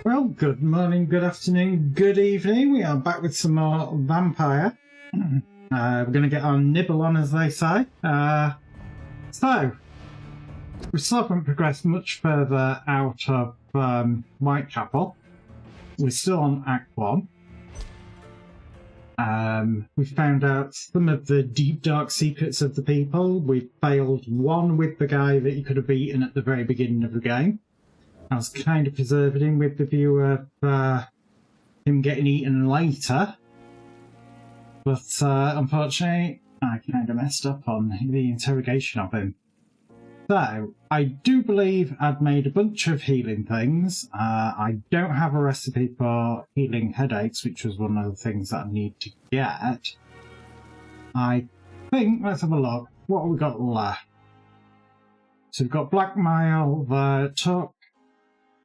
Well, good morning, good afternoon, good evening. We are back with some more Vampyr. We're going to get our nibble on, as they say. So, we still haven't progressed much further out of Whitechapel. We're still on Act 1. We found out some of the deep, dark secrets of the people. We failed one with the guy that you could have beaten at the very beginning of the game. I was kind of preserving him with the view of him getting eaten later. But unfortunately, I kind of messed up on the interrogation of him. So, I do believe I'd made a bunch of healing things. I don't have a recipe for healing headaches, which was one of the things that I need to get. I think, let's have a look. What have we got left? So we've got blackmail,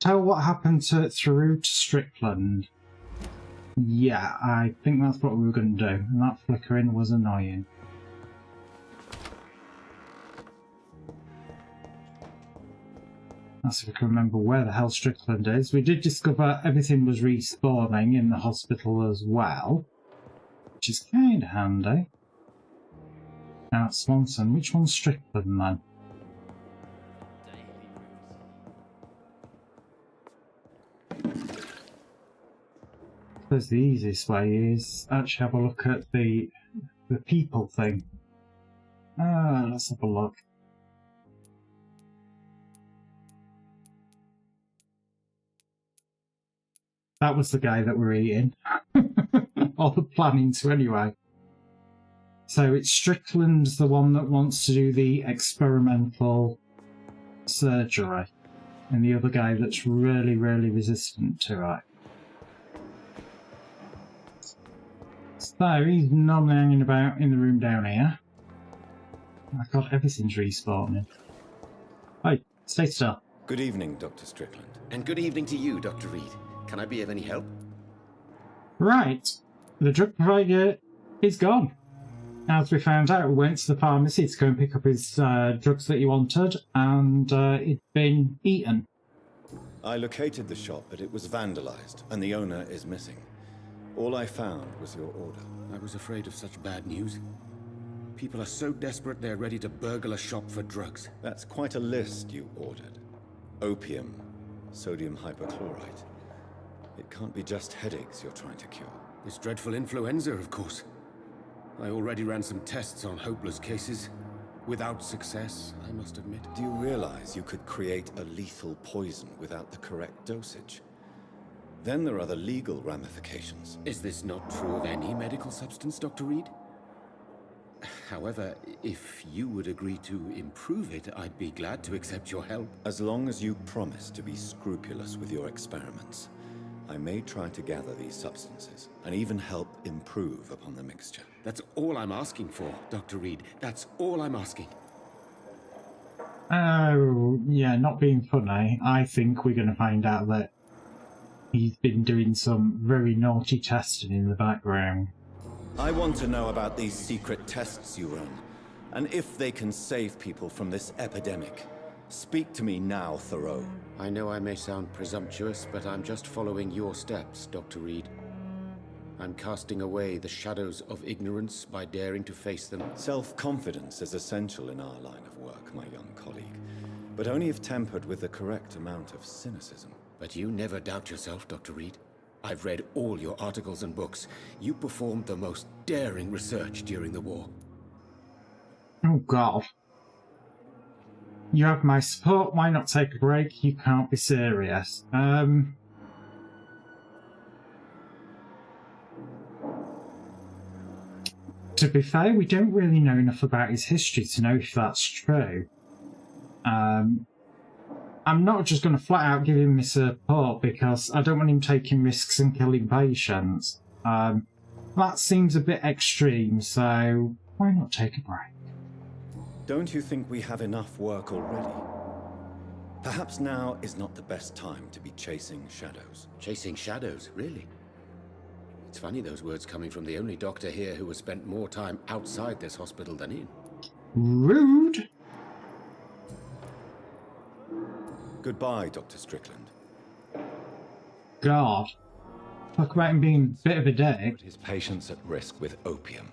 tell what happened through to Strickland. Yeah, I think that's what we were going to do. And that flickering was annoying. That's if I can remember where the hell Strickland is. We did discover everything was respawning in the hospital as well, which is kind of handy. Now it's Swanson. Which one's Strickland then? I suppose the easiest way is actually have a look at the people thing. Let's have a look. That was the guy that we're eating. Or the planning to anyway. So it's Strickland's the one that wants to do the experimental surgery. And the other guy that's really, really resistant to it. So he's normally hanging about in the room down here. Oh God, everything's respawning. Hey, stay still. Good evening, Dr. Strickland. And good evening to you, Dr. Reed. Can I be of any help? Right. The drug provider is gone. As we found out, we went to the pharmacy to go and pick up his drugs that he wanted, and it'd been eaten. I located the shop, but it was vandalized, and the owner is missing. All I found was your order. I was afraid of such bad news. People are so desperate they're ready to burgle a shop for drugs. That's quite a list you ordered. Opium, sodium hypochlorite. It can't be just headaches you're trying to cure. This dreadful influenza, of course. I already ran some tests on hopeless cases. Without success, I must admit. Do you realize you could create a lethal poison without the correct dosage? Then there are the legal ramifications. Is this not true of any medical substance, Dr. Reed? However, if you would agree to improve it, I'd be glad to accept your help. As long as you promise to be scrupulous with your experiments, I may try to gather these substances, and even help improve upon the mixture. That's all I'm asking for, Dr. Reed. That's all I'm asking. Oh, yeah, not being funny. I think we're going to find out that he's been doing some very naughty testing in the background. I want to know about these secret tests you run, and if they can save people from this epidemic. Speak to me now, Thoreau. I know I may sound presumptuous, but I'm just following your steps, Dr. Reed. I'm casting away the shadows of ignorance by daring to face them. Self-confidence is essential in our line of work, my young colleague, but only if tempered with the correct amount of cynicism. But you never doubt yourself, Dr. Reed. I've read all your articles and books. You performed the most daring research during the war. Oh, God. You have my support, why not take a break? You can't be serious. To be fair, we don't really know enough about his history to know if that's true. I'm not just going to flat out give him my support because I don't want him taking risks and killing patients. That seems a bit extreme, so why not take a break? Don't you think we have enough work already? Perhaps now is not the best time to be chasing shadows. Chasing shadows, really? It's funny those words coming from the only doctor here who has spent more time outside this hospital than in. Rude! Goodbye, Dr. Strickland. God. Talk about him being a bit of a dick. Put his patients at risk with opium.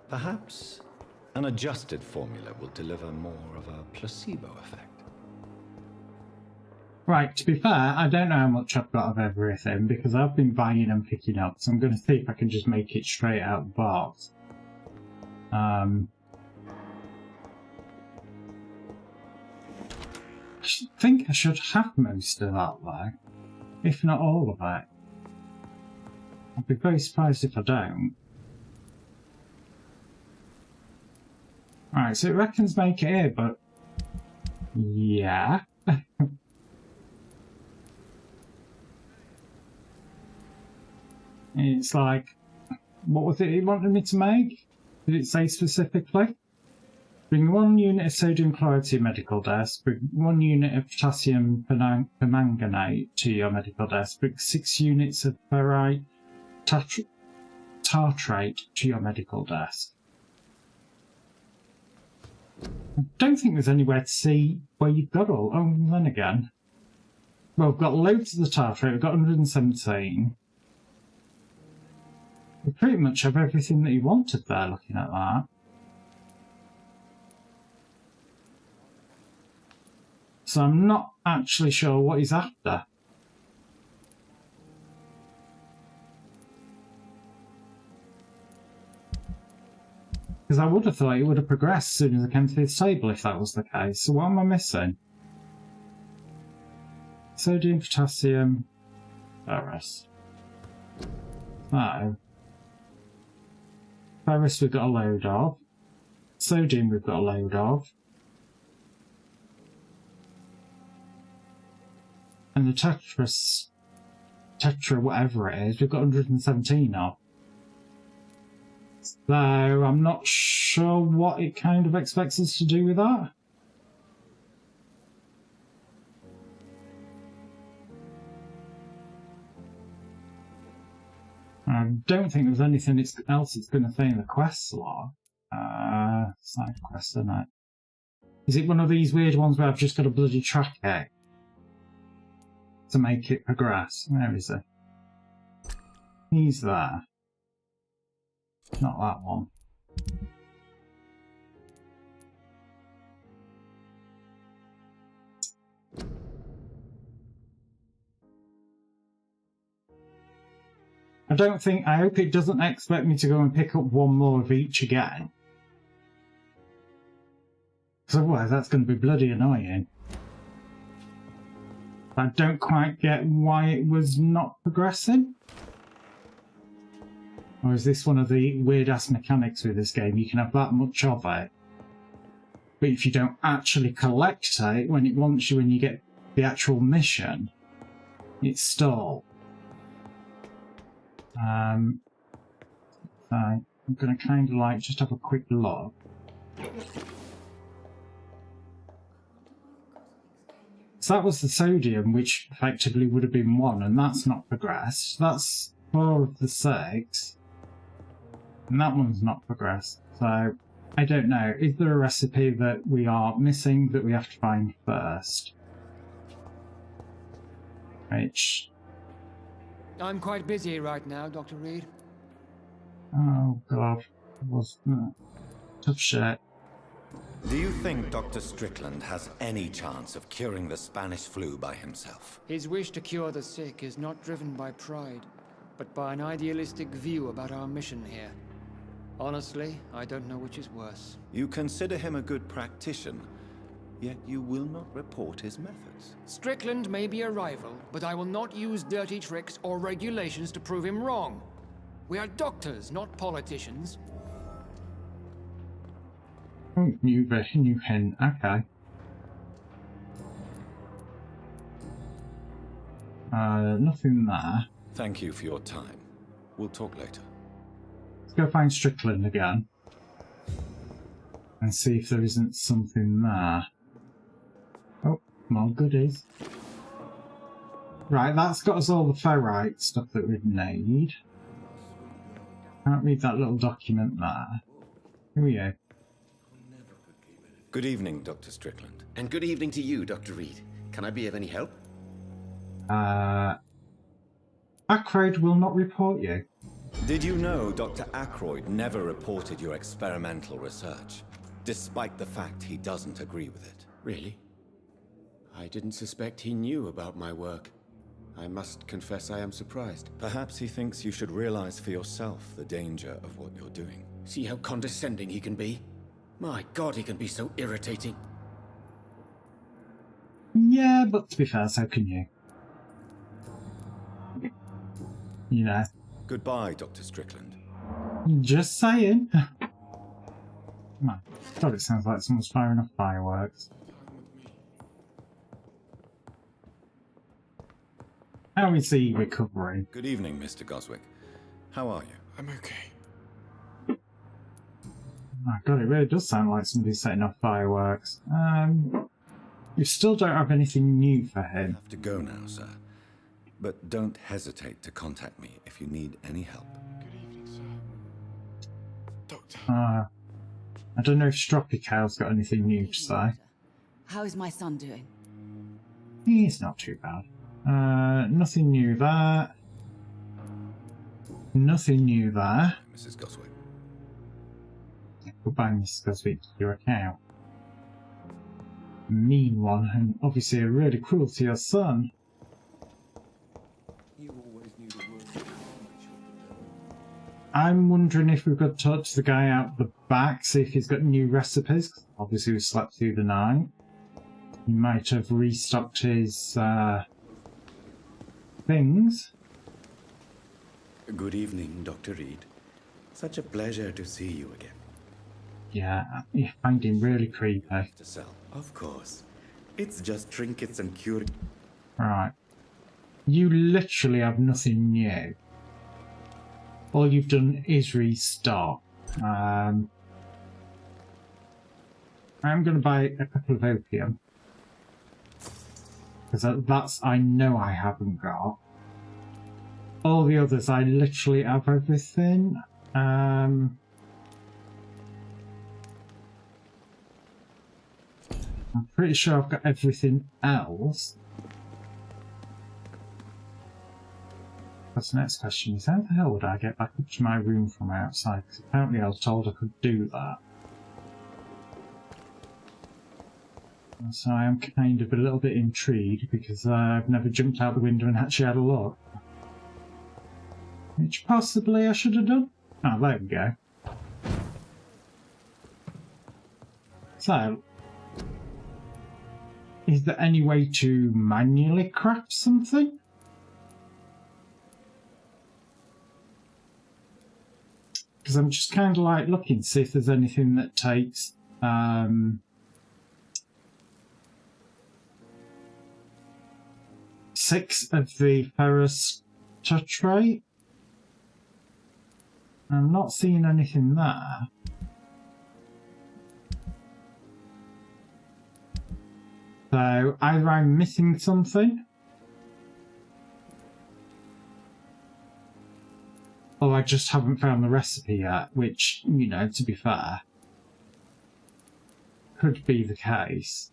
Perhaps an adjusted formula will deliver more of a placebo effect. Right, to be fair, I don't know how much I've got of everything because I've been buying and picking up, so I'm going to see if I can just make it straight out of the box. I think I should have most of that though, if not all of it. I'd be very surprised if I don't. Right, so it reckons make it here, but yeah. It's like, what was it he wanted me to make? Did it say specifically? Bring 1 unit of sodium chloride to your medical desk. Bring 1 unit of potassium permanganate to your medical desk. Bring 6 units of ferrite tartrate to your medical desk. I don't think there's anywhere to see where you've got all. Oh, then again. Well, we've got loads of the tartrate. We've got 117. We pretty much have everything that he wanted there, looking at that. So I'm not actually sure what he's after. Because I would have thought it would have progressed as soon as I came to this table if that was the case. So what am I missing? Sodium, potassium, ferrous. So, ferrous we've got a load of. Sodium we've got a load of. And the tetra whatever it is, we've got 117 of. So I'm not sure what it kind of expects us to do with that. I don't think there's anything else it's going to say in the quest log. Side quest, isn't it? Is it one of these weird ones where I've just got to bloody track it to make it progress? Where is he? He's there. Not that one. I hope it doesn't expect me to go and pick up one more of each again. Because otherwise that's going to be bloody annoying. I don't quite get why it was not progressing. Or is this one of the weird-ass mechanics with this game? You can have that much of it, but if you don't actually collect it when it wants you when you get the actual mission, it's stalled. So I'm going to kind of like just have a quick look. So that was the sodium, which effectively would have been 1, and that's not progressed. That's 4 of the 6. And that one's not progressed, so I don't know. Is there a recipe that we are missing that we have to find first? Which... I'm quite busy right now, Dr. Reed. Oh god, was tough shit. Do you think Dr. Strickland has any chance of curing the Spanish flu by himself? His wish to cure the sick is not driven by pride, but by an idealistic view about our mission here. Honestly, I don't know which is worse. You consider him a good practitioner, yet you will not report his methods. Strickland may be a rival, but I will not use dirty tricks or regulations to prove him wrong. We are doctors, not politicians. Oh, new hint, okay. Nothing there. Thank you for your time. We'll talk later. Let's go find Strickland again. And see if there isn't something there. Oh, more goodies. Right, that's got us all the ferrite stuff that we'd need. Can't read that little document there. Who are you? Good evening, Dr. Strickland. And good evening to you, Dr. Reed. Can I be of any help? Ackroyd will not report you. Did you know Dr. Ackroyd never reported your experimental research, despite the fact he doesn't agree with it? Really? I didn't suspect he knew about my work. I must confess I am surprised. Perhaps he thinks you should realize for yourself the danger of what you're doing. See how condescending he can be? My God, he can be so irritating. Yeah, but to be fair, so can you. You know. Goodbye, Dr. Strickland. Just saying. My God, it sounds like someone's firing off fireworks. How is he recovering? Good evening, Mr. Goswick. How are you? I'm okay. My God, it really does sound like somebody's setting off fireworks. You still don't have anything new for I him. have to go now, sir. But don't hesitate to contact me if you need any help. Good evening, sir. Doctor. I don't know if Stroppy-Cow's got anything new to say. How is my son doing? He's not too bad. Nothing new there. Nothing new there. Mrs. Goswick. Goodbye, Mrs. Goswick, to your account. Mean one, and obviously really cruel to your son. You always knew the worst of my children. I'm wondering if we've got to talk to the guy out the back, see if he's got new recipes. Obviously, we slept through the night. He might have restocked his things. Good evening, Dr. Reed. Such a pleasure to see you again. Yeah, you find him really creepy. To sell. Of course. It's just trinkets and cure. Right. You literally have nothing new. All you've done is restock. I'm going to buy a couple of opium. Because that's, I know I haven't got. All the others, I literally have everything. I'm pretty sure I've got everything else. That's the next question is, how the hell would I get back up to my room from outside? Because apparently I was told I could do that. So I am kind of a little bit intrigued because I've never jumped out the window and actually had a look. Which possibly I should have done. Oh, there we go. So, is there any way to manually craft something? Because I'm just kind of like looking to see if there's anything that takes 6 of the ferrous tetrate. I'm not seeing anything there. So either I'm missing something, or I just haven't found the recipe yet, which, you know, to be fair, could be the case.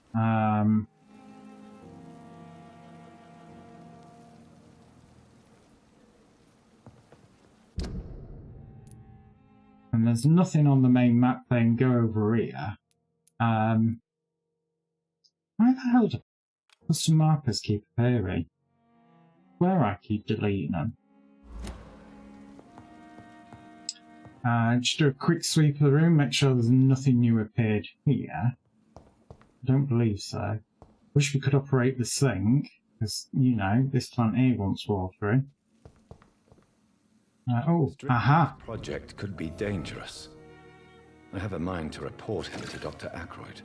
And there's nothing on the main map saying go over here. Why the hell do custom markers keep appearing? Where I keep deleting them. Just do a quick sweep of the room, make sure there's nothing new appeared here. I don't believe so. Wish we could operate the sink, because, you know, this plant here wants watering. Aha! Project could be dangerous. I have a mind to report him to Dr. Ackroyd.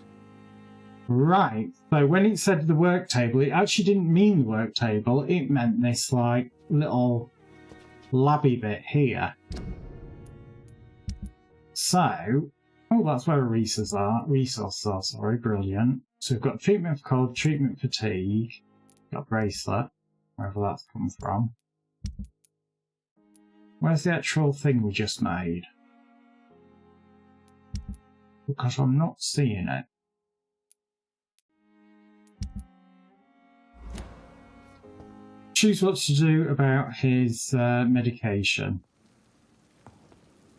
Right, so when it said the work table, it actually didn't mean the work table, it meant this, like, little labby bit here. So, oh, that's where resources are, sorry, brilliant. So we've got treatment for cold, treatment fatigue, got bracelet, wherever that's come from. Where's the actual thing we just made? Because I'm not seeing it. choose what to do about his medication.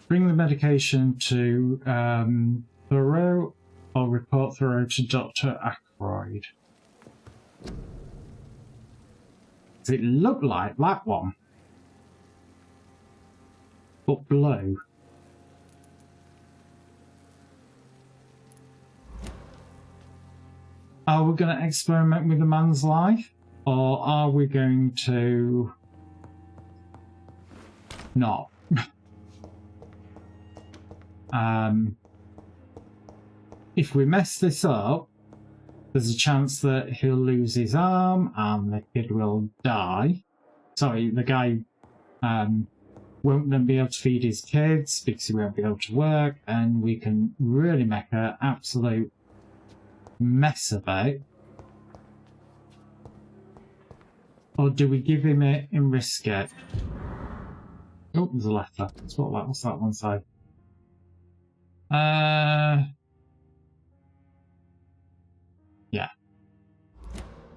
Bring the medication to Thoreau or report Thoreau to Dr. Ackroyd. Does it look like that one? But blue. Are we going to experiment with a man's life? Or are we going to not? If we mess this up, there's a chance that he'll lose his arm and the kid will die. Sorry, the guy won't then be able to feed his kids because he won't be able to work, and we can really make an absolute mess of it. Or do we give him it and risk it? Oh, there's a letter. What's that one say? Yeah.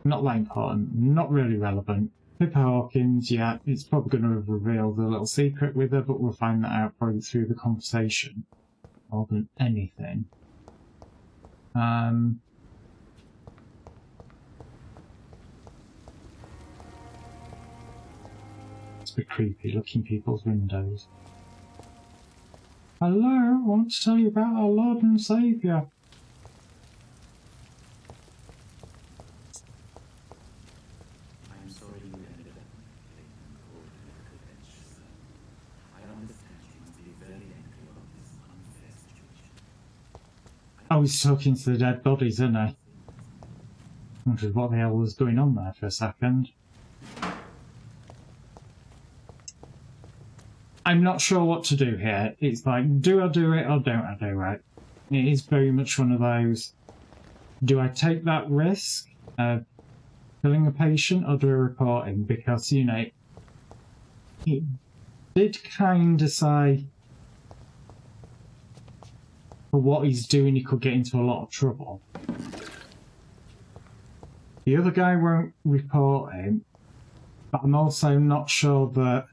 Not that important. Not really relevant. Pippa Hawkins, yeah, it's probably going to have revealed a little secret with her, but we'll find that out probably through the conversation more than anything. It's a bit creepy looking people's windows. Hello, I want to tell you about our Lord and Saviour. Oh, he's talking to the dead bodies, isn't he? Wondered what the hell was going on there for a second. I'm not sure what to do here. It's like, do I do it or don't I do it? It is very much one of those, do I take that risk of killing a patient or do I report him? Because, you know, it did kind of say for what he's doing he could get into a lot of trouble. The other guy won't report him, but I'm also not sure that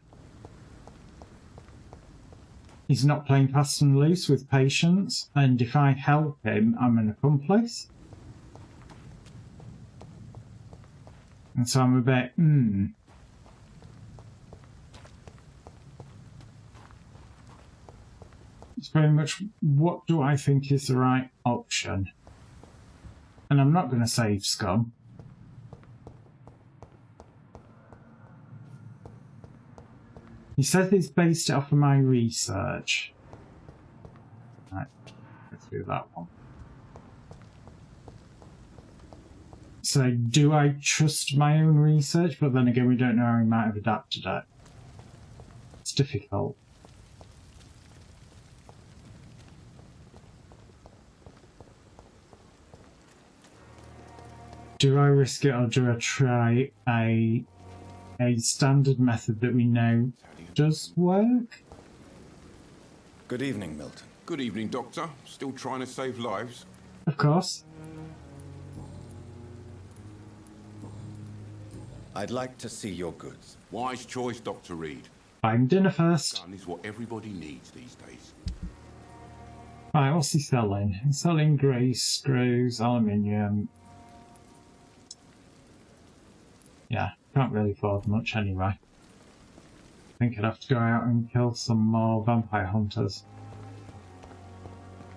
he's not playing fast and loose with patients, and if I help him, I'm an accomplice. And so I'm a bit, It's very much, what do I think is the right option? And I'm not going to save Scum. He says he's based it off of my research. Right, let's do that one. So, do I trust my own research? But then again, we don't know how he might have adapted it. It's difficult. Do I risk it or do I try a standard method that we know does work? Good evening, Milton. Good evening, Doctor. Still trying to save lives? Of course. I'd like to see your goods. Wise choice, Dr. Reed. Buying dinner first. Gun is what everybody needs these days. Right, what's he selling? He's selling grease, screws, aluminium. Yeah, can't really afford much anyway. I think I'd have to go out and kill some more vampire hunters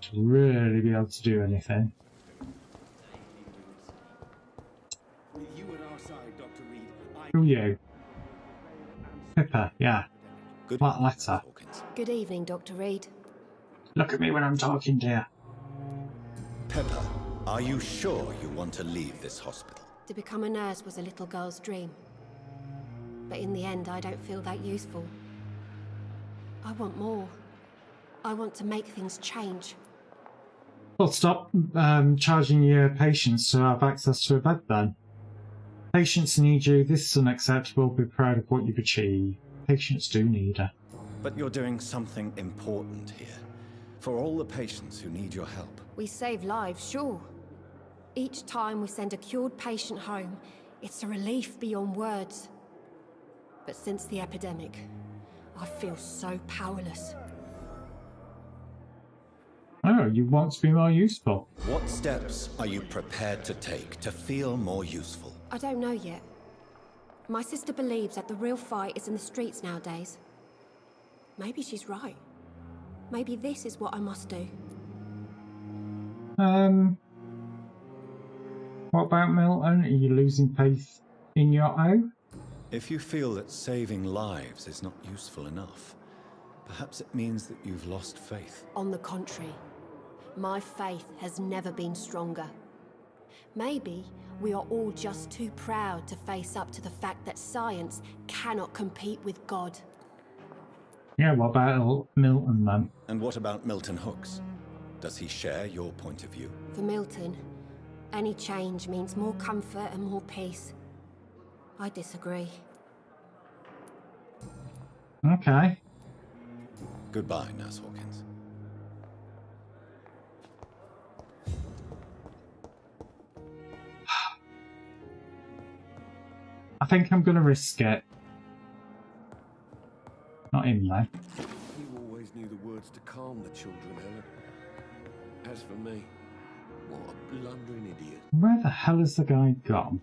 to really be able to do anything. Who are you? Pippa, yeah. Good What letter? Hawkins. Good evening, Dr. Reed. Look at me when I'm talking, dear. Pepper, are you sure you want to leave this hospital? To become a nurse was a little girl's dream. But in the end, I don't feel that useful. I want more. I want to make things change. Well, stop charging your patients to have access to a bed then. Patients need you. This is unacceptable. Be proud of what you've achieved. Patients do need her. But you're doing something important here. For all the patients who need your help. We save lives, sure. Each time we send a cured patient home, it's a relief beyond words. But since the epidemic, I feel so powerless. Oh, you want to be more useful. What steps are you prepared to take to feel more useful? I don't know yet. My sister believes that the real fight is in the streets nowadays. Maybe she's right. Maybe this is what I must do. What about Milton? Are you losing faith in your own? If you feel that saving lives is not useful enough, perhaps it means that you've lost faith. On the contrary, my faith has never been stronger. Maybe we are all just too proud to face up to the fact that science cannot compete with God. Yeah, what about Milton then? And what about Milton Hooks? Does he share your point of view? For Milton, any change means more comfort and more peace. I disagree. Okay. Goodbye, Nurse Hawkins. I think I'm going to risk it. Not him, though. You always knew the words to calm the children, Helen. As for me, what a blundering idiot. Where the hell is the guy gone?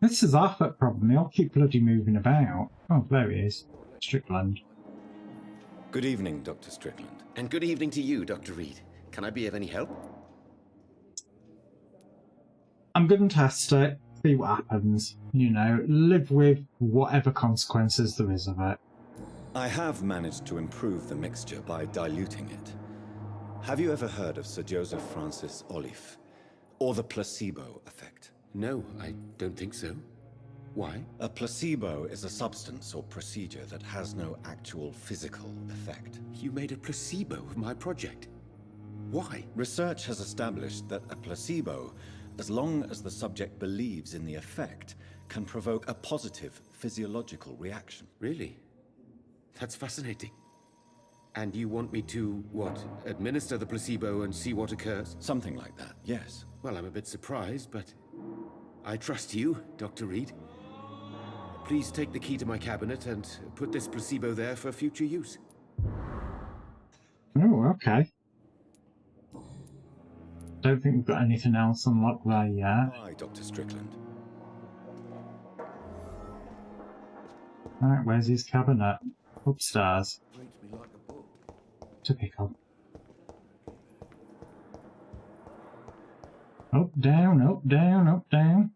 This is our foot problem. They all keep bloody moving about. Oh, there he is. Strickland. Good evening, Dr. Strickland. And good evening to you, Dr. Reed. Can I be of any help? I'm going to test it, see what happens. You know, live with whatever consequences there is of it. I have managed to improve the mixture by diluting it. Have you ever heard of Sir Joseph Francis Olive, or the placebo effect? No, I don't think so. Why? A placebo is a substance or procedure that has no actual physical effect. You made a placebo of my project. Why? Research has established that a placebo, as long as the subject believes in the effect, can provoke a positive physiological reaction. Really? That's fascinating. And you want me to, what, administer the placebo and see what occurs? Something like that, yes. Well, I'm a bit surprised, but I trust you, Dr. Reed. Please take the key to my cabinet and put this placebo there for future use. Oh, okay. Don't think we've got anything else unlocked there yet. Bye, Dr. Strickland. Alright, where's his cabinet? Upstairs. Reads me like a book. Typical. Up, down, up, down, up, down.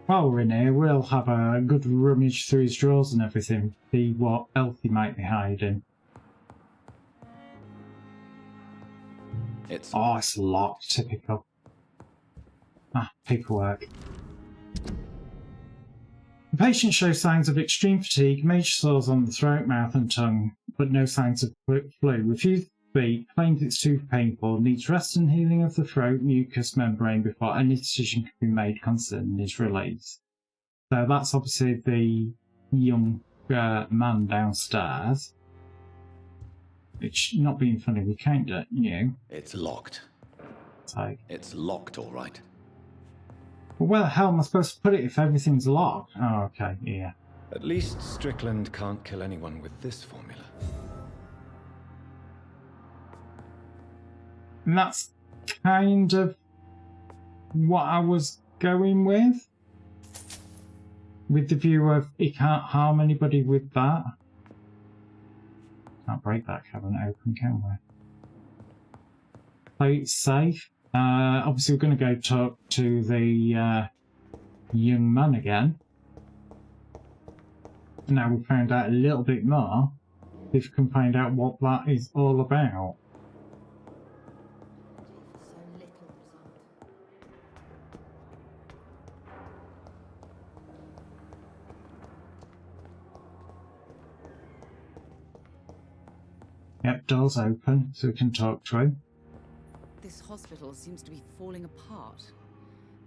While we're in here, we'll have a good rummage through his drawers and everything, see what else he might be hiding. Oh, it's locked. Typical. Ah, paperwork. The patient shows signs of extreme fatigue, major sores on the throat, mouth and tongue, but no signs of flu. Refused to speak, claims it's too painful, needs rest and healing of the throat mucous membrane before any decision can be made concerning his release. So that's obviously the young man downstairs. Which, not being funny, we can't do, It's locked. So, It's locked, all right. well, where the hell am I supposed to put it if everything's locked? Oh, okay, yeah. At least Strickland can't kill anyone with this formula. And that's kind of what I was going with. With the view of he can't harm anybody with that. Can't break that cabinet open, can we? Play it safe. Obviously we're going to go talk to the young man again. Now we've found out a little bit more. If we can find out what that is all about. So little result. Yep, door's open, so we can talk to him. This hospital seems to be falling apart.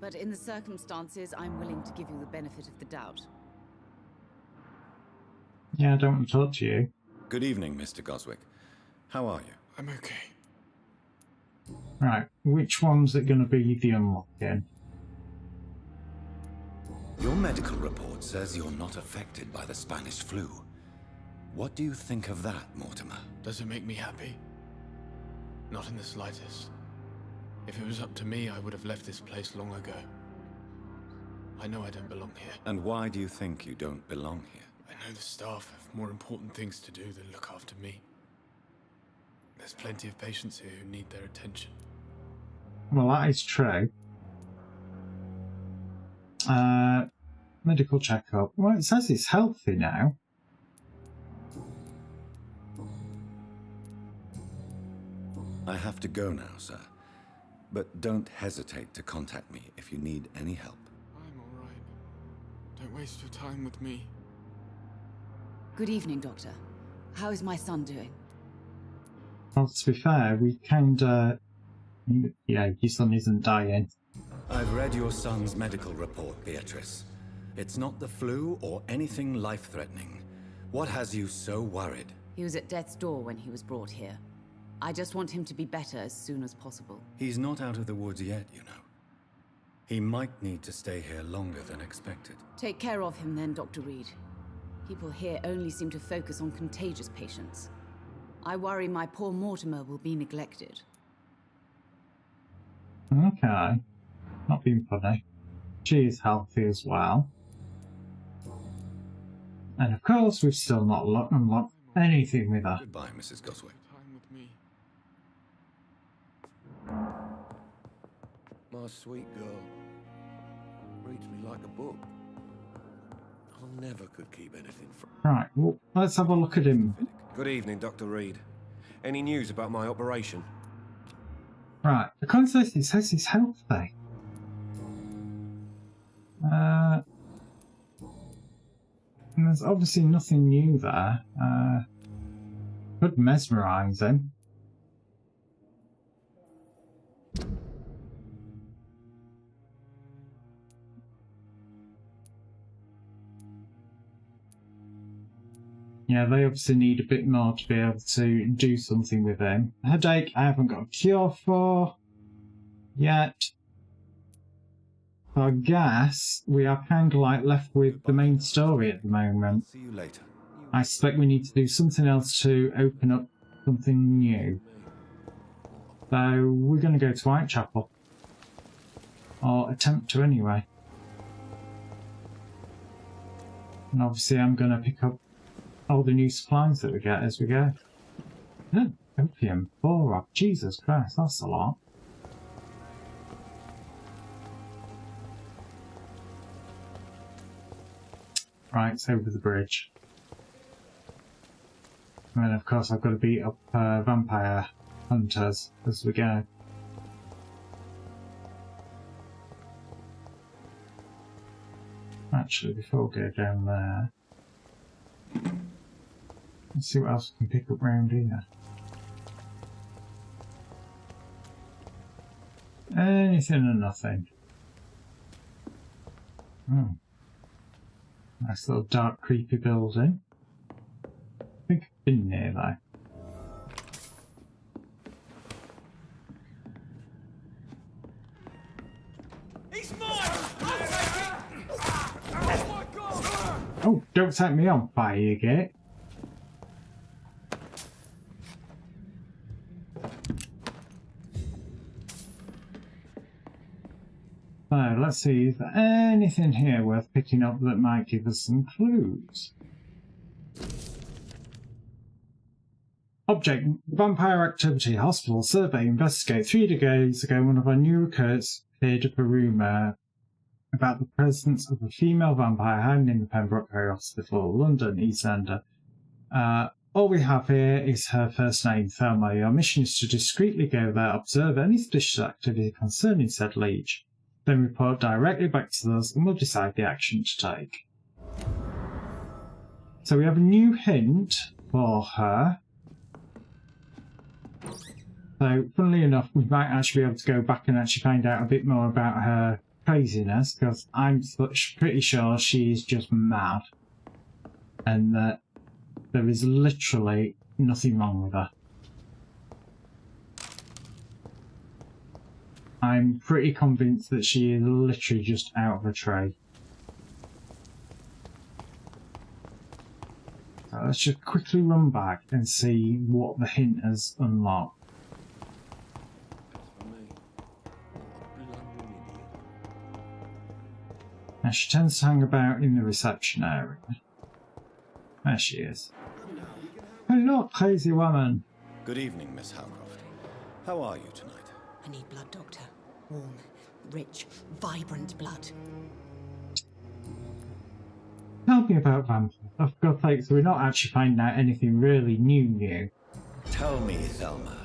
But in the circumstances, I'm willing to give you the benefit of the doubt. Yeah, I don't want to talk to you. Good evening, Mr. Goswick. How are you? I'm okay. Right, which one's it going to be the unlocking? Your medical report says you're not affected by the Spanish flu. What do you think of that, Mortimer? Does it make me happy? Not in the slightest. If it was up to me, I would have left this place long ago. I know I don't belong here. And why do you think you don't belong here? I know the staff have more important things to do than look after me. There's plenty of patients here who need their attention. Well, that is true. Medical checkup. Well, it says he's healthy now. I have to go now, sir. But don't hesitate to contact me if you need any help. I'm all right. Don't waste your time with me. Good evening, Doctor. How is my son doing? Well, to be fair, we kinda... Yeah, your son isn't dying. I've read your son's medical report, Beatrice. It's not the flu or anything life-threatening. What has you so worried? He was at death's door when he was brought here. I just want him to be better as soon as possible. He's not out of the woods yet, you know. He might need to stay here longer than expected. Take care of him then, Dr. Reed. People here only seem to focus on contagious patients. I worry my poor Mortimer will be neglected. Okay. Not being funny. She is healthy as well. And of course, we've still not unlocked anything with her. Goodbye, Mrs. Goswick. Time with me. My sweet girl. Reads me like a book. I never could keep anything from... Right, well, let's have a look at him. Good evening, Dr. Reed. Any news about my operation? Right, according to this, it says he's healthy. And there's obviously nothing new there. Could mesmerise him. Yeah, they obviously need a bit more to be able to do something with him. Headache, I haven't got a cure for yet. So I guess we are kind of like left with the main story at the moment. See you later. I suspect we need to do something else to open up something new. So we're going to go to Whitechapel. Or attempt to anyway. And obviously I'm going to pick up all the new supplies that we get as we go. Oh, opium, boron, Jesus Christ, that's a lot. Right, it's over the bridge. And then of course I've got to beat up vampire hunters as we go. Actually, before we go down there, let's see what else we can pick up round here. Anything and nothing. Oh. Nice little dark, creepy building. I think I've been near there. He's mine! Oh, don't set me on fire, you get. So, let's see, is there anything here worth picking up that might give us some clues? Object, Vampire Activity Hospital Survey Investigate. 3 days ago, one of our new recruits appeared up a rumour about the presence of a female vampire hiding in the Pembroke Area Hospital, London, East End. All we have here is her first name, Thelma. Your mission is to discreetly go there, observe any suspicious activity concerning said leech, then report directly back to us and we'll decide the action to take. So we have a new hint for her. So, funnily enough, we might actually be able to go back and actually find out a bit more about her craziness, because I'm pretty sure she is just mad. And that there is literally nothing wrong with her. I'm pretty convinced that she is literally just out of a tray. So let's just quickly run back and see what the hint has unlocked. Now she tends to hang about in the reception area. There she is. Hey look, crazy woman. Good evening, Miss Howcroft. How are you tonight? I need blood, Doctor. Warm, rich, vibrant blood. Tell me about vampires. For God's sake, so we're not actually finding out anything really new. Tell me, Thelma,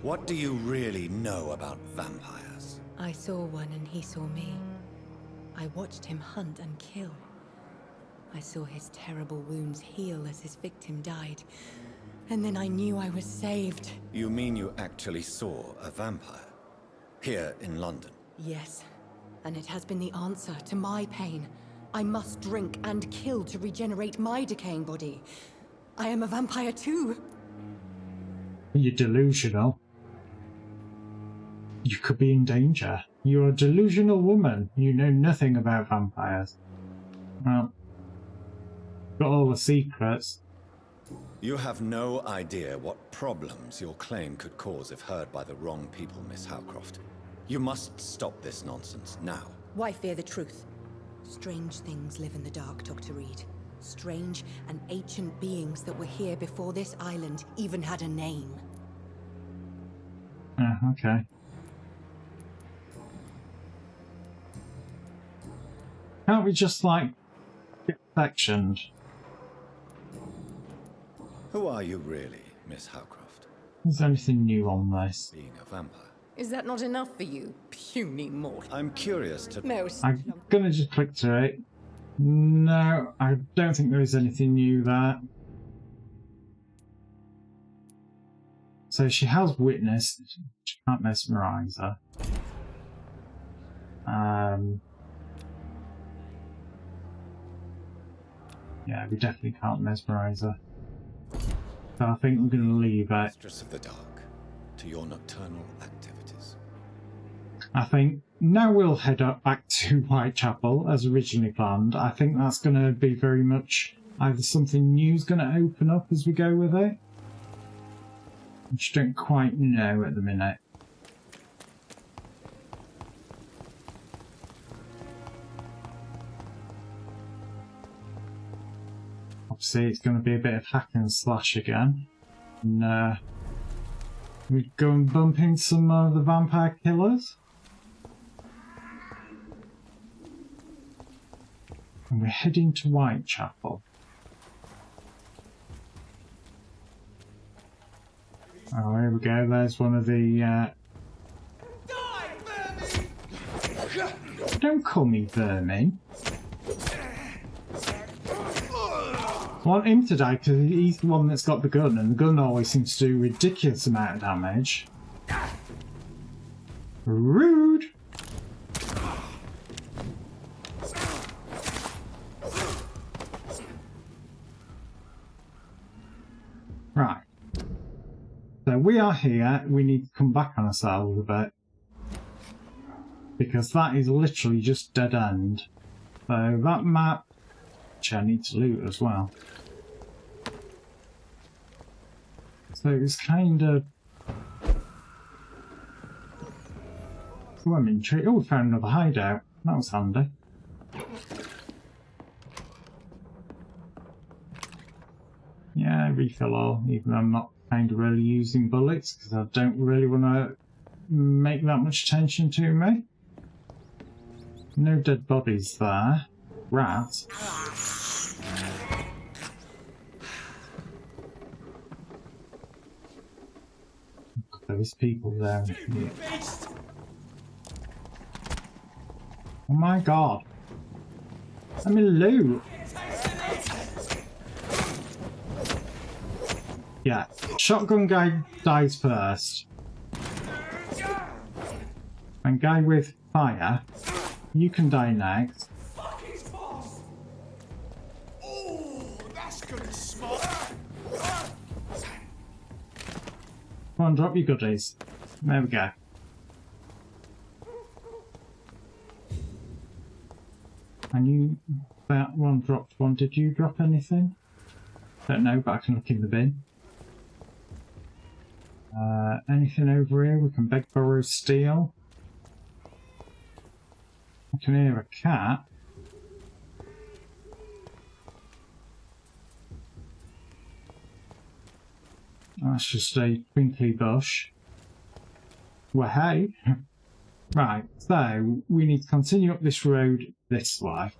what do you really know about vampires? I saw one and he saw me. I watched him hunt and kill. I saw his terrible wounds heal as his victim died. And then I knew I was saved. You mean you actually saw a vampire? Here in London? Yes. And it has been the answer to my pain. I must drink and kill to regenerate my decaying body. I am a vampire too. You're delusional. You could be in danger. You're a delusional woman. You know nothing about vampires. Well, got all the secrets. You have no idea what problems your claim could cause if heard by the wrong people, Miss Howcroft. You must stop this nonsense now. Why fear the truth? Strange things live in the dark, Dr. Reed. Strange and ancient beings that were here before this island even had a name. Okay. Can't we just, like, get sectioned? Who are you really, Miss Howcroft? Is there anything new on this? Being a vampire. Is that not enough for you, puny mortal? I'm curious to... I'm gonna just click to it. No, I don't think there is anything new there. So she has witnessed. She can't mesmerize her. Yeah, we definitely can't mesmerize her. So I think I'm going to leave it. Mistress of the Dark, to your nocturnal activities. I think now we'll head up back to Whitechapel as originally planned. I think that's going to be very much either something new's going to open up as we go with it, which I don't quite know at the minute. Obviously it's going to be a bit of hack and slash again. And we go and bump into some of the vampire killers. And we're heading to Whitechapel. Oh, here we go. There's one of the... Don't call me vermin. I want him to die because he's the one that's got the gun, and the gun always seems to do a ridiculous amount of damage. Rude! Right. So we are here. We need to come back on ourselves a bit, because that is literally just dead end. So that map, which I need to loot as well. So it's kind of... Oh, I'm intrigued. Oh, we found another hideout. That was handy. Yeah, refill all, even though I'm not kind of really using bullets, because I don't really want to make that much attention to me. No dead bodies there. Rats. There's people there. Oh my god. Let me loot. Yeah, shotgun guy dies first. And guy with fire You can die now. Fuck his boss! Oh, that's gonna smell. Come on, drop your goodies. There we go. And you, that one dropped one. Did you drop anything? Don't know, but I can look in the bin. Anything over here? We can beg, borrow, steal. I can hear a cat. That's just a twinkly bush. Well, hey. Right, so we need to continue up this road this way.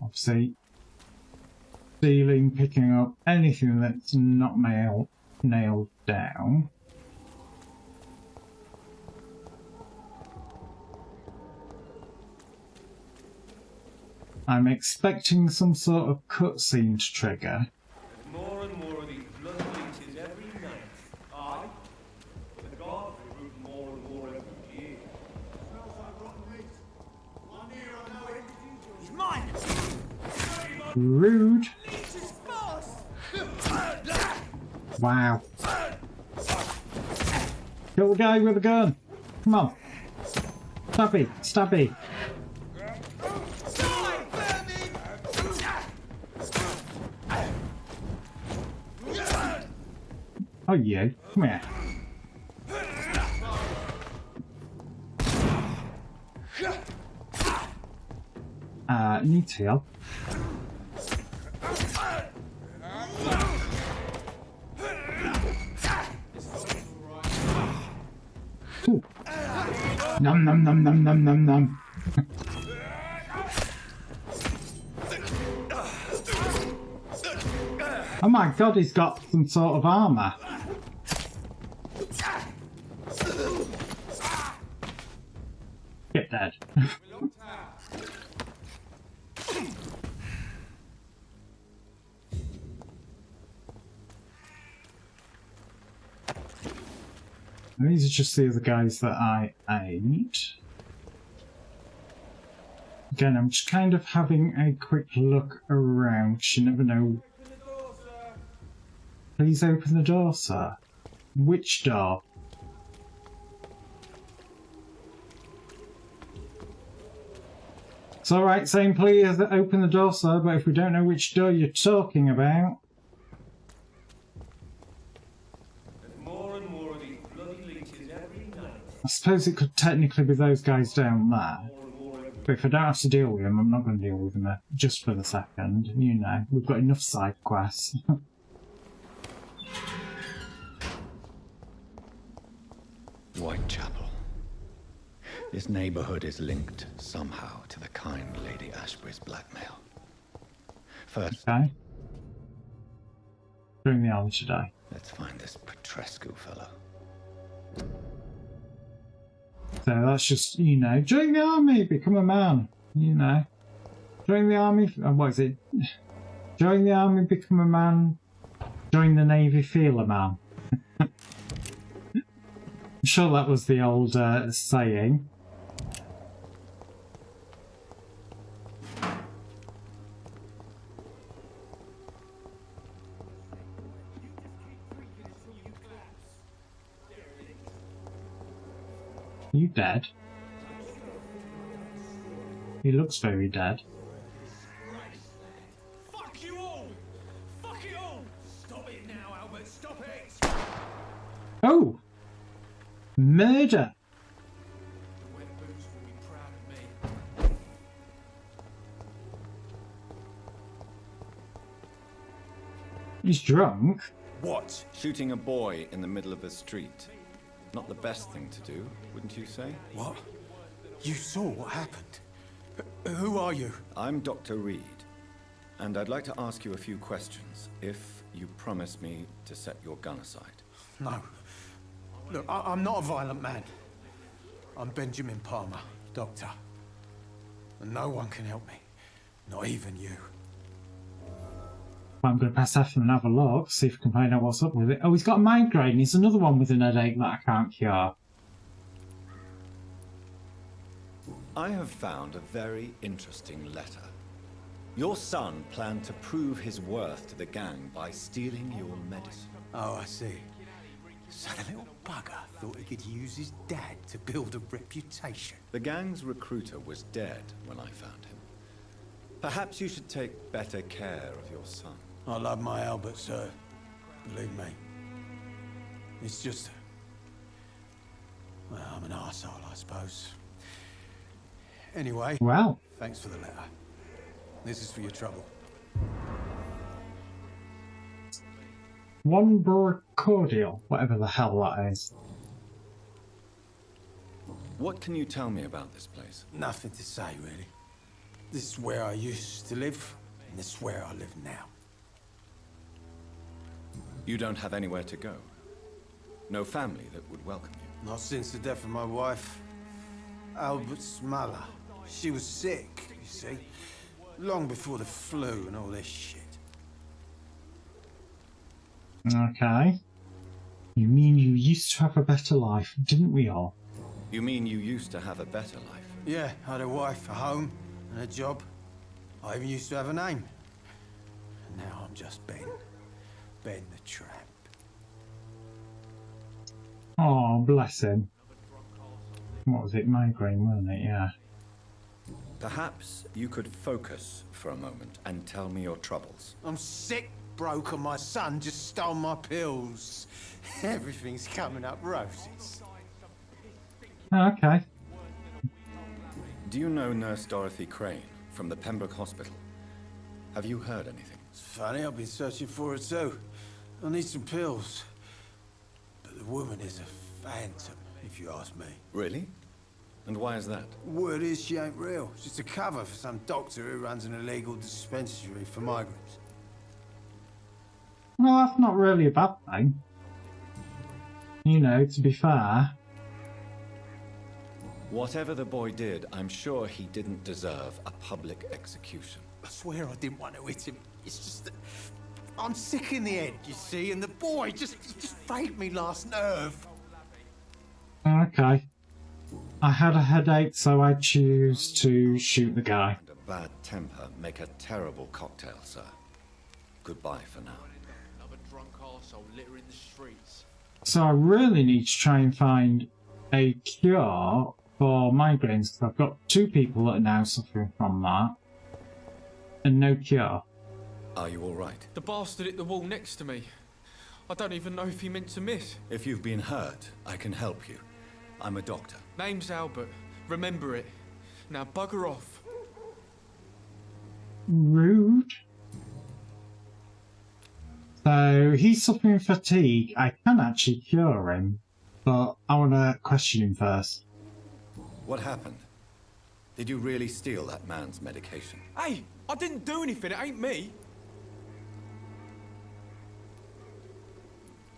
Obviously, stealing, picking up anything that's not nailed down. I'm expecting some sort of cutscene to trigger. More and more of these blood leeches every night. Aye. The gods recruit more and more every year. Smells like rotten meat. One here, I know it. He's mine! Rude. Leech's boss! Wow. Kill the guy with a gun. Come on. Stabby, stabby. Oh, you. Come here. Need to heal. Ooh. Num num num num num num num. Oh my god, he's got some sort of armor. Get dead. These are just the other guys that I ate. Again, I'm just kind of having a quick look around, 'cause you never know. Please open the door, sir. Which door? It's alright saying please open the door, sir, but if we don't know which door you're talking about... I suppose it could technically be those guys down there. But if I don't have to deal with them, I'm not going to deal with them just for the second. You know, we've got enough side quests. Whitechapel. This neighborhood is linked somehow to the kind Lady Ashbury's blackmail. First, okay. Bring the army today. Let's find this Petrescu fellow. So that's just, you know, join the army, become a man, you know. Join the army, what is it? Join the army, become a man. Join the navy, feel a man. I'm sure that was the old saying. Are you dead? He looks very dead. Fuck you all! Fuck it all! Stop it now, Albert, stop it! Oh! Murder! Wet boots will be proud of me. He's drunk. What? Shooting a boy in the middle of the street. Not the best thing to do, wouldn't you say? What? You saw what happened? Who are you? I'm Dr. Reed, and I'd like to ask you a few questions, if you promise me to set your gun aside. No. Look, I'm not a violent man. I'm Benjamin Palmer, doctor. And no one can help me. Not even you. I'm going to pass F and have a look, see if I can find out what's up with it. Oh, he's got a migraine. He's another one with an headache that I can't cure. I have found a very interesting letter. Your son planned to prove his worth to the gang by stealing your medicine. Oh, I see. So the little bugger thought he could use his dad to build a reputation. The gang's recruiter was dead when I found him. Perhaps you should take better care of your son. I love my Albert, sir. Believe me. It's just... well, I'm an arsehole, I suppose. Anyway, well, thanks for the letter. This is for your trouble. One broad cordial, whatever the hell that is. What can you tell me about this place? Nothing to say, really. This is where I used to live, and this is where I live now. You don't have anywhere to go? No family that would welcome you? Not since the death of my wife, Albert's mother. She was sick, you see. Long before the flu and all this shit. Okay. You mean you used to have a better life, didn't we all? You mean you used to have a better life? Yeah, I had a wife, a home, and a job. I even used to have a name. And now I'm just Ben. Ben the Tramp. Oh, bless him. What was it? Migraine, wasn't it? Yeah. Perhaps you could focus for a moment and tell me your troubles. I'm sick, broke, and my son just stole my pills. Everything's coming up roses. Okay. Do you know Nurse Dorothy Crane from the Pembroke Hospital? Have you heard anything? It's funny, I've been searching for her too. I need some pills. But the woman is a phantom, if you ask me. Really? And why is that? Word is she ain't real. She's a cover for some doctor who runs an illegal dispensary for migrants. Well, that's not really a bad thing. You know, to be fair. Whatever the boy did, I'm sure he didn't deserve a public execution. I swear I didn't want to hit him. It's just that I'm sick in the head, you see, and the boy just frayed me last nerve. Okay. I had a headache, so I choose to shoot the guy. And a bad temper make a terrible cocktail, sir. Goodbye for now. Another drunk arsehole littering the streets. So I really need to try and find a cure for migraines, because I've got 2 people that are now suffering from that, and no cure. Are you all right? The bastard hit the wall next to me. I don't even know if he meant to miss. If you've been hurt, I can help you. I'm a doctor. Name's Albert. Remember it. Now bugger off. Rude. So he's suffering fatigue. I can actually cure him, but I want to question him first. What happened? Did you really steal that man's medication? Hey, I didn't do anything. It ain't me.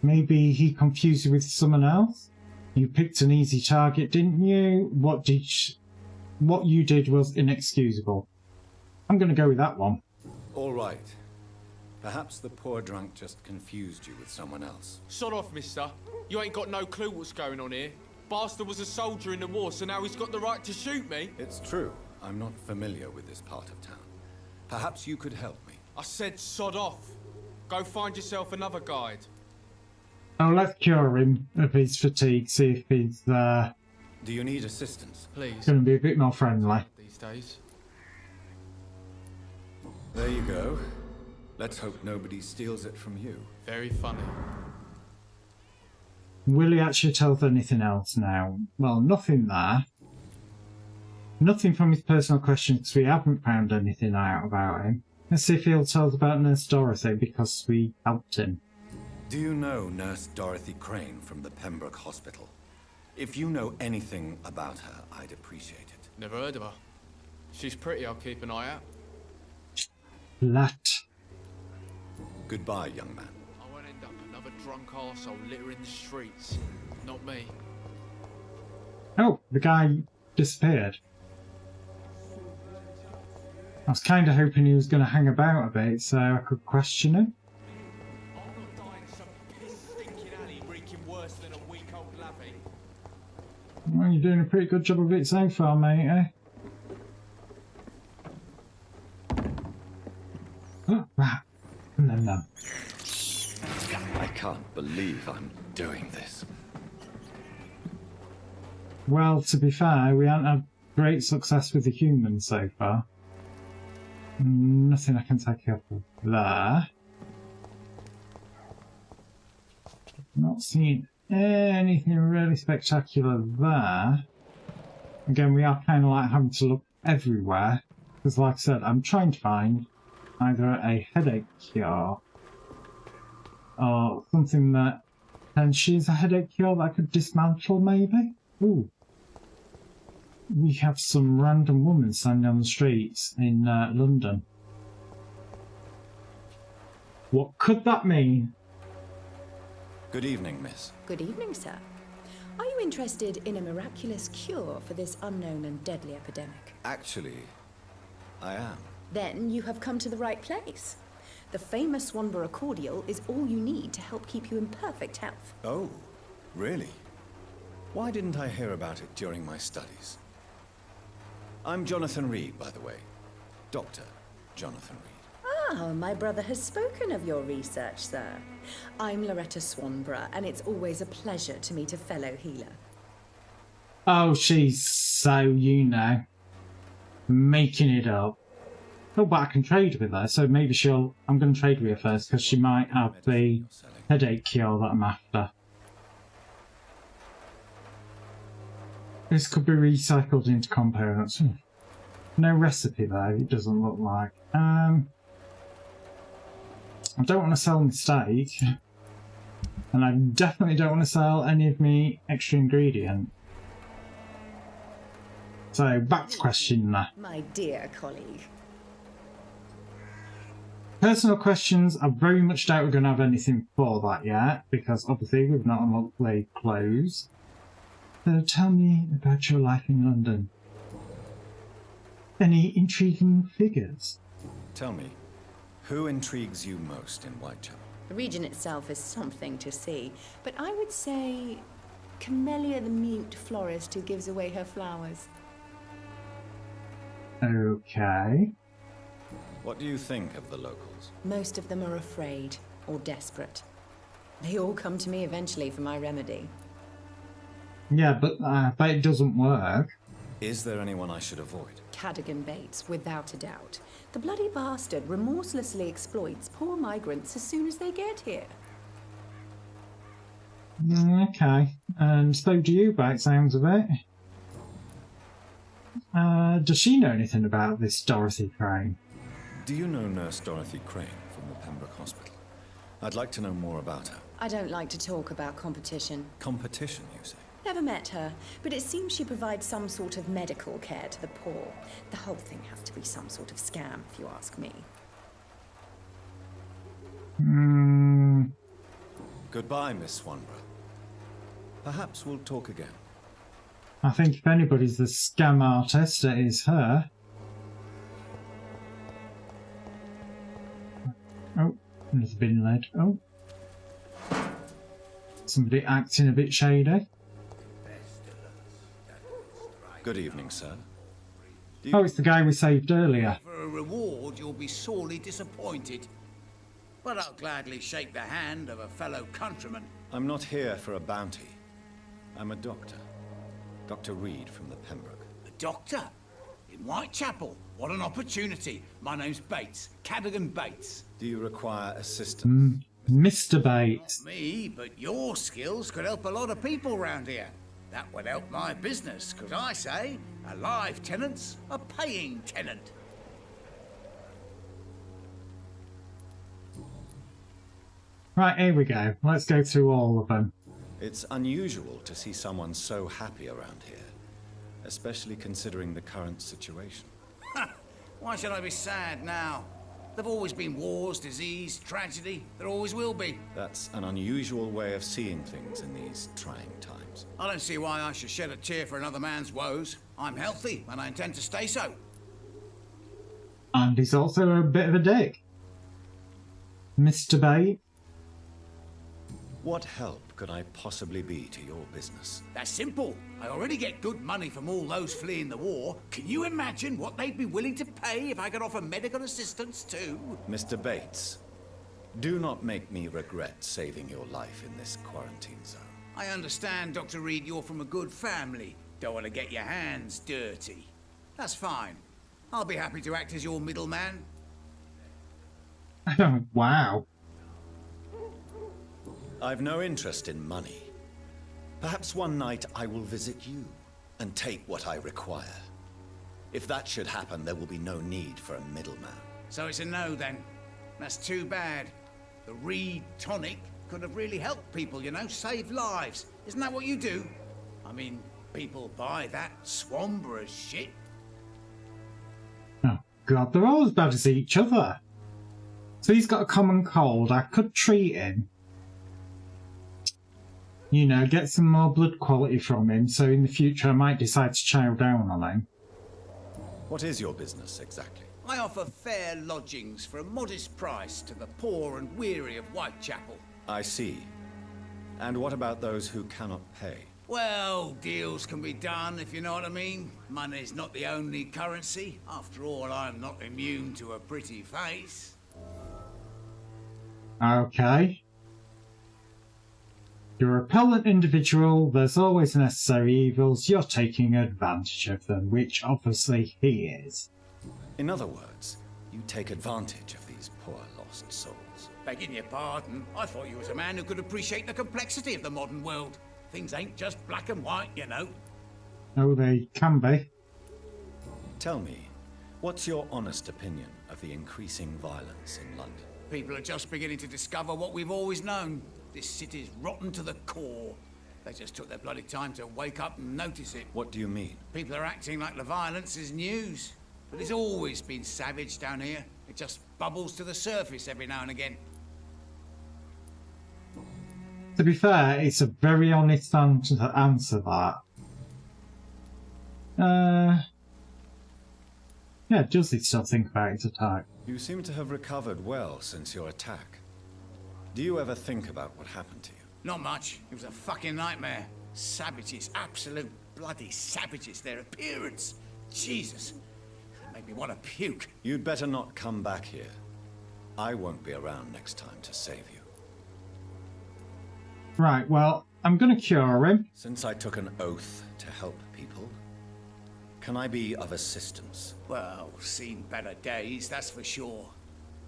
Maybe he confused you with someone else? You picked an easy target, didn't you? What you did was inexcusable. I'm going to go with that one. All right. Perhaps the poor drunk just confused you with someone else. Sod off, mister. You ain't got no clue what's going on here. Bastard was a soldier in the war, so now he's got the right to shoot me. It's true. I'm not familiar with this part of town. Perhaps you could help me. I said sod off. Go find yourself another guide. Oh, let's cure him of his fatigue, see if he's Do you need assistance? Please. going to be a bit more friendly. These days. There you go. Let's hope nobody steals it from you. Very funny. Will he actually tell us anything else now? Well, nothing there. Nothing from his personal questions, because we haven't found anything out about him. Let's see if he'll tell us about Nurse Dorothy, because we helped him. Do you know Nurse Dorothy Crane from the Pembroke Hospital? If you know anything about her, I'd appreciate it. Never heard of her. She's pretty, I'll keep an eye out. Flat. Goodbye, young man. I won't end up another drunk arsehole littering the streets. Not me. Oh, the guy disappeared. I was kind of hoping he was going to hang about a bit so I could question him. Well, you're doing a pretty good job of it so far, mate, eh? Oh, right. And then them. I can't believe I'm doing this. Well, to be fair, we haven't had great success with the humans so far. Nothing I can take up of there. Not seeing anything really spectacular there. Again, we are kind of like having to look everywhere. Because like I said, I'm trying to find either a headache cure or something that potentially is a headache cure that I could dismantle maybe. Ooh. We have some random woman standing on the streets in London. What could that mean? Good evening, miss. Good evening, sir. Are you interested in a miraculous cure for this unknown and deadly epidemic? Actually, I am. Then you have come to the right place. The famous Swanborough cordial is all you need to help keep you in perfect health. Oh, really? Why didn't I hear about it during my studies? I'm Jonathan Reed, by the way. Dr. Jonathan Reed. Ah, my brother has spoken of your research, sir. I'm Loretta Swanborough, and it's always a pleasure to meet a fellow healer. Oh, she's so, you know, making it up. Oh, but I can trade with her, so maybe I'm going to trade with her first, because she might have the headache cure that I'm after. This could be recycled into components. No recipe there, it doesn't look like. I don't want to sell my steak. And I definitely don't want to sell any of my extra ingredient. So, back to question there. My dear colleague. Personal questions, I very much doubt we're going to have anything for that yet, because obviously we've not unlocked the clothes. So tell me about your life in London. Any intriguing figures? Tell me, who intrigues you most in Whitechapel? The region itself is something to see, but I would say Camellia the mute florist who gives away her flowers. Okay. What do you think of the locals? Most of them are afraid or desperate. They all come to me eventually for my remedy. Yeah, but it doesn't work. Is there anyone I should avoid? Cadogan Bates, without a doubt. The bloody bastard remorselessly exploits poor migrants as soon as they get here. Okay, and so do you, by the sounds of it. Does she know anything about this Dorothy Crane? Do you know Nurse Dorothy Crane from the Pembroke Hospital? I'd like to know more about her. I don't like to talk about competition. Competition, you say? Never met her, but it seems she provides some sort of medical care to the poor. The whole thing has to be some sort of scam, if you ask me. Goodbye, Miss Swanborough. Perhaps we'll talk again. I think if anybody's the scam artist, it is her. Oh, there's been led. Oh. Somebody acting a bit shady. Good evening, sir. Oh, it's the guy we saved earlier. For a reward, you'll be sorely disappointed. But I'll gladly shake the hand of a fellow countryman. I'm not here for a bounty. I'm a doctor. Dr. Reed from the Pembroke. A doctor? In Whitechapel? What an opportunity. My name's Bates. Cadogan Bates. Do you require assistance? Mr. Bates. Not me, but your skills could help a lot of people round here. That would help my business, because I say, a live tenant's a paying tenant. Right, here we go. Let's go through all of them. It's unusual to see someone so happy around here, especially considering the current situation. Why should I be sad now? There've always been wars, disease, tragedy. There always will be. That's an unusual way of seeing things in these trying times. I don't see why I should shed a tear for another man's woes. I'm healthy, and I intend to stay so. And he's also a bit of a dick. Mr. Bate. What help could I possibly be to your business? That's simple. I already get good money from all those fleeing the war. Can you imagine what they'd be willing to pay if I could offer medical assistance too? Mr. Bates, do not make me regret saving your life in this quarantine zone. I understand, Dr. Reed, you're from a good family. Don't want to get your hands dirty. That's fine. I'll be happy to act as your middleman. Wow. I've no interest in money. Perhaps one night I will visit you and take what I require. If that should happen, there will be no need for a middleman. So it's a no then. That's too bad. The Reed tonic could have really helped people, you know, save lives. Isn't that what you do? I mean, people buy that Swamborous shit. Oh god, they're all as bad as each other. So he's got a common cold. I could treat him. You know, get some more blood quality from him, so in the future I might decide to chow down on him. What is your business exactly? I offer fair lodgings for a modest price to the poor and weary of Whitechapel. I see. And what about those who cannot pay? Well, deals can be done, if you know what I mean. Money's not the only currency. After all, I'm not immune to a pretty face. Okay. You're a repellent individual, there's always necessary evils, you're taking advantage of them, which obviously he is. In other words, you take advantage of these poor lost souls. Begging your pardon, I thought you was a man who could appreciate the complexity of the modern world. Things ain't just black and white, you know. Oh, they can be. Tell me, what's your honest opinion of the increasing violence in London? People are just beginning to discover what we've always known. This city's rotten to the core. They just took their bloody time to wake up and notice it. What do you mean? People are acting like the violence is news. But it's always been savage down here. It just bubbles to the surface every now and again. To be fair, it's a very honest answer to answer that. Yeah, does he still think about his attack? You seem to have recovered well since your attack. Do you ever think about what happened to you? Not much. It was a fucking nightmare. Savages, absolute bloody savages. Their appearance. Jesus. It made me want to puke. You'd better not come back here. I won't be around next time to save you. Right, well, I'm going to cure him. Since I took an oath to help people, can I be of assistance? Well, seen better days, that's for sure.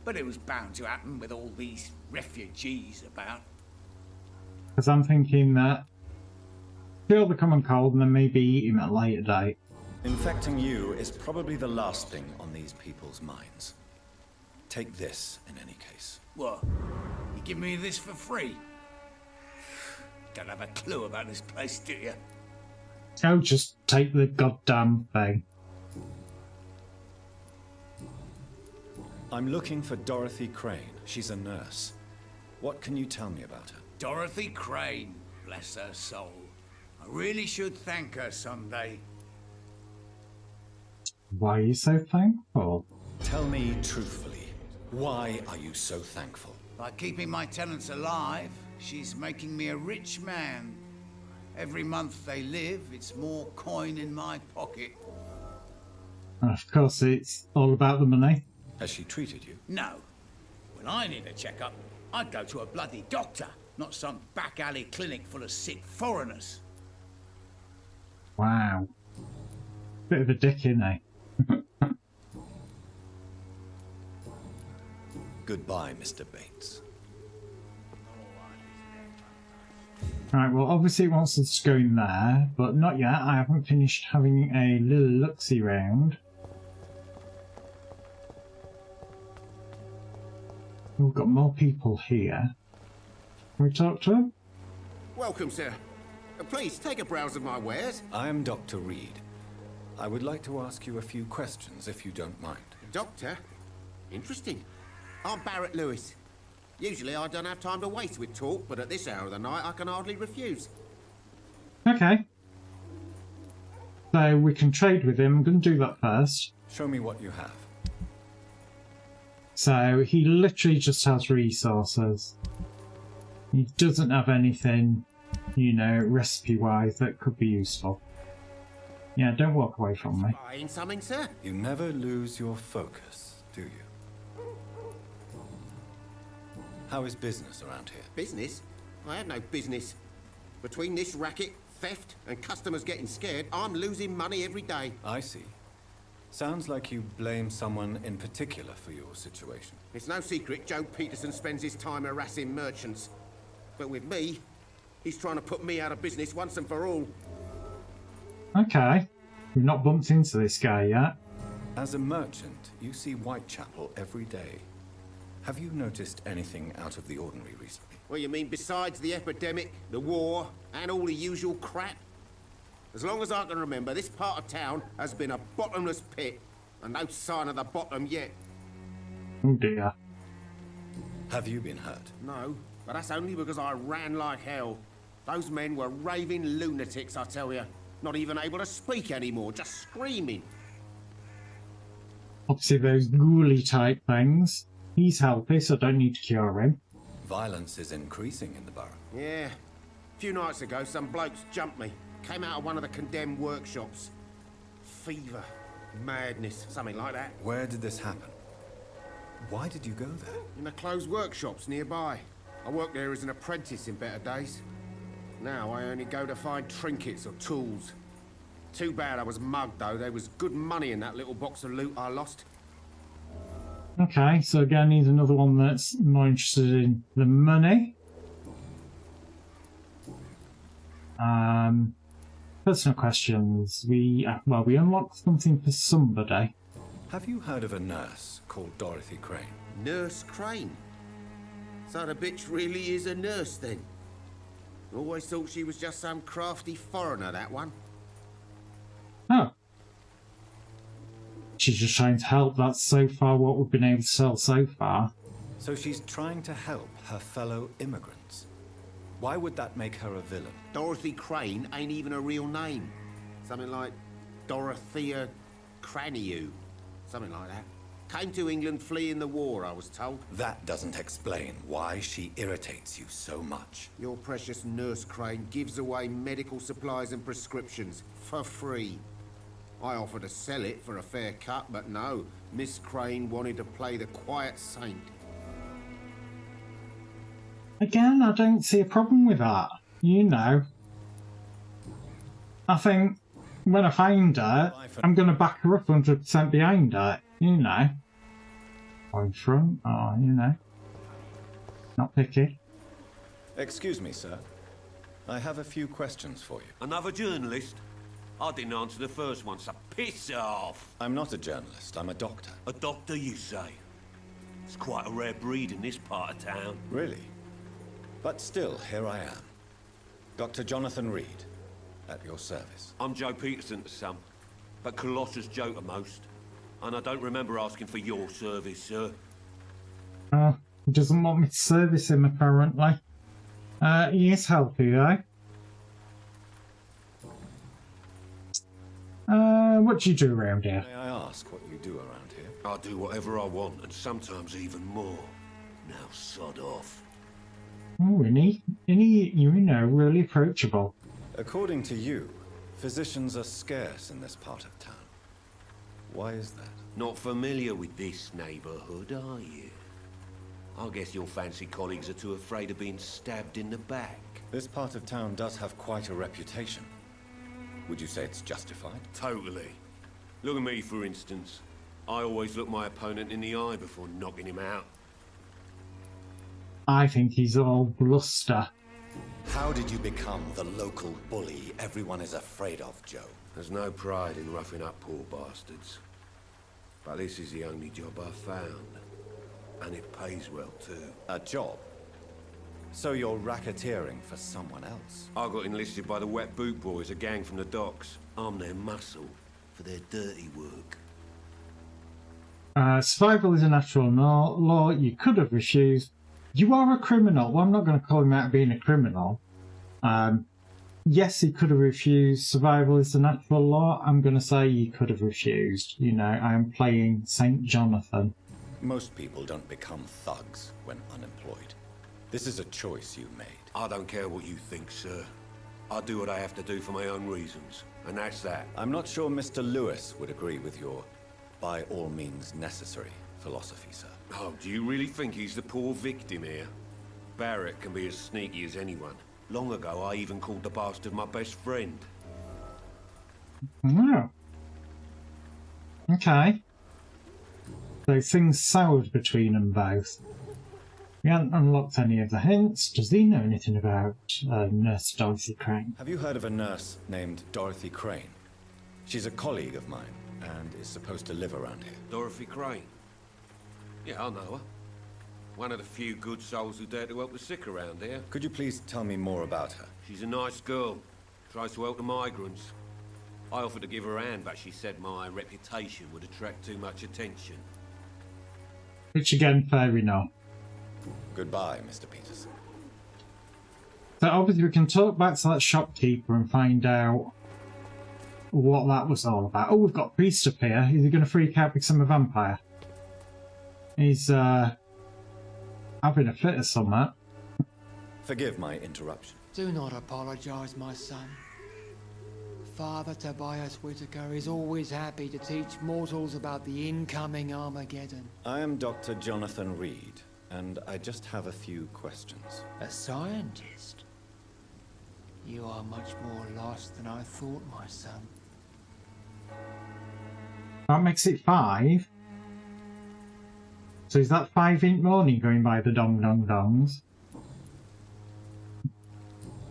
But it was bound to happen with all these refugees about. Because I'm thinking that cure the common cold and then maybe eat him at a later date. Infecting you is probably the last thing on these people's minds. Take this in any case. What? You give me this for free? Don't have a clue about this place, do you? Oh, just take the goddamn thing. I'm looking for Dorothy Crane. She's a nurse. What can you tell me about her? Dorothy Crane, bless her soul. I really should thank her someday. Why are you so thankful? Tell me truthfully, why are you so thankful? By keeping my tenants alive, she's making me a rich man. Every month they live, it's more coin in my pocket. Of course, it's all about the money. Has she treated you? No. When I need a checkup, I'd go to a bloody doctor, not some back alley clinic full of sick foreigners. Wow. Bit of a dick, isn't he? Goodbye, Mr. Bates. Right, well, obviously it wants us to go in there, but not yet. I haven't finished having a little look-see round. We've got more people here. Can we talk to them? Welcome, sir. Please, take a browse of my wares. I am Dr. Reed. I would like to ask you a few questions, if you don't mind. Doctor? Interesting. I'm Barrett Lewis. Usually I don't have time to waste with talk, but at this hour of the night I can hardly refuse. Okay. So we can trade with him. I'm going to do that first. Show me what you have. So he literally just has resources. He doesn't have anything, you know, recipe-wise that could be useful. Yeah, don't walk away from me. Buying something, sir? You never lose your focus, do you? How is business around here? Business? I have no business. Between this racket, theft, and customers getting scared, I'm losing money every day. I see. Sounds like you blame someone in particular for your situation. It's no secret Joe Peterson spends his time harassing merchants. But with me, he's trying to put me out of business once and for all. Okay. We've not bumped into this guy yet. As a merchant, you see Whitechapel every day. Have you noticed anything out of the ordinary recently? Well, you mean besides the epidemic, the war, and all the usual crap? As long as I can remember, this part of town has been a bottomless pit, and no sign of the bottom yet. Oh dear. Have you been hurt? No, but that's only because I ran like hell. Those men were raving lunatics, I tell you. Not even able to speak anymore, just screaming. Obviously those ghouly type things. He's healthy, so I don't need to cure him. Violence is increasing in the borough. Yeah. A few nights ago, some blokes jumped me. Came out of one of the condemned workshops. Fever, madness, something like that. Where did this happen? Why did you go there? In the closed workshops nearby. I worked there as an apprentice in better days. Now I only go to find trinkets or tools. Too bad I was mugged, though. There was good money in that little box of loot I lost. Okay, so again, he's another one that's more interested in the money. Personal questions. We unlocked something for somebody. Have you heard of a nurse called Dorothy Crane? Nurse Crane? So the bitch really is a nurse, then? Always thought she was just some crafty foreigner, that one. Oh. She's just trying to help. That's so far what we've been able to sell so far. So she's trying to help her fellow immigrants. Why would that make her a villain? Dorothy Crane ain't even a real name. Something like Dorothea Craniu. Something like that. Came to England fleeing the war, I was told. That doesn't explain why she irritates you so much. Your precious Nurse Crane gives away medical supplies and prescriptions for free. I offered to sell it for a fair cut, but no. Miss Crane wanted to play the quiet saint. Again, I don't see a problem with that. You know. I think when I find her, I'm going to back her up 100% behind her. You know. Or in front, or, you know. Not picky. Excuse me, sir. I have a few questions for you. Another journalist? I didn't answer the first one, so piss off! I'm not a journalist, I'm a doctor. A doctor, you say? It's quite a rare breed in this part of town. Really? But still, here I am. Dr. Jonathan Reed, at your service. I'm Joe Peterson to some, but Colossus Joe to most. And I don't remember asking for your service, sir. He doesn't want me to service him, apparently. He is healthy, though. What do you do around here? May I ask what you do around here? I do whatever I want, and sometimes even more. Now sod off. Oh, you know, really approachable. According to you, physicians are scarce in this part of town. Why is that? Not familiar with this neighborhood, are you? I guess your fancy colleagues are too afraid of being stabbed in the back. This part of town does have quite a reputation. Would you say it's justified? Totally. Look at me, for instance. I always look my opponent in the eye before knocking him out. I think he's all bluster. How did you become the local bully everyone is afraid of, Joe? There's no pride in roughing up poor bastards. But this is the only job I've found. And it pays well, too. A job? So you're racketeering for someone else? I got enlisted by the Wet Boot Boys, a gang from the docks. I'm their muscle for their dirty work. Survival is a natural law. You could have refused. You are a criminal. Well, I'm not going to call him out being a criminal. Yes, he could have refused. Survival is a natural law. I'm going to say he could have refused. You know, I am playing Saint Jonathan. Most people don't become thugs when unemployed. This is a choice you made. I don't care what you think, sir. I do what I have to do for my own reasons, and that's that. I'm not sure Mr. Lewis would agree with your by all means necessary philosophy, sir. Oh, do you really think he's the poor victim here? Barrett can be as sneaky as anyone. Long ago, I even called the bastard my best friend. Oh. Okay. So things soured between them both. We haven't unlocked any of the hints. Does he know anything about Nurse Dorothy Crane? Have you heard of a nurse named Dorothy Crane? She's a colleague of mine and is supposed to live around here. Dorothy Crane? Yeah, I know her. One of the few good souls who dare to help the sick around here. Could you please tell me more about her? She's a nice girl. Tries to help the migrants. I offered to give her a hand, but she said my reputation would attract too much attention. Which again, fair enough. Goodbye, Mr. Peterson. So obviously we can talk back to that shopkeeper and find out what that was all about. Oh, we've got a priest up here. Is he going to freak out because I'm a vampire? He's having a fit or something. Forgive my interruption. Do not apologize, my son. Father Tobias Whitaker is always happy to teach mortals about the incoming Armageddon. I am Dr. Jonathan Reed, and I just have a few questions. A scientist? You are much more lost than I thought, my son. That makes it 5. So is that 5 in morning going by the dong dong dongs?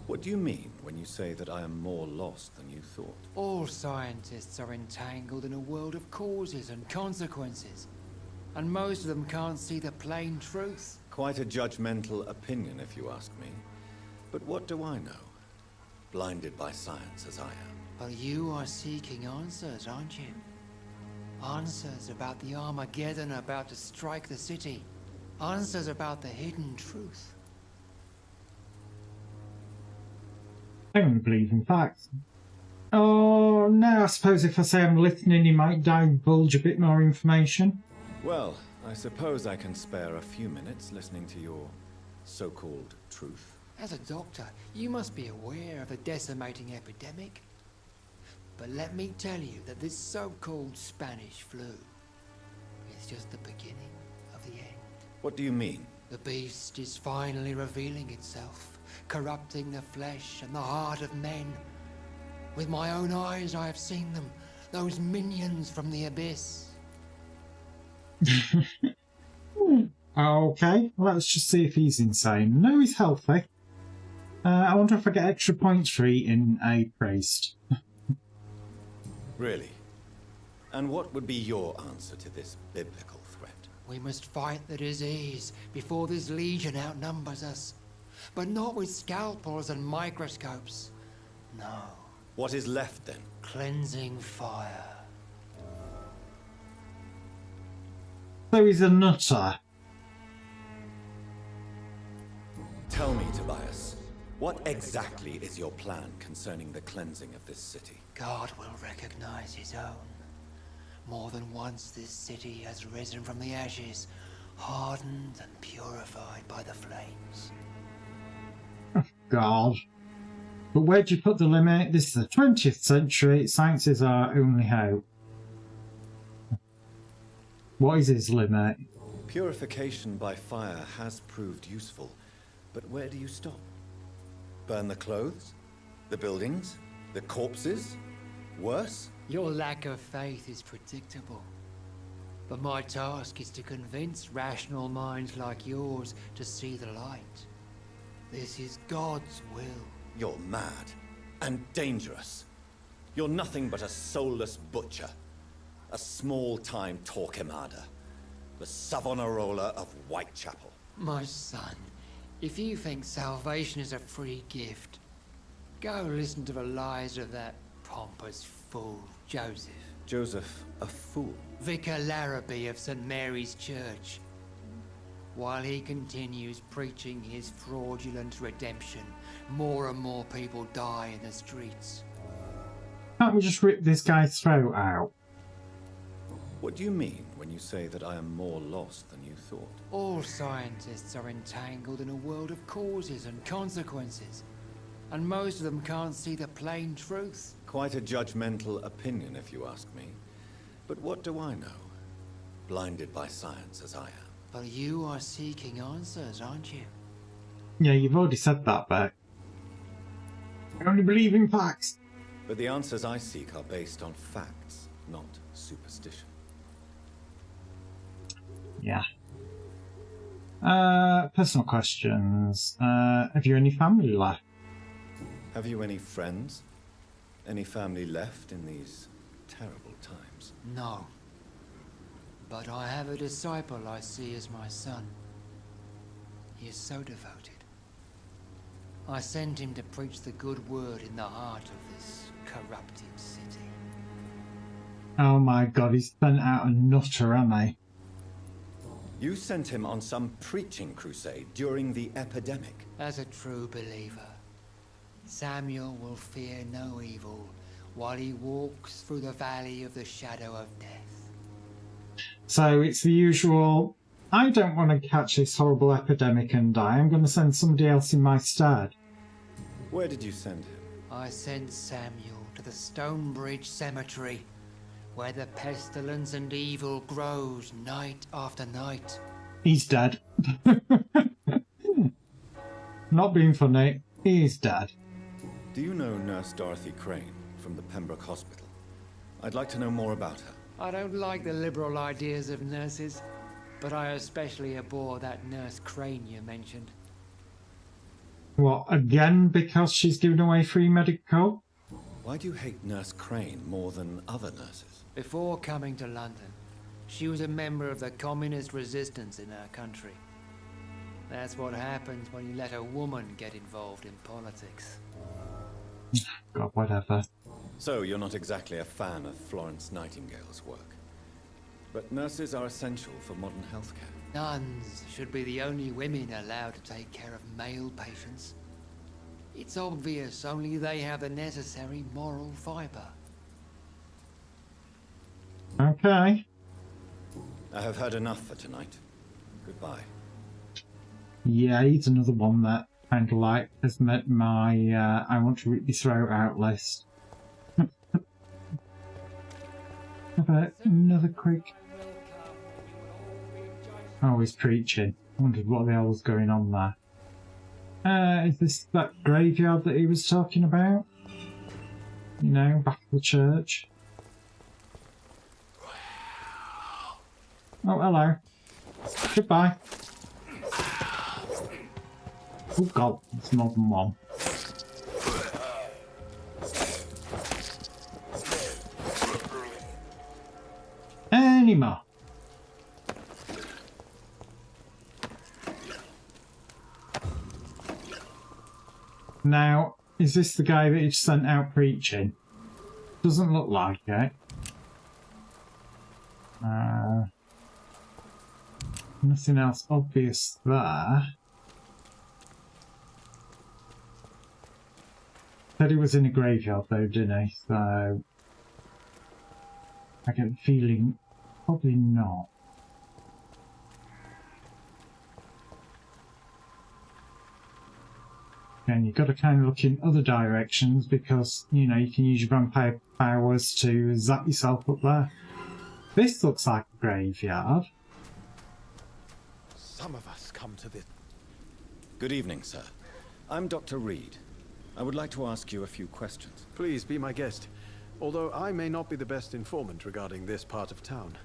What do you mean when you say that I am more lost than you thought? All scientists are entangled in a world of causes and consequences, and most of them can't see the plain truth. Quite a judgmental opinion, if you ask me. But what do I know? Blinded by science as I am. But you are seeking answers, aren't you? Answers about the Armageddon about to strike the city. Answers about the hidden truth. I don't believe in facts. Oh, no, I suppose if I say I'm listening, you might divulge a bit more information. Well, I suppose I can spare a few minutes listening to your so-called truth. As a doctor, you must be aware of the decimating epidemic. But let me tell you that this so-called Spanish flu is just the beginning of the end. What do you mean? The beast is finally revealing itself, corrupting the flesh and the heart of men. With my own eyes I have seen them, those minions from the abyss. Okay, let's just see if he's insane. No, he's healthy. I wonder if I get extra points for eating a priest. Really? And what would be your answer to this biblical threat? We must fight the disease before this legion outnumbers us. But not with scalpels and microscopes. No. What is left then? Cleansing fire. So he's a nutter. Tell me, Tobias, what exactly is your plan concerning the cleansing of this city? God will recognize his own. More than once this city has risen from the ashes, hardened and purified by the flames. Oh, God. But where'd you put the limit? This is the 20th century. Science is our only hope. What is his limit? Purification by fire has proved useful, but where do you stop? Burn the clothes? The buildings? The corpses? Worse? Your lack of faith is predictable. But my task is to convince rational minds like yours to see the light. This is God's will. You're mad and dangerous. You're nothing but a soulless butcher. A small-time Torquemada. The Savonarola of Whitechapel. My son, if you think salvation is a free gift, go listen to the lies of that pompous fool, Joseph. Joseph, a fool? Vicar Larrabee of St. Mary's Church. While he continues preaching his fraudulent redemption, more and more people die in the streets. Can't we just rip this guy's throat out? What do you mean when you say that I am more lost than you thought? All scientists are entangled in a world of causes and consequences, and most of them can't see the plain truth. Quite a judgmental opinion, if you ask me. But what do I know? Blinded by science as I am. But you are seeking answers, aren't you? Yeah, you've already said that, Beck. I only believe in facts. But the answers I seek are based on facts, not superstition. Yeah. Personal questions. Have you any family left? Have you any friends? Any family left in these terrible times? No. But I have a disciple I see as my son. He is so devoted. I sent him to preach the good word in the heart of this corrupted city. Oh my god, he's sent out a nutter, hasn't he? You sent him on some preaching crusade during the epidemic. As a true believer, Samuel will fear no evil while he walks through the valley of the shadow of death. So it's the usual, I don't want to catch this horrible epidemic and die, I'm going to send somebody else in my stead. Where did you send him? I sent Samuel to the Stonebridge Cemetery, where the pestilence and evil grows night after night. He's dead. Not being funny, he's dead. Do you know Nurse Dorothy Crane from the Pembroke Hospital? I'd like to know more about her. I don't like the liberal ideas of nurses, but I especially abhor that Nurse Crane you mentioned. What, again because she's giving away free medical? Why do you hate Nurse Crane more than other nurses? Before coming to London, she was a member of the communist resistance in our country. That's what happens when you let a woman get involved in politics. God, whatever. So you're not exactly a fan of Florence Nightingale's work. But nurses are essential for modern healthcare. Nuns should be the only women allowed to take care of male patients. It's obvious only they have the necessary moral fibre. Okay. I have heard enough for tonight. Goodbye. Yeah, he's another one that kind of like has met my I want to rip your throat out list. How about another quick... Oh, he's preaching. I wondered what the hell was going on there. Is this that graveyard that he was talking about? You know, back at the church. Oh, hello. Goodbye. Oh god, it's more than one. Any more? Now, is this the guy that you've sent out preaching? Doesn't look like it. Nothing else obvious there. Said he was in a graveyard though, didn't he? So I get the feeling probably not. And you've got to kind of look in other directions because, you know, you can use your vampire powers to zap yourself up there. This looks like a graveyard. Some of us come to this. Good evening, sir. I'm Dr. Reed. I would like to ask you a few questions. Please be my guest. Although I may not be the best informant regarding this part of town,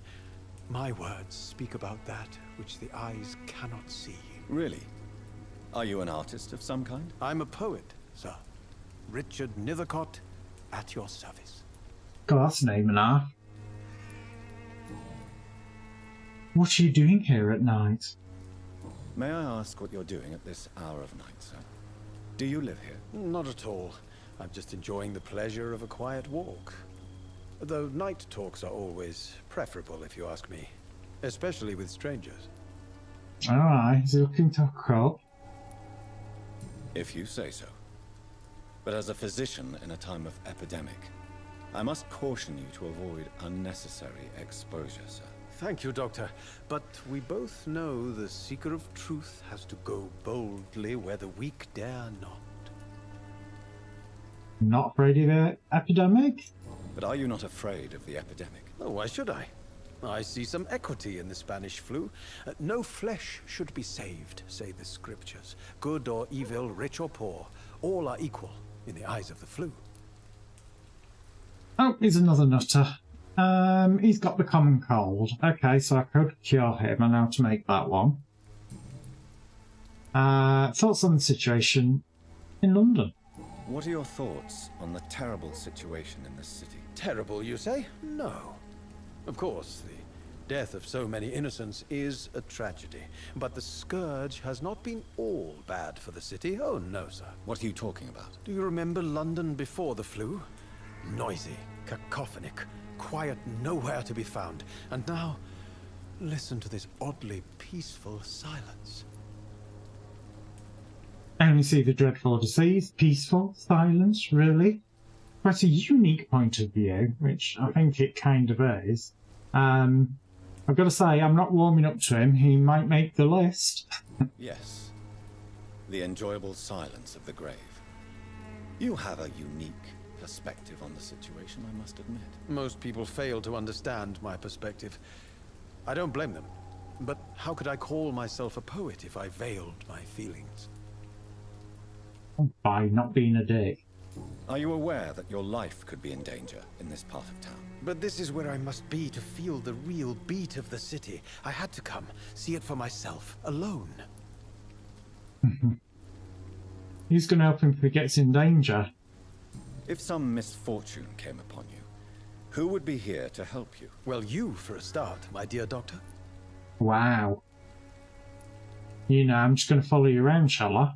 my words speak about that which the eyes cannot see. Really? Are you an artist of some kind? I'm a poet, sir. Richard Nethercott, at your service. God, that's a name and a half. What are you doing here at night? May I ask what you're doing at this hour of night, sir? Do you live here? Not at all. I'm just enjoying the pleasure of a quiet walk. Though night talks are always preferable, if you ask me. Especially with strangers. Alright, is he looking to hook up? If you say so. But as a physician in a time of epidemic, I must caution you to avoid unnecessary exposure, sir. Thank you, Doctor. But we both know the seeker of truth has to go boldly where the weak dare not. Not afraid of the epidemic? But are you not afraid of the epidemic? Oh, why should I? I see some equity in the Spanish flu. No flesh should be saved, say the scriptures. Good or evil, rich or poor, all are equal in the eyes of the flu. Oh, he's another nutter. He's got the common cold. Okay, so I could cure him. I know how to make that one. Thoughts on the situation in London? What are your thoughts on the terrible situation in this city? Terrible, you say? No. Of course, the death of so many innocents is a tragedy. But the scourge has not been all bad for the city. Oh, no, sir. What are you talking about? Do you remember London before the flu? Noisy, cacophonic, quiet nowhere to be found. And now, listen to this oddly peaceful silence. Only see the dreadful disease, peaceful, silence, really? Quite a unique point of view, which I think it kind of is. I've got to say, I'm not warming up to him. He might make the list. Yes. The enjoyable silence of the grave. You have a unique perspective on the situation, I must admit. Most people fail to understand my perspective. I don't blame them. But how could I call myself a poet if I veiled my feelings? By not being a dick. Are you aware that your life could be in danger in this part of town? But this is where I must be to feel the real beat of the city. I had to come, see it for myself, alone. Who's going to help him if he gets in danger? If some misfortune came upon you, who would be here to help you? Well, you for a start, my dear doctor. Wow. You know, I'm just going to follow you around, shall I?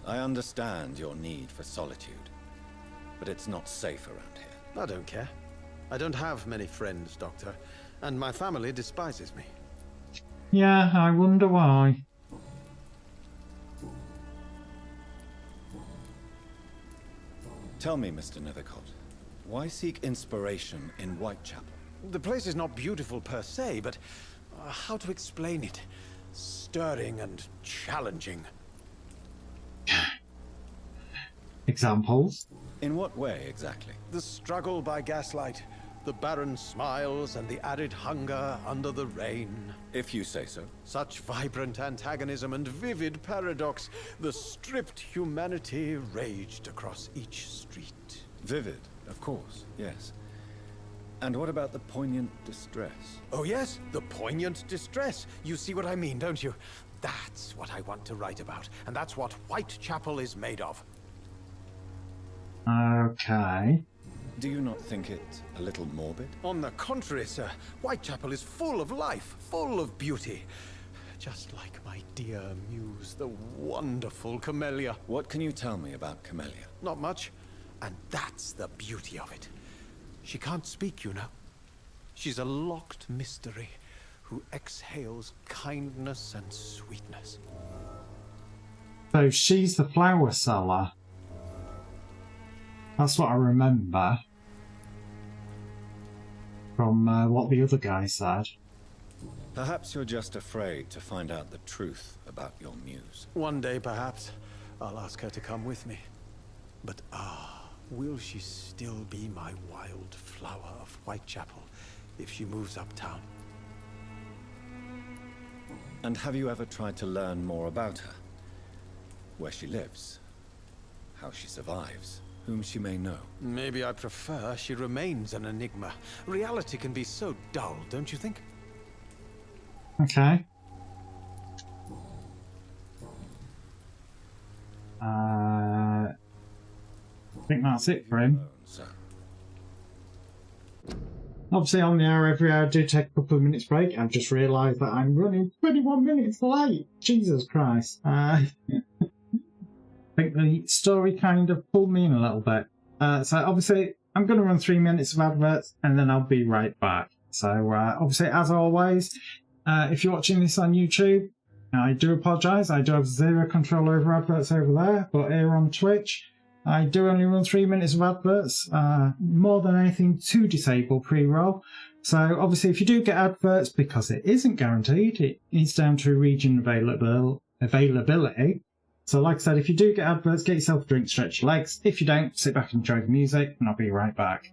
I understand your need for solitude, but it's not safe around here. I don't care. I don't have many friends, Doctor, and my family despises me. Yeah, I wonder why. Tell me, Mr. Nethercott, why seek inspiration in Whitechapel? The place is not beautiful per se, but how to explain it? Stirring and challenging. Examples? In what way, exactly? The struggle by gaslight, the barren smiles and the arid hunger under the rain. If you say so. Such vibrant antagonism and vivid paradox. The stripped humanity raged across each street. Vivid, of course, yes. And what about the poignant distress? Oh yes, the poignant distress. You see what I mean, don't you? That's what I want to write about, and that's what Whitechapel is made of. Okay. Do you not think it a little morbid? On the contrary, sir. Whitechapel is full of life, full of beauty. Just like my dear muse, the wonderful Camellia. What can you tell me about Camellia? Not much, and that's the beauty of it. She can't speak, you know. She's a locked mystery who exhales kindness and sweetness. So she's the flower seller. That's what I remember from what the other guy said. Perhaps you're just afraid to find out the truth about your muse. One day, perhaps, I'll ask her to come with me. But will she still be my wild flower of Whitechapel if she moves uptown? And have you ever tried to learn more about her? Where she lives? How she survives? Whom she may know? Maybe I prefer she remains an enigma. Reality can be so dull, don't you think? Okay. I think that's it for him. Obviously on the hour, every hour I do take a couple of minutes break. I've just realised that I'm running 21 minutes late. Jesus Christ. I think the story kind of pulled me in a little bit. So obviously I'm going to run 3 minutes of adverts and then I'll be right back. So obviously, as always, if you're watching this on YouTube, I do apologise. I do have zero control over adverts over there. But here on Twitch, I do only run 3 minutes of adverts, more than anything to disable pre-roll. So obviously if you do get adverts, because it isn't guaranteed, it is down to region availability. So like I said, if you do get adverts, get yourself a drink, stretch your legs. If you don't, sit back and enjoy the music, and I'll be right back.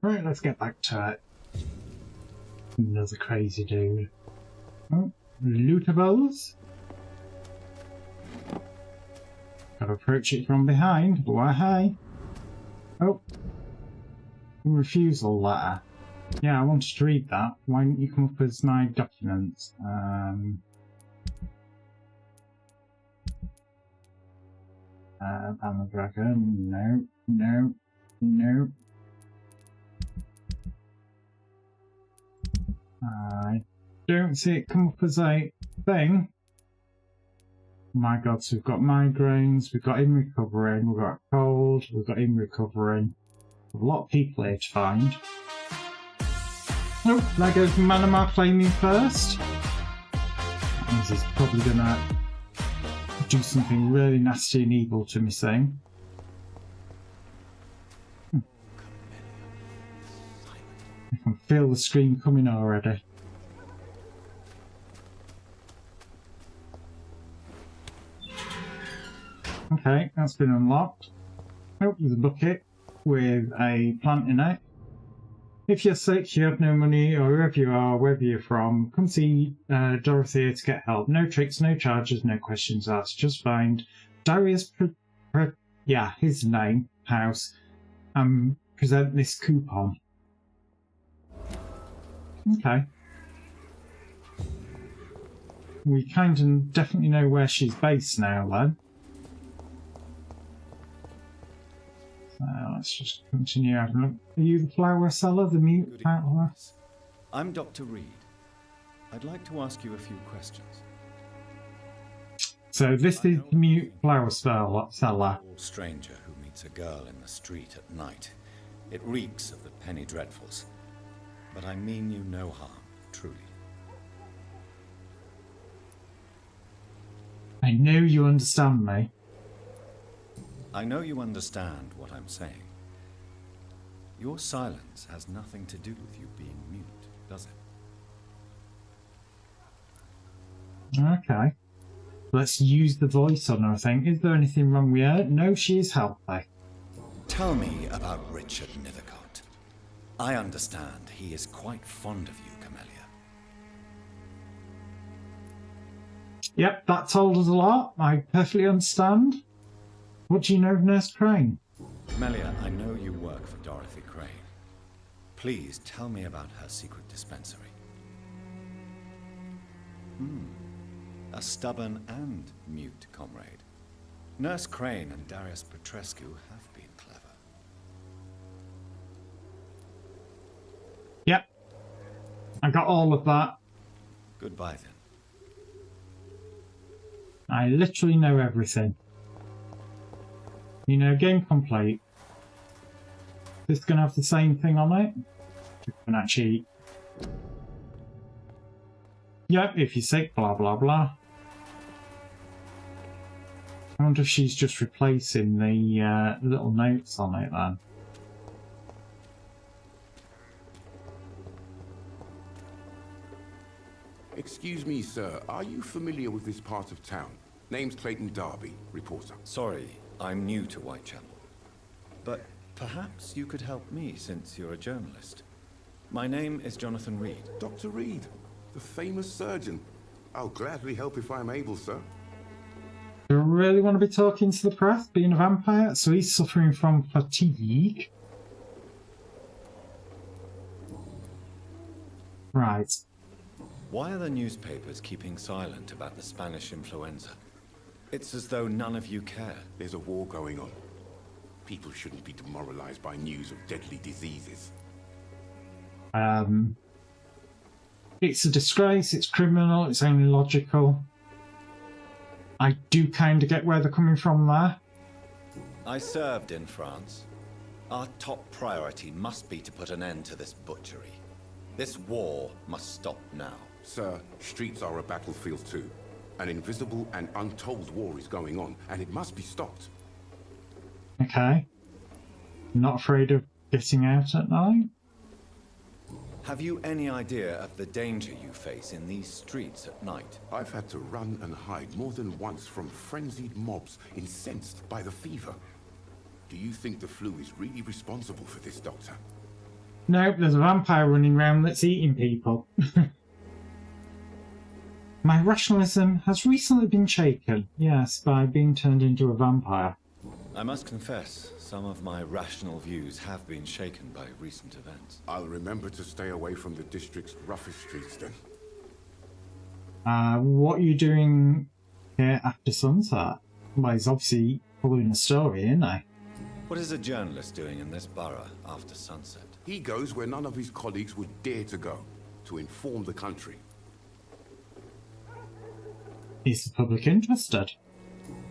Right, let's get back to it. Another crazy dude. Oh, lootables. Gotta approach it from behind. Why, hi. Oh. Refusal letter. Yeah, I wanted to read that. Why didn't you come up with my documents? I'm a dragon. No, no, no. I don't see it come up as a thing. My god, so we've got migraines, we've got in recovering, we've got cold, we've got in recovering. A lot of people here to find. Oh, there goes Manamar claiming first. This is probably gonna do something really nasty and evil to me saying. I can feel the scream coming already. Okay, that's been unlocked. Oh, there's a bucket. with a plant in it. If you're sick, you have no money, or wherever you are, wherever you're from, come see Dorothy to get help. No tricks, no charges, no questions asked. Just find Darius, his name, house, and present this coupon. Okay. We kind of definitely know where she's based now, then. So let's just continue having a look. Are you the flower seller, the mute flower? I'm Dr. Reed. I'd like to ask you a few questions. So this is the mute flower seller. Stranger who meets a girl in the street at night. It reeks of the penny dreadfuls. But I mean you no harm, truly. I know you understand me. I know you understand what I'm saying. Your silence has nothing to do with you being mute, does it? Okay. Let's use the voice on her, I think. Is there anything wrong with her? No, she is healthy. Tell me about Richard Nethercott. I understand he is quite fond of you, Camellia. Yep, that told us a lot. I perfectly understand. What do you know of Nurse Crane? Camellia, I know you work for Dorothy Crane. Please tell me about her secret dispensary. A stubborn and mute comrade. Nurse Crane and Darius Petrescu have been clever. Yep. I got all of that. Goodbye then. I literally know everything. You know, game complete. This going to have the same thing on it? You can actually... Yep, if you're sick, blah blah blah. I wonder if she's just replacing the little notes on it then. Excuse me, sir. Are you familiar with this part of town? Name's Clayton Darby, reporter. Sorry, I'm new to Whitechapel. But perhaps you could help me since you're a journalist. My name is Jonathan Reed. Dr. Reed, the famous surgeon. I'll gladly help if I'm able, sir. Do you really want to be talking to the press, being a vampire? So he's suffering from fatigue. Right. Why are the newspapers keeping silent about the Spanish influenza? It's as though none of you care. There's a war going on. People shouldn't be demoralized by news of deadly diseases. It's a disgrace, it's criminal, it's only logical. I do kind of get where they're coming from there. I served in France. Our top priority must be to put an end to this butchery. This war must stop now. Sir, streets are a battlefield too. An invisible and untold war is going on, and it must be stopped. Okay. Not afraid of getting out at night? Have you any idea of the danger you face in these streets at night? I've had to run and hide more than once from frenzied mobs incensed by the fever. Do you think the flu is really responsible for this, Doctor? Nope, there's a vampire running around that's eating people. My rationalism has recently been shaken, yes, by being turned into a vampire. I must confess, some of my rational views have been shaken by recent events. I'll remember to stay away from the district's roughest streets then. What are you doing here after sunset? Well, he's obviously following a story, isn't he? What is a journalist doing in this borough after sunset? He goes where none of his colleagues would dare to go, to inform the country. Is the public interested?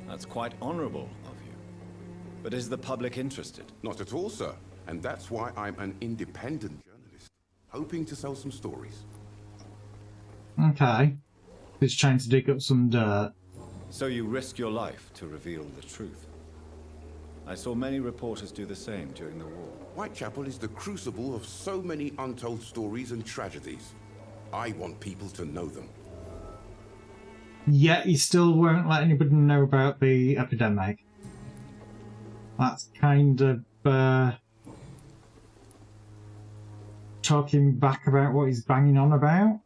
That's quite honourable of you. But is the public interested? Not at all, sir. And that's why I'm an independent journalist, hoping to sell some stories. Okay. He's trying to dig up some dirt. So you risk your life to reveal the truth. I saw many reporters do the same during the war. Whitechapel is the crucible of so many untold stories and tragedies. I want people to know them. Yet you still won't let anybody know about the epidemic. That's kind of talking back about what he's banging on about.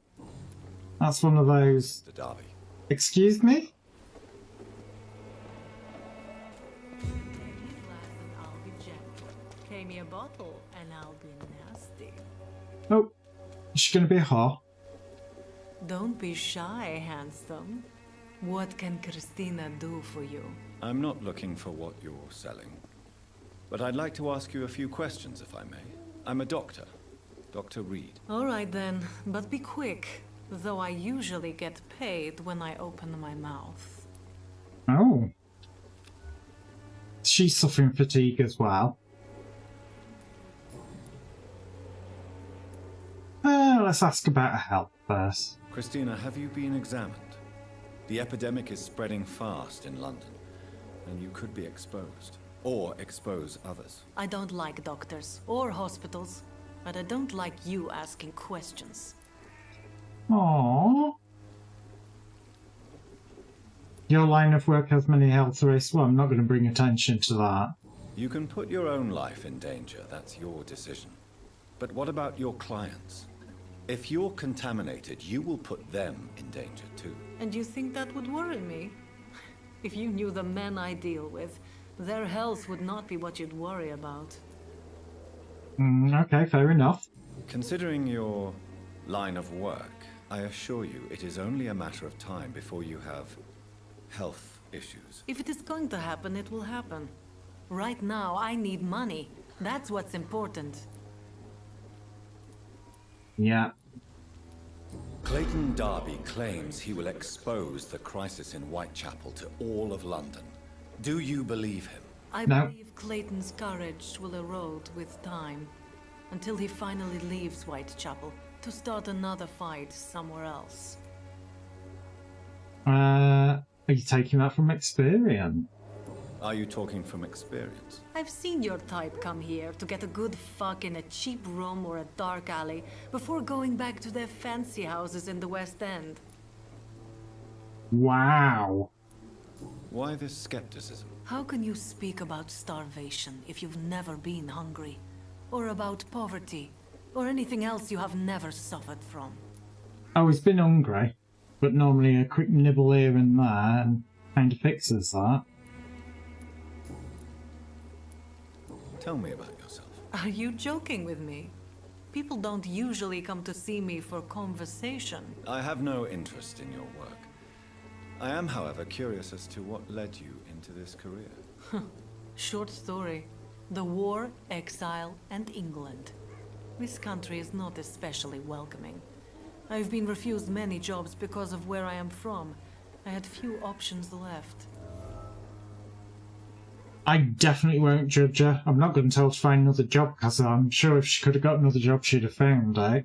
That's one of those. The Derby. Excuse me? I'll be gentle. Pay me a bottle and I'll be nasty. Oh, is she going to be a whore? Don't be shy, handsome. What can Christina do for you? I'm not looking for what you're selling. But I'd like to ask you a few questions, if I may. I'm a doctor. Dr. Reed. All right then, but be quick. Though I usually get paid when I open my mouth. Oh. She's suffering fatigue as well. Let's ask about her health first. Christina, have you been examined? The epidemic is spreading fast in London, and you could be exposed. Or expose others. I don't like doctors or hospitals, but I don't like you asking questions. Aww. Your line of work has many health risks. Well, I'm not going to bring attention to that. You can put your own life in danger. That's your decision. But what about your clients? If you're contaminated, you will put them in danger too. And you think that would worry me? If you knew the men I deal with, their health would not be what you'd worry about. Okay, fair enough. Considering your line of work, I assure you it is only a matter of time before you have health issues. If it is going to happen, it will happen. Right now, I need money. That's what's important. Yeah. Clayton Darby claims he will expose the crisis in Whitechapel to all of London. Do you believe him? I believe Clayton's courage will erode with time, until he finally leaves Whitechapel to start another fight somewhere else. Are you taking that from experience? Are you talking from experience? I've seen your type come here to get a good fuck in a cheap room or a dark alley before going back to their fancy houses in the West End. Wow. Why this skepticism? How can you speak about starvation if you've never been hungry? Or about poverty? Or anything else you have never suffered from? Oh, he's been hungry, but normally a quick nibble here and there and kind of fixes that. Tell me about yourself. Are you joking with me? People don't usually come to see me for conversation. I have no interest in your work. I am, however, curious as to what led you into this career. Short story. The war, exile, and England. This country is not especially welcoming. I've been refused many jobs because of where I am from. I had few options left. I definitely won't judge her. I'm not going to tell her to find another job, because I'm sure if she could have got another job, she'd have found it.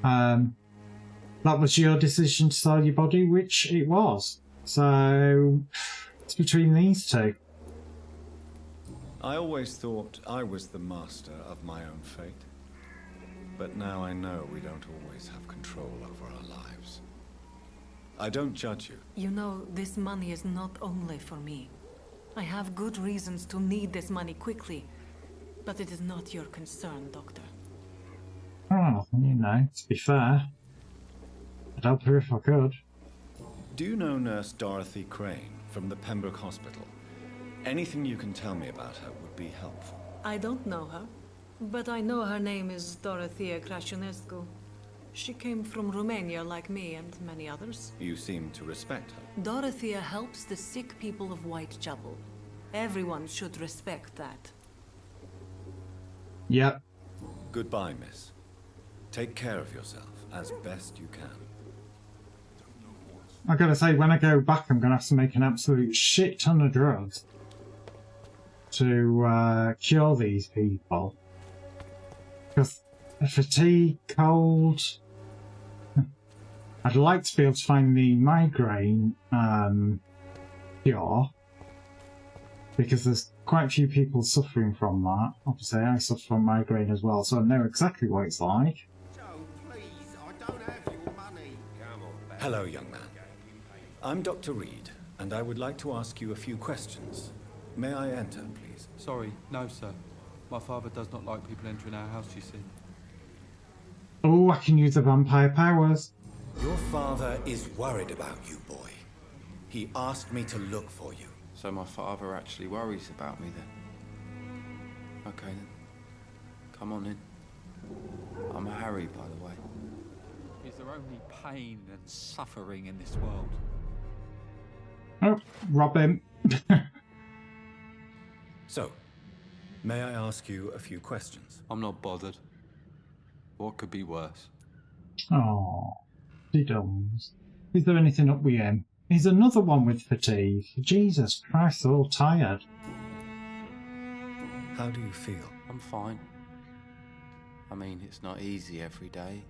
That was your decision to sell your body, which it was. So, it's between these two. I always thought I was the master of my own fate. But now I know we don't always have control over our lives. I don't judge you. You know, this money is not only for me. I have good reasons to need this money quickly, but it is not your concern, Doctor. Oh, you know, to be fair, I'd help her if I could. Do you know Nurse Dorothy Crane from the Pembroke Hospital? Anything you can tell me about her would be helpful. I don't know her, but I know her name is Dorothea Crăciunescu. She came from Romania like me and many others. You seem to respect her. Dorothea helps the sick people of Whitechapel. Everyone should respect that. Yep. Goodbye, miss. Take care of yourself as best you can. I gotta say, when I go back, I'm gonna have to make an absolute shit ton of drugs to cure these people. Because fatigue, cold. I'd like to be able to find the migraine cure, because there's quite a few people suffering from that. Obviously, I suffer from migraine as well, so I know exactly what it's like. Hello, young man. I'm Dr. Reed, and I would like to ask you a few questions. May I enter, please? Sorry, no, sir. My father does not like people entering our house, you see. Oh, I can use the vampire powers. Your father is worried about you, boy. He asked me to look for you. So my father actually worries about me then? Okay then. Come on in. I'm Harry, by the way. Is there only pain and suffering in this world? Oh, rob him. So, may I ask you a few questions? I'm not bothered. What could be worse? Oh, diddles. Is there anything up with him? He's another one with fatigue. Jesus Christ, all tired. How do you feel? I'm fine. I mean, it's not easy every day,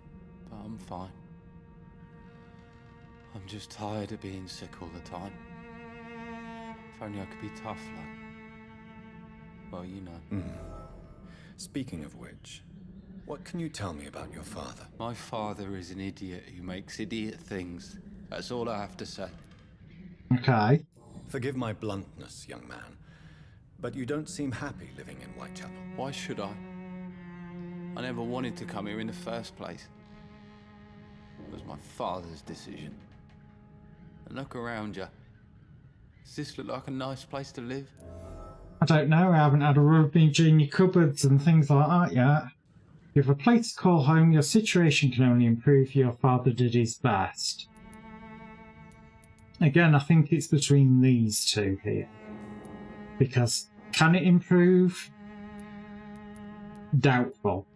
but I'm fine. I'm just tired of being sick all the time. If only I could be tough, like... Well, you know. Speaking of which, what can you tell me about your father? My father is an idiot who makes idiot things. That's all I have to say. Okay. Forgive my bluntness, young man, but you don't seem happy living in Whitechapel. Why should I? I never wanted to come here in the first place. It was my father's decision. And look around you. Does this look like a nice place to live? I don't know, I haven't had a rummage in your cupboards and things like that yet. You have a place to call home, your situation can only improve, your father did his best. Again, I think it's between these two here. Because, can it improve? Doubtful.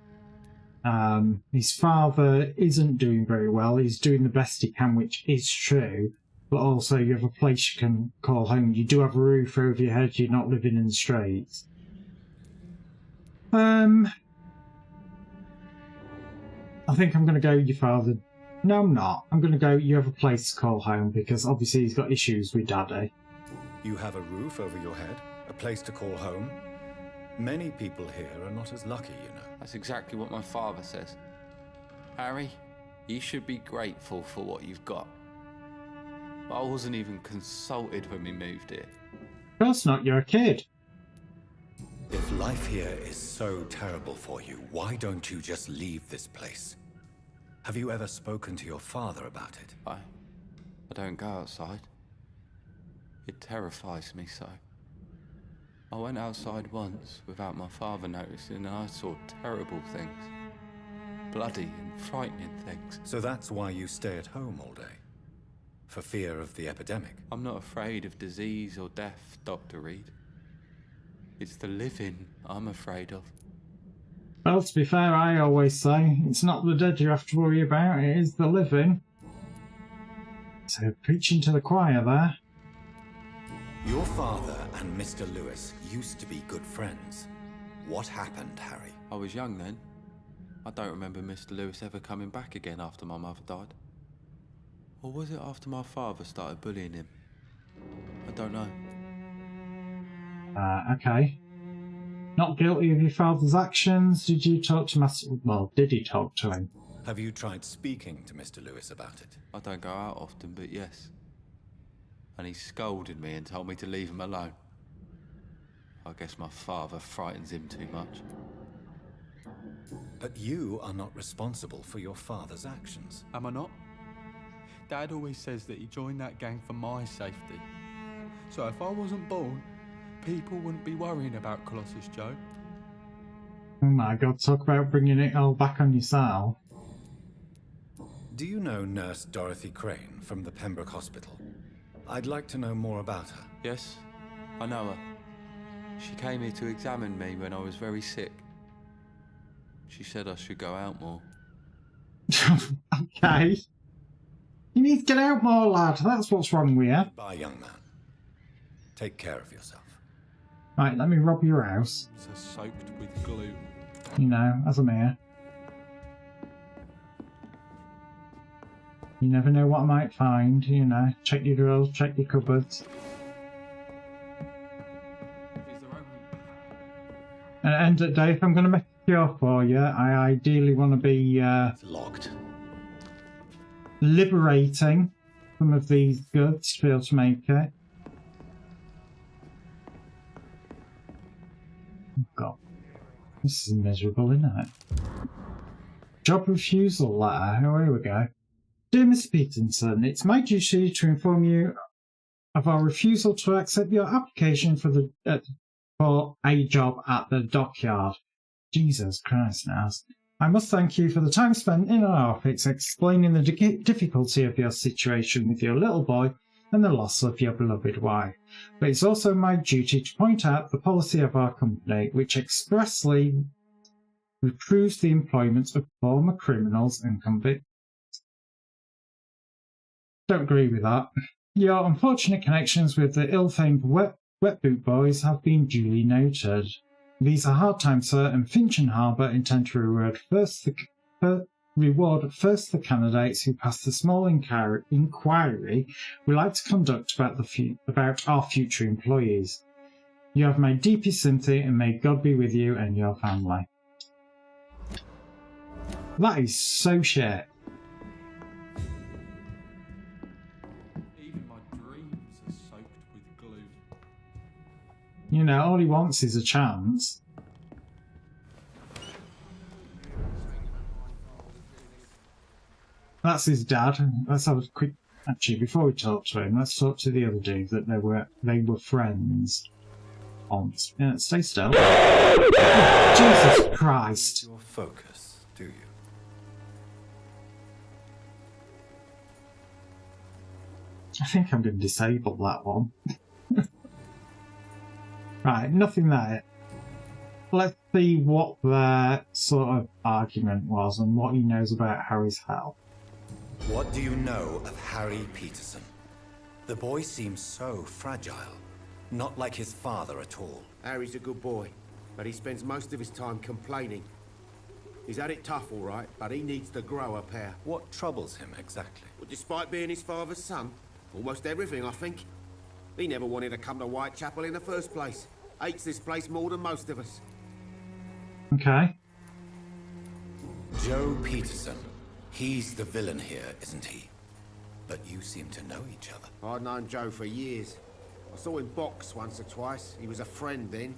His father isn't doing very well, he's doing the best he can, which is true. But also, you have a place you can call home. You do have a roof over your head. You're not living in the streets. I think I'm going to go your father. No, I'm not. I'm going to go you have a place to call home because obviously he's got issues with Daddy. You have a roof over your head, a place to call home. Many people here are not as lucky, you know. That's exactly what my father says. Harry, you should be grateful for what you've got. I wasn't even consulted when we moved here. Of course not, you're a kid. If life here is so terrible for you, why don't you just leave this place? Have you ever spoken to your father about it? I don't go outside. It terrifies me so. I went outside once without my father noticing and I saw terrible things. Bloody and frightening things. So that's why you stay at home all day? For fear of the epidemic? I'm not afraid of disease or death, Dr. Reed. It's the living I'm afraid of. Well, to be fair, I always say, it's not the dead you have to worry about, it is the living. So, preaching to the choir there. Your father and Mr. Lewis used to be good friends. What happened, Harry? I was young then. I don't remember Mr. Lewis ever coming back again after my mother died. Or was it after my father started bullying him? I don't know. Okay. Not guilty of your father's actions. Did you talk to Master... Well, did he talk to him? Have you tried speaking to Mr. Lewis about it? I don't go out often, but yes. And he scolded me and told me to leave him alone. I guess my father frightens him too much. But you are not responsible for your father's actions. Am I not? Dad always says that he joined that gang for my safety. So if I wasn't born, people wouldn't be worrying about Colossus Joe. Oh my god, talk about bringing it all back on yourself. Do you know Nurse Dorothy Crane from the Pembroke Hospital? I'd like to know more about her. Yes, I know her. She came here to examine me when I was very sick. She said I should go out more. Okay. You need to get out more, lad. That's what's wrong with you. Bye, young man. Take care of yourself. Right, let me rob your house. It's soaked with glue. You know, as I'm here. You never know what I might find, you know. Check your drawers, check your cupboards. And at the end of the day, if I'm going to make a cure for you, I ideally want to be locked. Liberating some of these goods to be able to make it. Oh, God. This is miserable, isn't it? Job refusal letter. Oh, here we go. Dear Mr. Peterson, it's my duty to inform you of our refusal to accept your application for a job at the dockyard. Jesus Christ, now. I must thank you for the time spent in our office explaining the difficulty of your situation with your little boy and the loss of your beloved wife. But it's also my duty to point out the policy of our company, which expressly reproves the employment of former criminals and convicts. Don't agree with that. Your unfortunate connections with the ill-famed wet boot boys have been duly noted. These are hard times, sir, and Finch and Harbour intend to reward first the candidates who pass the small inquiry we like to conduct about our future employees. You have my deepest sympathy, and may God be with you and your family. That is so shit. Even my dreams are soaked with glue. You know, all he wants is a chance. That's his dad. Let's have a quick... Actually, before we talk to him, let's talk to the other dude that they were friends. Yeah, stay still. Jesus Christ. Your focus, do you? I think I'm going to disable that one. Right, nothing there. Let's see what their sort of argument was and what he knows about Harry's hell. What do you know of Harry Peterson? The boy seems so fragile. Not like his father at all. Harry's a good boy, but he spends most of his time complaining. He's had it tough, all right, but he needs to grow a pair. What troubles him exactly? Well, despite being his father's son, almost everything, I think. He never wanted to come to Whitechapel in the first place. Hates this place more than most of us. Okay. Joe Peterson. He's the villain here, isn't he? But you seem to know each other. I'd known Joe for years. I saw him box once or twice. He was a friend then.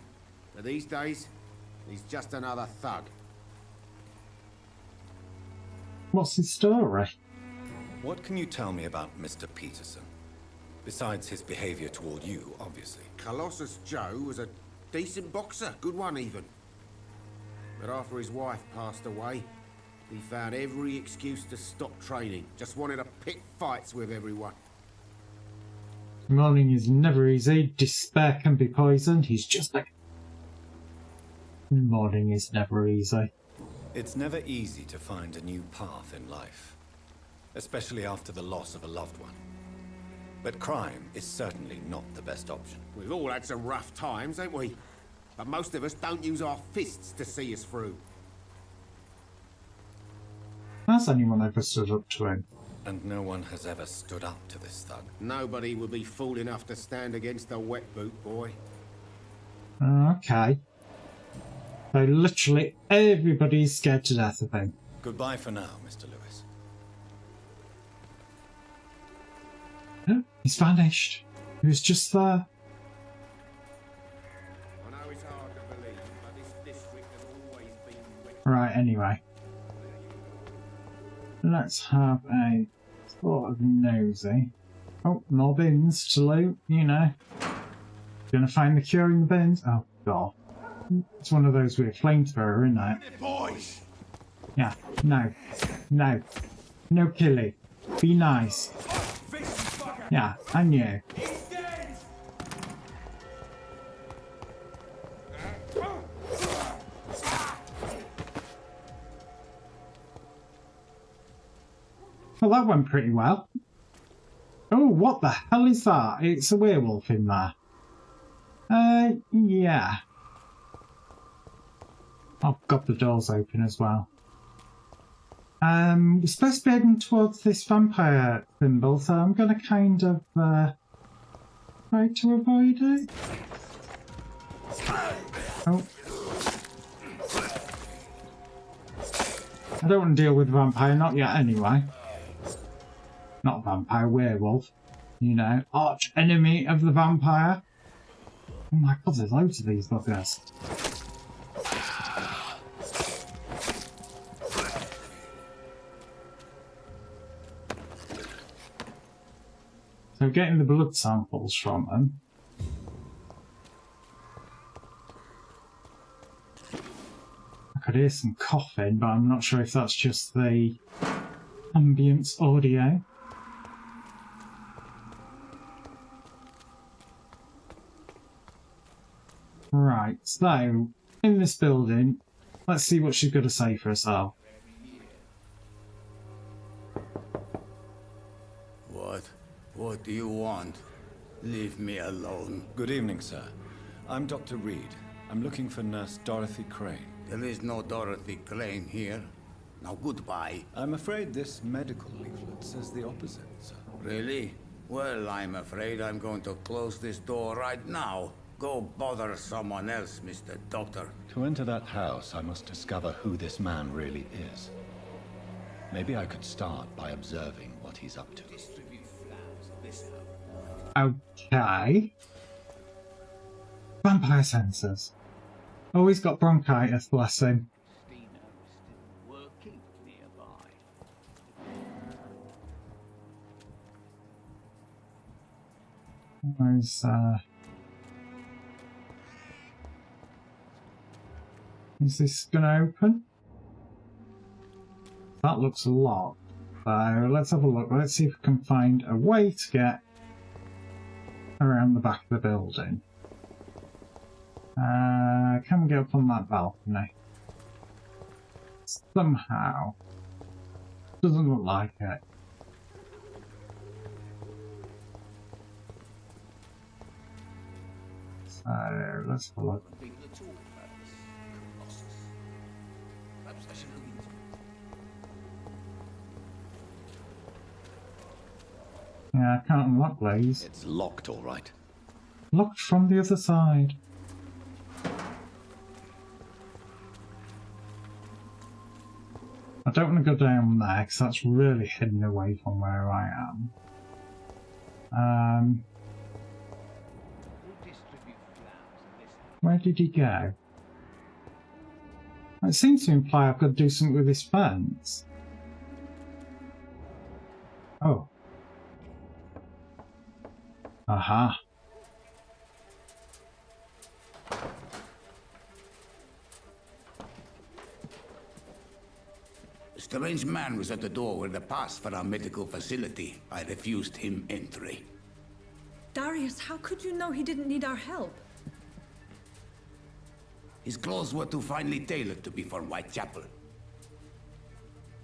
But these days, he's just another thug. What's his story? What can you tell me about Mr. Peterson? Besides his behavior toward you, obviously. Colossus Joe was a decent boxer, good one even. But after his wife passed away, he found every excuse to stop training. Just wanted to pick fights with everyone. Mourning is never easy. Despair can be poisoned. He's just like... Mourning is never easy. It's never easy to find a new path in life. Especially after the loss of a loved one. But crime is certainly not the best option. We've all had some rough times, ain't we? But most of us don't use our fists to see us through. Has anyone ever stood up to him? And no one has ever stood up to this thug. Nobody would be fool enough to stand against the wet boot boy. Okay. So literally everybody's scared to death of him. Goodbye for now, Mr. Lewis. Oh, he's vanished. He was just there. I know it's hard to believe, but this district has always been wet. Right, anyway. Let's have a sort of nosy. Oh, more bins to loot, you know. Gonna find the cure in the bins? Oh, God. It's one of those with a flamethrower, isn't it? Boys! Yeah, no. No. No killing. Be nice. Yeah, and you. Well, that went pretty well. Oh, what the hell is that? It's a werewolf in there. Yeah. I've got the doors open as well. We're supposed to be heading towards this vampire symbol, so I'm going to kind of try to avoid it. Oh. I don't want to deal with the vampire, not yet anyway. Not vampire, werewolf. You know, arch enemy of the vampire. Oh my god, there's loads of these buggers. So getting the blood samples from them. I could hear some coughing, but I'm not sure if that's just the ambience audio. Right, so in this building, let's see what she's got to say for herself. What do you want? Leave me alone. Good evening, sir. I'm Dr. Reed. I'm looking for Nurse Dorothy Crane. There is no Dorothy Crane here. Now goodbye. I'm afraid this medical leaflet says the opposite, sir. Really? Well, I'm afraid I'm going to close this door right now. Go bother someone else, Mr. Doctor. To enter that house, I must discover who this man really is. Maybe I could start by observing what he's up to. Okay. Vampire senses. Oh, he's got bronchitis, bless him. Where's, is this gonna open? That looks locked. So let's have a look. Let's see if we can find a way to get around the back of the building. Can we get up on that balcony? Somehow. Doesn't look like it. So let's have a look. Yeah, I can't unlock these. It's locked, all right. Locked from the other side. I don't want to go down there because that's really hidden away from where I am. Where did he go? It seems to imply I've got to do something with this fence. Oh. Aha. A strange man was at the door with a pass for our medical facility. I refused him entry. Darius, how could you know he didn't need our help? His clothes were too finely tailored to be for Whitechapel.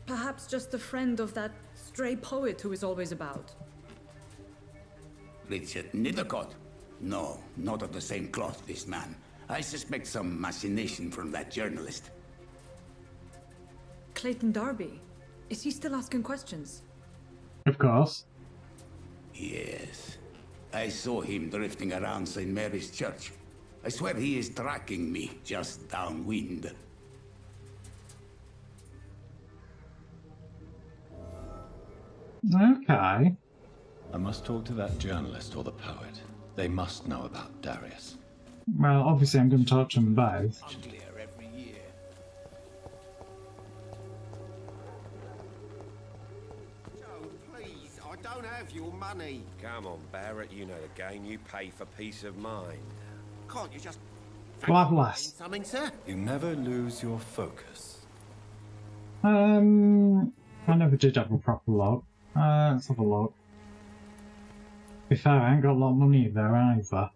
Perhaps just a friend of that stray poet who is always about. Richard Nithercott? No, not of the same cloth, this man. I suspect some machination from that journalist. Clayton Darby. Is he still asking questions? Of course. Yes. I saw him drifting around St. Mary's Church. I swear he is tracking me just downwind. Okay. I must talk to that journalist or the poet. They must know about Darius. Well, obviously I'm going to talk to them both. Joe, please, I don't have your money. Come on, Barrett, you know the game. You pay for peace of mind. Can't you just... Well, I've lost. Something, sir? You never lose your focus. I never did have a proper look. Let's have a look. To be fair, I ain't got a lot of money there either.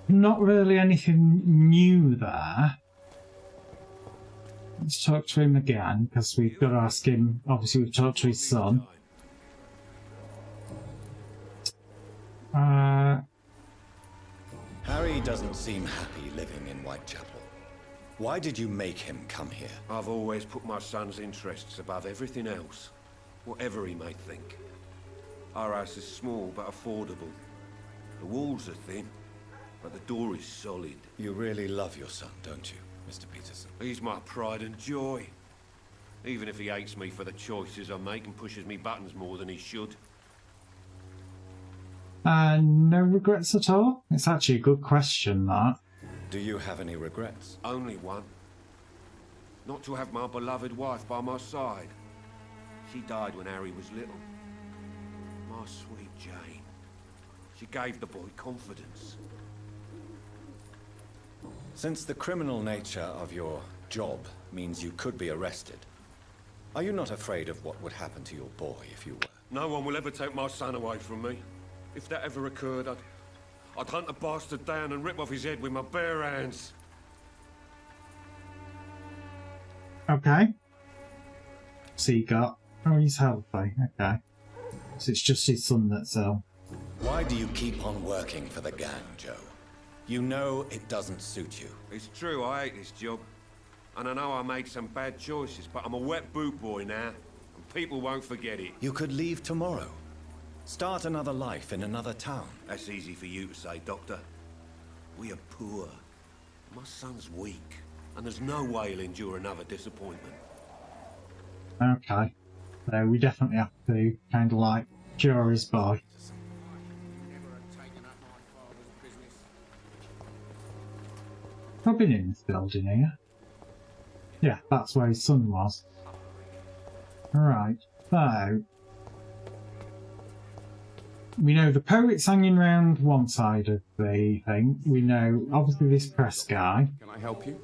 Not really anything new there. Let's talk to him again, because we've got to ask him. Obviously, we've talked to his son. Harry doesn't seem happy living in Whitechapel. Why did you make him come here? I've always put my son's interests above everything else, whatever he may think. Our house is small but affordable. The walls are thin, but the door is solid. You really love your son, don't you, Mr. Peterson? He's my pride and joy. Even if he hates me for the choices I make and pushes me buttons more than he should. No regrets at all? It's actually a good question, that. Do you have any regrets? Only one. Not to have my beloved wife by my side. She died when Harry was little. Oh, sweet Jane. She gave the boy confidence. Since the criminal nature of your job means you could be arrested, are you not afraid of what would happen to your boy if you were? No one will ever take my son away from me. If that ever occurred, I'd hunt the bastard down and rip off his head with my bare hands. Okay. So you got... Oh, he's healthy. Okay. So it's just his son that's ill. Why do you keep on working for the gang, Joe? You know it doesn't suit you. It's true, I hate this job. And I know I made some bad choices, but I'm a wet boot boy now, and people won't forget it. You could leave tomorrow. Start another life in another town. That's easy for you to say, Doctor. We are poor. My son's weak, and there's no way he'll endure another disappointment. Okay. So we definitely have to kind of like cure his boy. I've been in this building here. Yeah, that's where his son was. Alright, so... We know the poet's hanging around one side of the thing. We know, obviously, this press guy. Can I help you?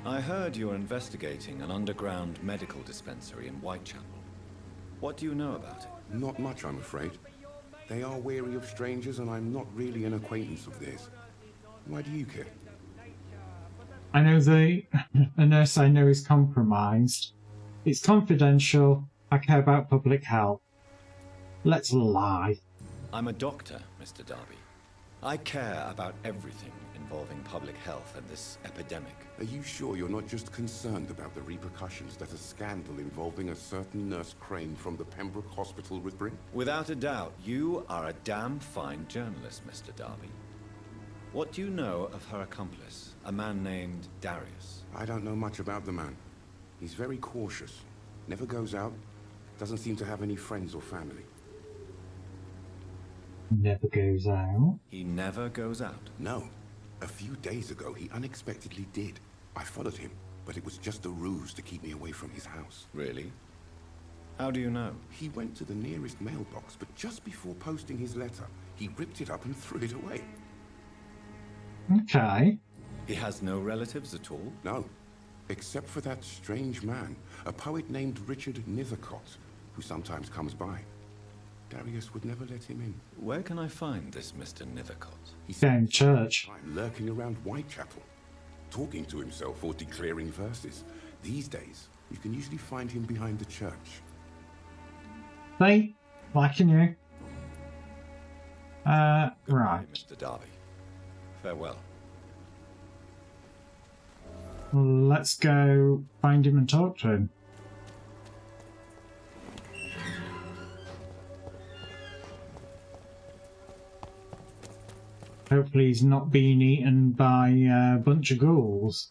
I heard you're investigating an underground medical dispensary in Whitechapel. What do you know about it? Not much, I'm afraid. They are wary of strangers, and I'm not really an acquaintance of theirs. Why do you care? I know the nurse I know is compromised. It's confidential. I care about public health. Let's lie. I'm a doctor, Mr. Darby. I care about everything involving public health and this epidemic. Are you sure you're not just concerned about the repercussions that a scandal involving a certain Nurse Crane from the Pembroke Hospital would bring? Without a doubt, you are a damn fine journalist, Mr. Darby. What do you know of her accomplice, a man named Darius? I don't know much about the man. He's very cautious. Never goes out. Doesn't seem to have any friends or family. Never goes out. He never goes out? No. A few days ago, he unexpectedly did. I followed him, but it was just a ruse to keep me away from his house. Really? How do you know? He went to the nearest mailbox, but just before posting his letter, he ripped it up and threw it away. Okay. He has no relatives at all? No. Except for that strange man, a poet named Richard Nethercott, who sometimes comes by. Darius would never let him in. Where can I find this Mr. Nethercott? He's in church. I'm lurking around Whitechapel, talking to himself or declaring verses. These days, you can usually find him behind the church. Hey, liking you. Right. Mr. Darby. Farewell. Let's go find him and talk to him. Hopefully he's not being eaten by a bunch of ghouls.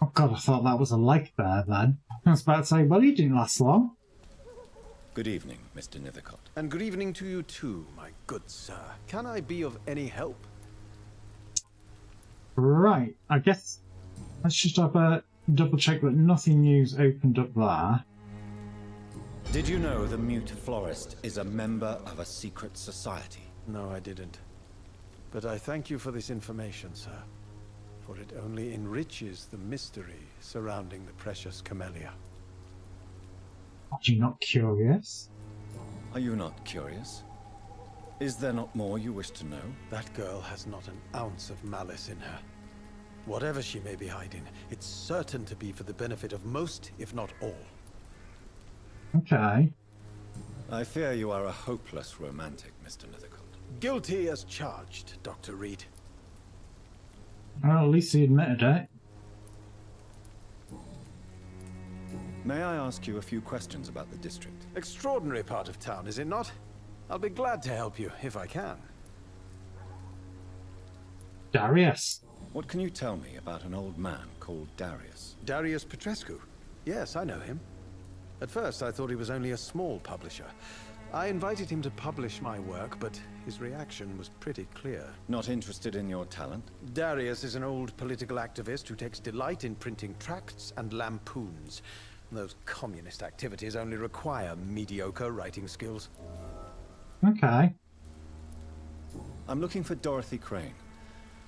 Oh god, I thought that was a leg there then. I was about to say, well, he didn't last long. Good evening, Mr. Nethercott. And good evening to you too, my good sir. Can I be of any help? Right, I guess let's just have a double check that nothing new's opened up there. Did you know the Mute Florist is a member of a secret society? No, I didn't. But I thank you for this information, sir. For it only enriches the mystery surrounding the precious camellia. Are you not curious? Are you not curious? Is there not more you wish to know? That girl has not an ounce of malice in her. Whatever she may be hiding, it's certain to be for the benefit of most, if not all. Okay. I fear you are a hopeless romantic, Mr. Nethercott. Guilty as charged, Dr. Reed. Well, at least he admitted it. May I ask you a few questions about the district? Extraordinary part of town, is it not? I'll be glad to help you, if I can. Darius. What can you tell me about an old man called Darius? Darius Petrescu? Yes, I know him. At first, I thought he was only a small publisher. I invited him to publish my work, but his reaction was pretty clear. Not interested in your talent? Darius is an old political activist who takes delight in printing tracts and lampoons. Those communist activities only require mediocre writing skills. Okay. I'm looking for Dorothy Crane,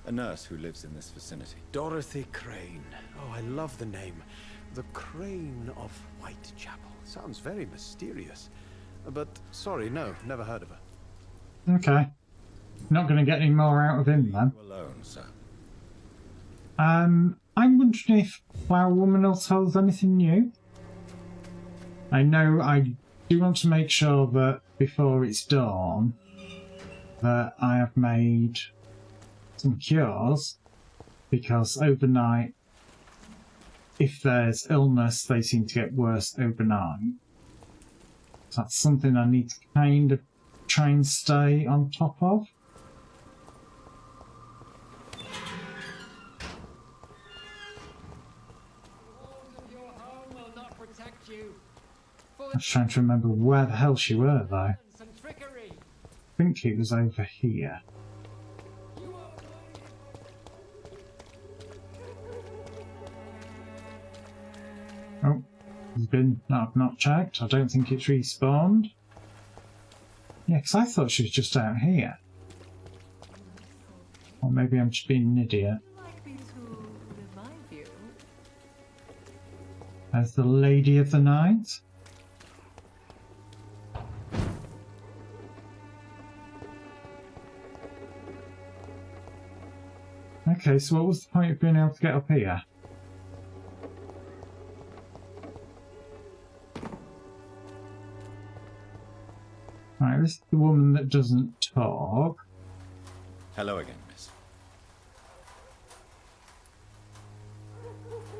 a nurse who lives in this vicinity. Dorothy Crane. Oh, I love the name. The Crane of Whitechapel. Sounds very mysterious. But, sorry, no, never heard of her. Okay. Not going to get any more out of him, then. You alone, sir. I'm wondering if Flower Woman will tell us anything new. I know I do want to make sure that before it's dawn that I have made some cures, because overnight, if there's illness, they seem to get worse overnight. So that's something I need to kind of try and stay on top of. I was trying to remember where the hell she were, though. I think it was over here. Oh, he's been... No, I've not checked. I don't think it's respawned. Yeah, because I thought she was just out here. Or maybe I'm just being an idiot. There's the Lady of the Night. Okay, so what was the point of being able to get up here? Right, this is the woman that doesn't talk. Hello again, miss.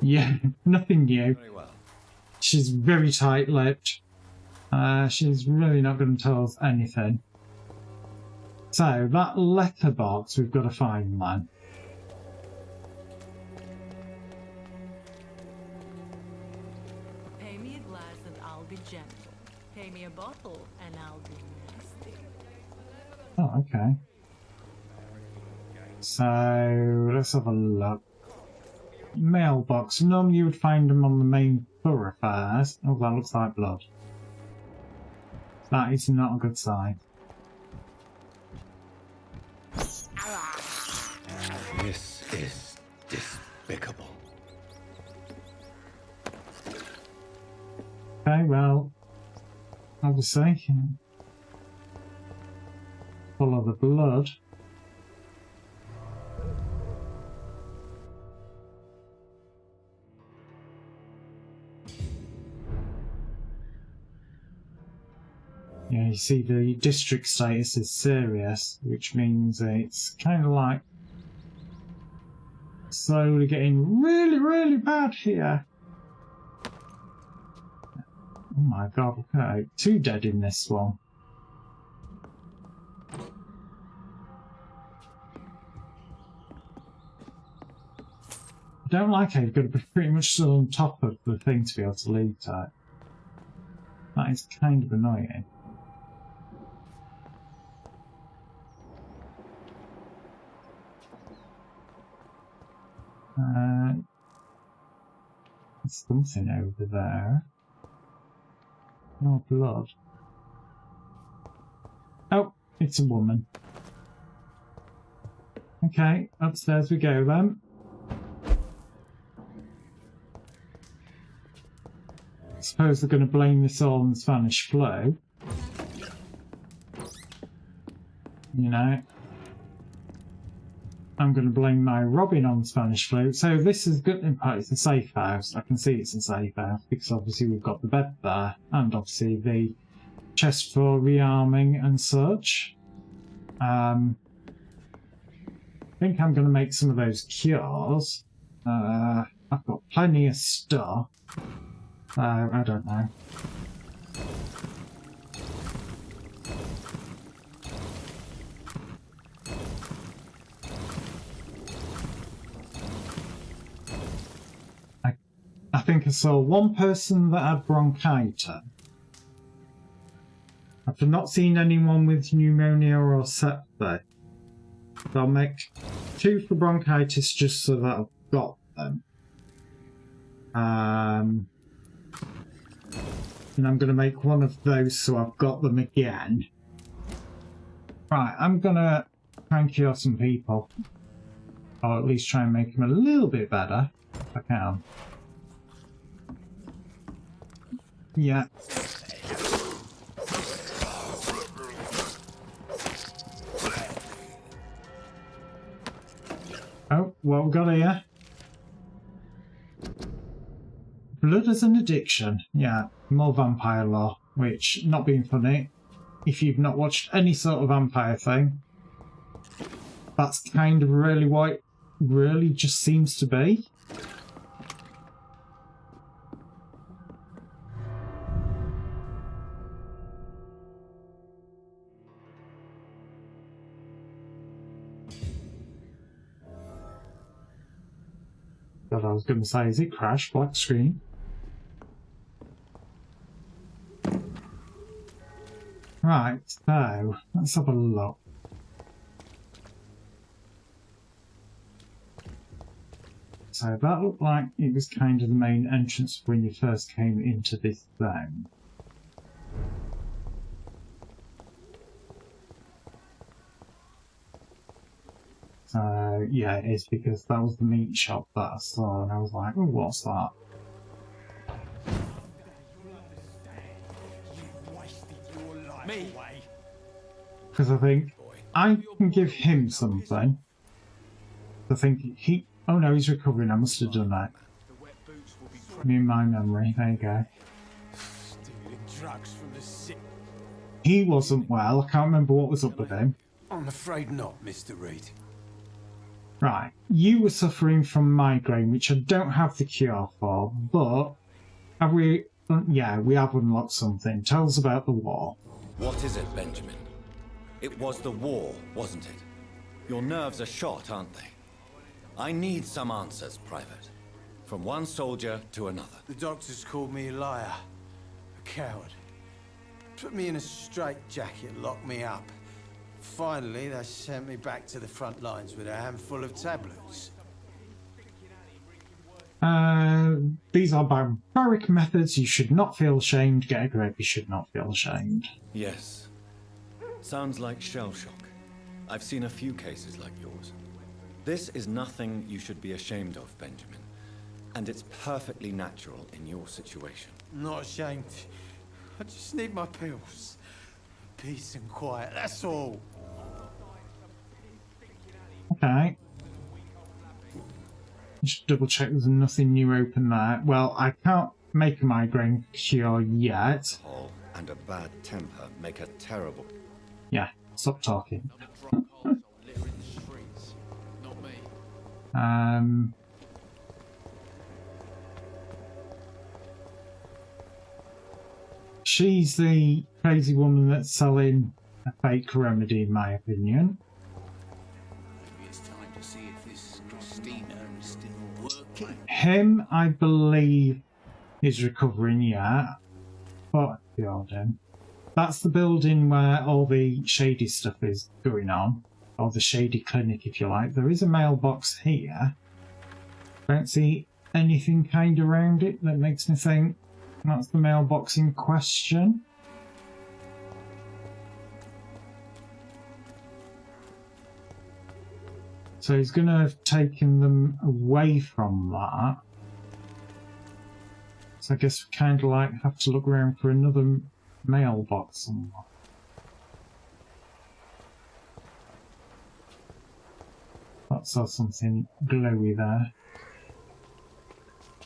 Yeah, nothing new. Very well. She's very tight-lipped. She's really not going to tell us anything. So, that letterbox we've got to find, man. Pay me a glass and I'll be gentle. Pay me a bottle and I'll be nasty. Oh, okay. So, let's have a look. Mailbox. Normally you would find them on the main thoroughfares. Oh, that looks like blood. That is not a good sign. This is despicable. Okay, well, obviously, follow the blood. Yeah, you see the district status is serious, which means it's kind of like slowly getting really, really bad here. Oh my god, okay. 2 dead in this one. I don't like how you've got to be pretty much still on top of the thing to be able to lead to it. That is kind of annoying. There's something over there. More blood. Oh, it's a woman. Okay, upstairs we go then. I suppose they're going to blame this all on the Spanish flu. You know. I'm going to blame my robbing on the Spanish flu. So this is good in part. It's a safe house. I can see it's a safe house because obviously we've got the bed there and obviously the chest for rearming and such. I think I'm going to make some of those cures. I've got plenty of stuff. I don't know. I think I saw one person that had bronchitis. I I've not seen anyone with pneumonia or sepsis. So I'll make 2 for bronchitis just so that I've got them. And I'm going to make 1 of those so I've got them again. Right, I'm going to try and cure some people. Or at least try and make them a little bit better, if I can. Yeah. Oh, what we got here? Blood as an addiction. Yeah, more vampire lore, which, not being funny, if you've not watched any sort of vampire thing, that's kind of really what it really just seems to be. What I was going to say is it crashed, black screen. Right, so let's have a look. So that looked like it was kind of the main entrance when you first came into this zone. So yeah, it is because that was the meat shop that I saw and I was like, oh, what's that? Me? Because I think I can give him something. I think he... Oh no, he's recovering. I must have done that. Me and my memory. There you go. He wasn't well. I can't remember what was up with him. I'm afraid not, Mr. Reed. Right. You were suffering from migraine, which I don't have the cure for, but have we... Yeah, we have unlocked something. Tell us about the war. What is it, Benjamin? It was the war, wasn't it? Your nerves are shot, aren't they? I need some answers, Private. From one soldier to another. The doctors called me a liar, a coward. Put me in a straitjacket, locked me up. Finally, they sent me back to the front lines with a handful of tablets. These are barbaric methods. You should not feel ashamed. Get a grip. You should not feel ashamed. Yes. Sounds like shell shock. I've seen a few cases like yours. This is nothing you should be ashamed of, Benjamin. And it's perfectly natural in your situation. Not ashamed. I just need my pills. Peace and quiet, that's all. Okay. Just double check there's nothing new open there. Well, I can't make a migraine cure yet. Alcohol and a bad temper make a terrible... Yeah, stop talking. She's the crazy woman that's selling a fake remedy, in my opinion. Maybe it's time to see if this Christina is still working. Him, I believe, is recovering yet. But building. That's the building where all the shady stuff is going on. Or the shady clinic, if you like. There is a mailbox here. Don't see anything kind of around it that makes me think that's the mailbox in question. So he's going to have taken them away from that. So I guess we kind of like have to look around for another mailbox somewhere. I saw something glowy there.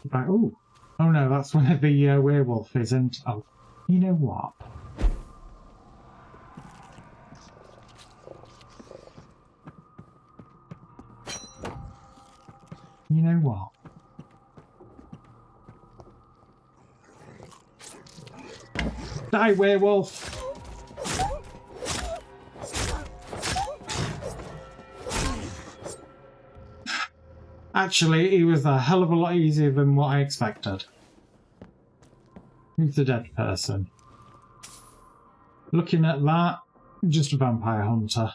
But, oh no, that's where the werewolf is, and oh, you know what? You know what? Die, werewolf! Actually, it was a hell of a lot easier than what I expected. Who's the dead person? Looking at that, just a vampire hunter.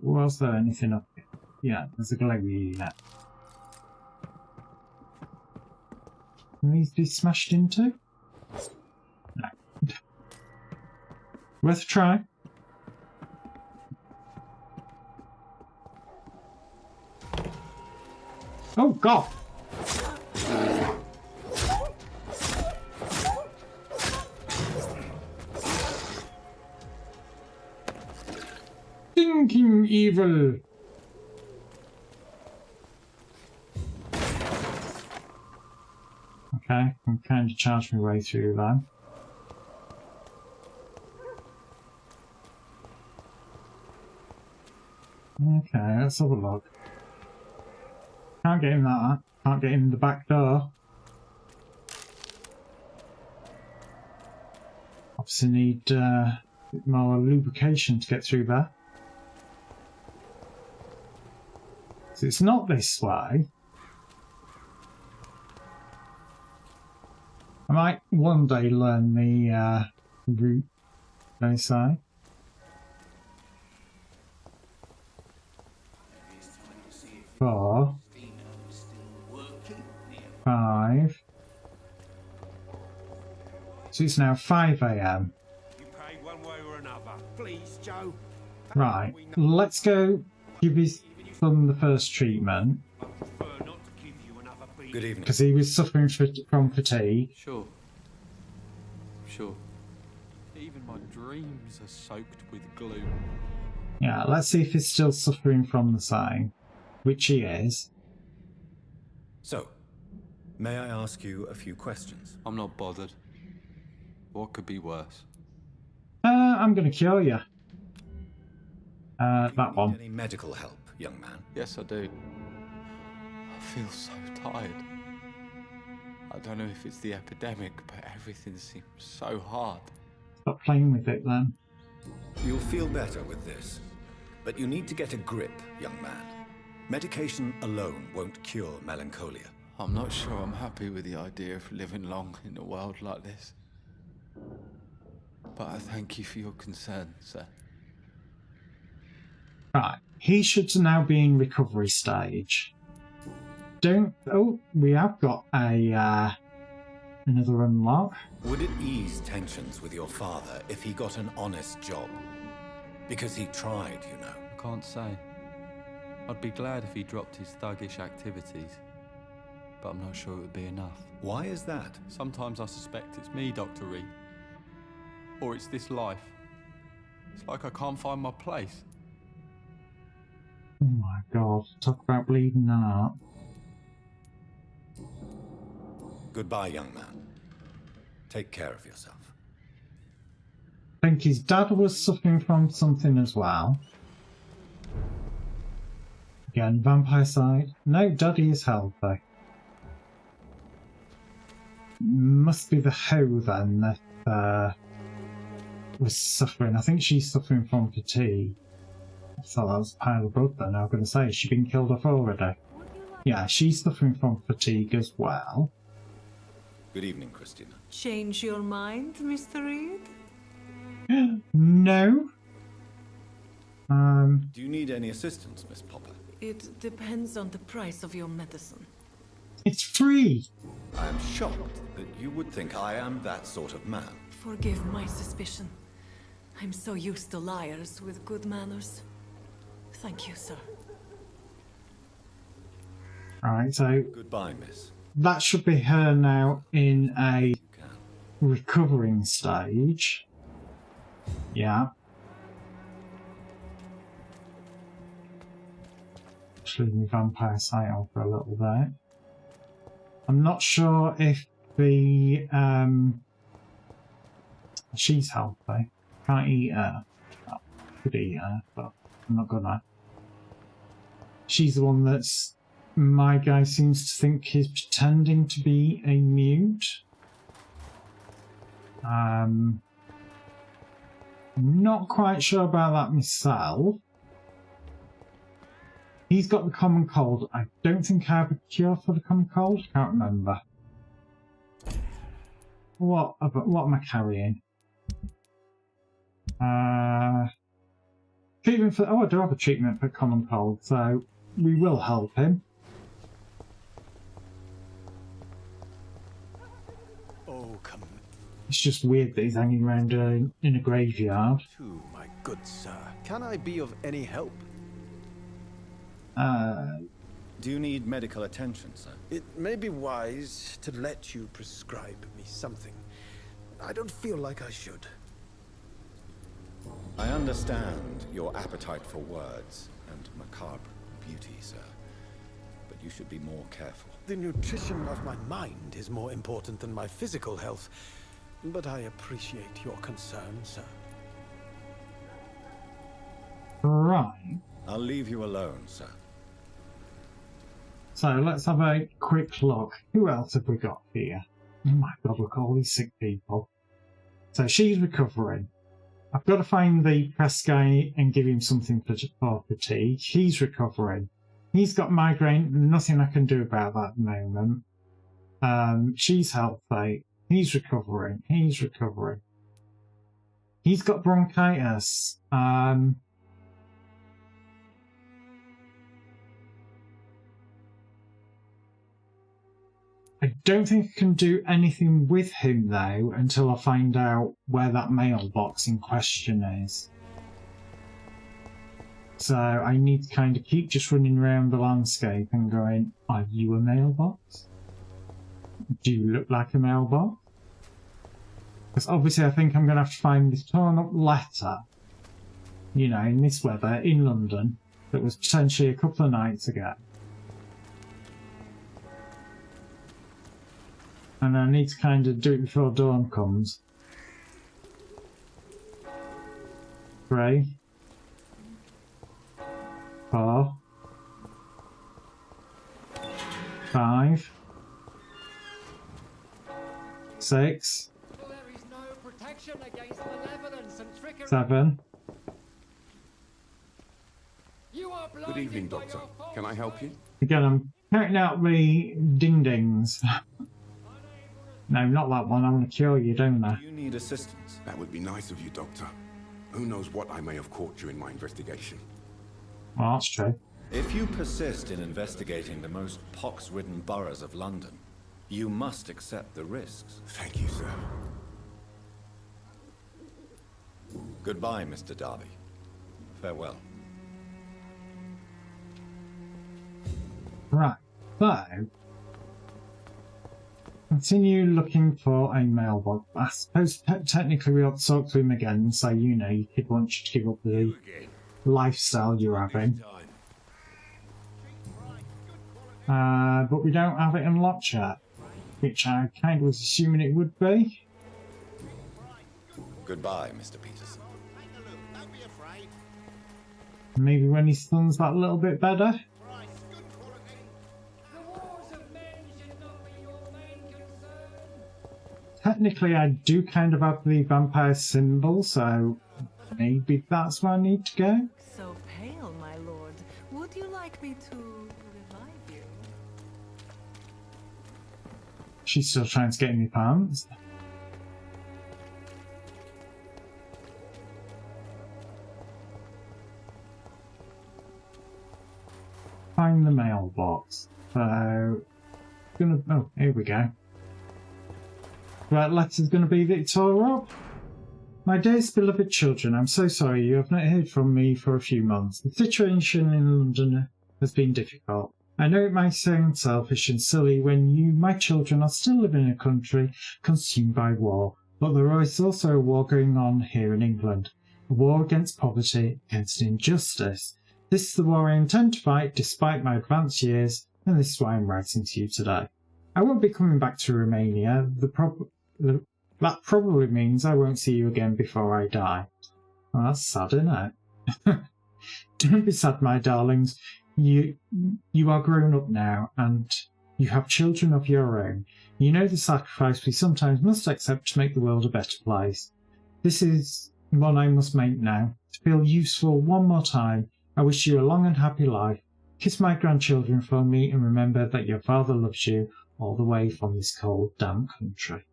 Was there anything up here? Yeah, there's a glowy unit. Can these be smashed into? No. Worth a try. Oh god! Thinking evil! Okay, I'm kind of charged my way through that. Okay, let's have a look. Can't get in that. Can't get in the back door. Obviously need a bit more lubrication to get through there. So it's not this way. I might one day learn the route, they say. Four. 5. So it's now 5 AM. You pay one way or another. Please, Joe. Right, let's go give his son the first treatment. Good evening. Because he was suffering from fatigue. Sure. Even my dreams are soaked with gloom. Yeah, let's see if he's still suffering from the same, which he is. So, may I ask you a few questions? I'm not bothered. What could be worse? I'm going to cure you. That one. Any medical help, young man? Yes, I do. I feel so tired. I don't know if it's the epidemic, but everything seems so hard. Stop playing with it then. You'll feel better with this. But you need to get a grip, young man. Medication alone won't cure melancholia. I'm not sure I'm happy with the idea of living long in a world like this. But I thank you for your concern, sir. Right, he should now be in recovery stage. Oh, we have got a another unlock. Would it ease tensions with your father if he got an honest job? Because he tried, you know. I can't say. I'd be glad if he dropped his thuggish activities, but I'm not sure it would be enough. Why is that? Sometimes I suspect it's me, Dr. Reed. Or it's this life. It's like I can't find my place. Oh my god, talk about bleeding heart. Goodbye, young man. Take care of yourself. I think his dad was suffering from something as well. Again, vampire side. No, Daddy is healthy. Must be the hoe then that was suffering. I think she's suffering from fatigue. I thought that was a pile of blood then. I was going to say, has she been killed off already? Yeah, she's suffering from fatigue as well. Good evening, Christina. Change your mind, Mr. Reed? No. Do you need any assistance, Miss Popper? It depends on the price of your medicine. It's free! I am shocked that you would think I am that sort of man. Forgive my suspicion. I'm so used to liars with good manners. Thank you, sir. Alright, so Goodbye, miss. that should be her now in a recovering stage. Yeah. Just leave me vampire sight on for a little bit. I'm not sure if the she's healthy. Can't eat her. Oh, could eat her, but I'm not gonna. She's the one that's my guy seems to think is pretending to be a mute. Not quite sure about that myself. He's got the common cold. I don't think I have a cure for the common cold. Can't remember. what am I carrying? Treatment for... Oh, I do have a treatment for common cold, so we will help him. Oh, come. It's just weird that he's hanging around in a graveyard. Too, my good sir. Can I be of any help? Do you need medical attention, sir? It may be wise to let you prescribe me something. I don't feel like I should. I understand your appetite for words and macabre beauty, sir. But you should be more careful. The nutrition of my mind is more important than my physical health. But I appreciate your concern, sir. Right. I'll leave you alone, sir. So let's have a quick look. Who else have we got here? Oh my god, look at all these sick people. So she's recovering. I've got to find the press guy and give him something for fatigue. He's recovering. He's got migraine. Nothing I can do about that at the moment. She's healthy. He's recovering. He's recovering. He's got bronchitis. I don't think I can do anything with him, though, until I find out where that mailbox in question is. So I need to kind of keep just running around the landscape and going, are you a mailbox? Do you look like a mailbox? Because obviously I think I'm going to have to find this torn up letter, you know, in this weather, in London, that was potentially a couple of nights ago. And I need to kind of do it before dawn comes. 3, 4, 5, 6, 7. Good evening, Doctor. Can I help you? Again, I'm counting out the ding-dings. No, not that one. I want to cure you, don't I? You need assistance. That would be nice of you, Doctor. Who knows what I may have caught during my investigation. Well, that's true. If you persist in investigating the most pox-ridden boroughs of London, you must accept the risks. Thank you, sir. Goodbye, Mr. Darby. Farewell. Right, so continue looking for a mailbox. I suppose technically we ought to talk to him again and say, you know, your kid wants you to give up the lifestyle you're having. But we don't have it unlocked yet, which I kind of was assuming it would be. Goodbye, Mr. Peterson. Maybe when his son's that little bit better. Technically, I do kind of have the vampire symbol, so maybe that's where I need to go. So pale, my lord. Would you like me to revive you? She's still trying to get in my pants. Find the mailbox. So, oh, here we go. Right, letter's going to be that it's all up. My dearest beloved children, I'm so sorry you have not heard from me for a few months. The situation in London has been difficult. I know it might sound selfish and silly when you, my children, are still living in a country consumed by war, but there is also a war going on here in England. A war against poverty, against injustice. This is the war I intend to fight despite my advanced years, and this is why I'm writing to you today. I won't be coming back to Romania. That probably means I won't see you again before I die. Well, that's sad, isn't it? Don't be sad, my darlings. You are grown up now, and you have children of your own. You know the sacrifice we sometimes must accept to make the world a better place. This is one I must make now. To feel useful one more time, I wish you a long and happy life. Kiss my grandchildren for me, and remember that your father loves you all the way from this cold, damp country.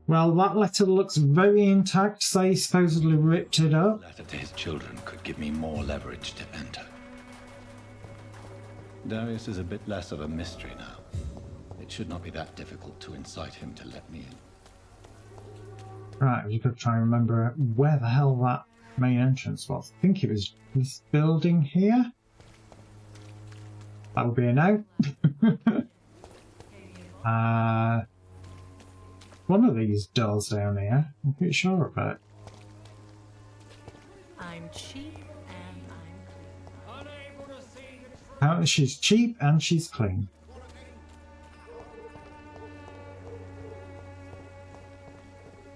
Well, that letter looks very intact, so he supposedly ripped it up. A letter to his children could give me more leverage to enter. Darius is a bit less of a mystery now. It should not be that difficult to incite him to let me in. Right, you've got to try and remember where the hell that main entrance was. I think it was this building here. That would be a no. One of these doors down here. I'm pretty sure of it. I'm cheap and I'm Apparently she's cheap and she's clean.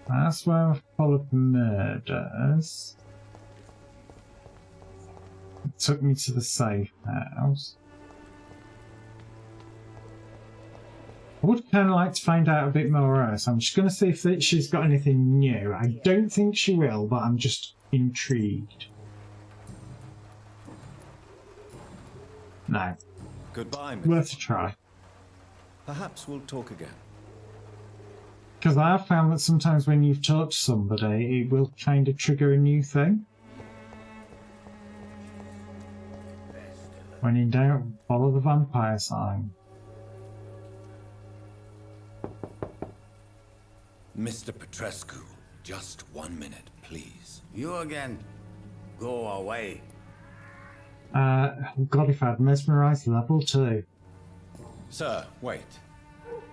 That's where I followed the murders. It took me to the safe house. I would kind of like to find out a bit more else. I'm just going to see if she's got anything new. I don't think she will, but I'm just intrigued. No. Goodbye, Worth a try. Perhaps we'll talk again. Because I have found that sometimes when you've talked to somebody, it will kind of trigger a new thing. When in doubt, follow the vampire sign. Mr. Petrescu, just 1 minute, please. You again. Go away. God, if I'd mesmerised level 2. Sir, wait.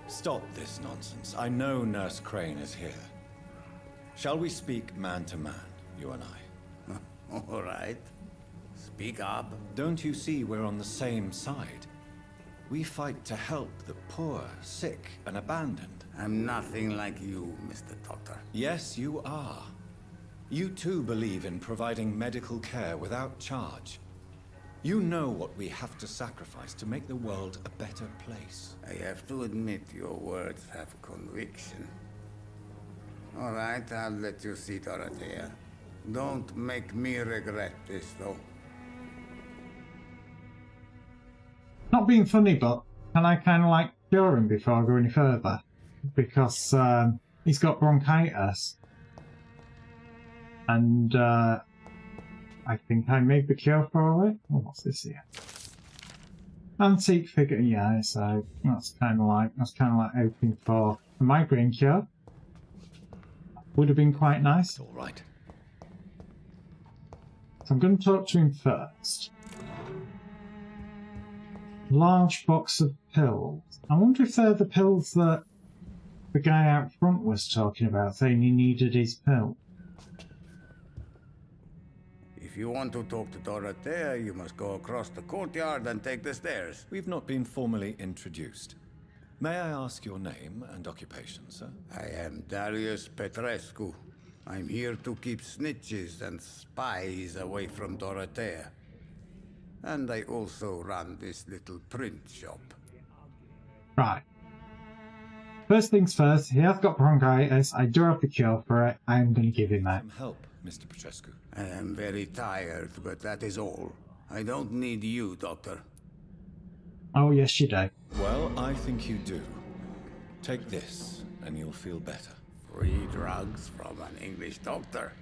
Stop this nonsense. I know Nurse Crane is here. Shall we speak man to man, you and I? All right. Speak up. Don't you see we're on the same side? We fight to help the poor, sick, and abandoned. I'm nothing like you, Mr. Doctor. Yes, you are. You too believe in providing medical care without charge. You know what we have to sacrifice to make the world a better place. I have to admit your words have conviction. All right, I'll let you see Dorothea. Don't make me regret this, though. Not being funny, but can I kind of like cure him before I go any further? Because he's got bronchitis. And I think I made the cure for it. Oh, what's this here? Antique figure, yeah, so that's kind of like hoping for a migraine cure. Would have been quite nice. All right. So I'm going to talk to him first. Large box of pills. I wonder if they're the pills that the guy out front was talking about, saying he needed his pill. If you want to talk to Dorothea, you must go across the courtyard and take the stairs. We've not been formally introduced. May I ask your name and occupation, sir? I am Darius Petrescu. I'm here to keep snitches and spies away from Dorothea. And I also run this little print shop. Right. First things first, he has got bronchitis. I do have the cure for it. I am going to give him that. Some help, Mr. Petrescu. I am very tired, but that is all. I don't need you, Doctor. Oh, yes, you do. Well, I think you do. Take this, and you'll feel better. Free drugs from an English doctor.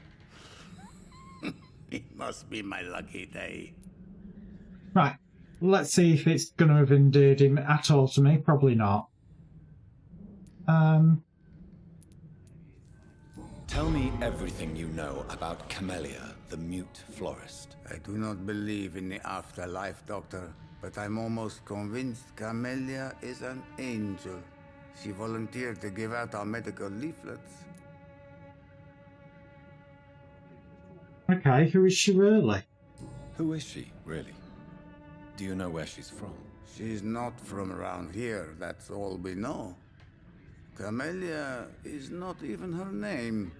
It must be my lucky day. Right. Let's see if it's going to have endeared him at all to me. Probably not. Tell me everything you know about Camellia, the mute florist. I do not believe in the afterlife, Doctor, but I'm almost convinced Camellia is an angel. She volunteered to give out our medical leaflets. Okay, who is she really? Who is she, really? Do you know where she's from? She's not from around here, that's all we know. Camellia is not even her name.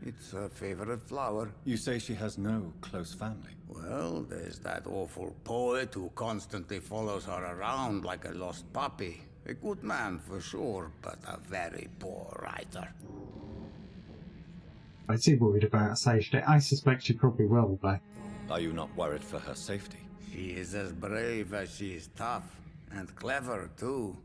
It's her favorite flower. You say she has no close family? Well, there's that awful poet who constantly follows her around like a lost puppy. A good man for sure, but a very poor writer. I see worried about her safety. I suspect she probably will be. Are you not worried for her safety? She is as brave as she is tough, and clever too.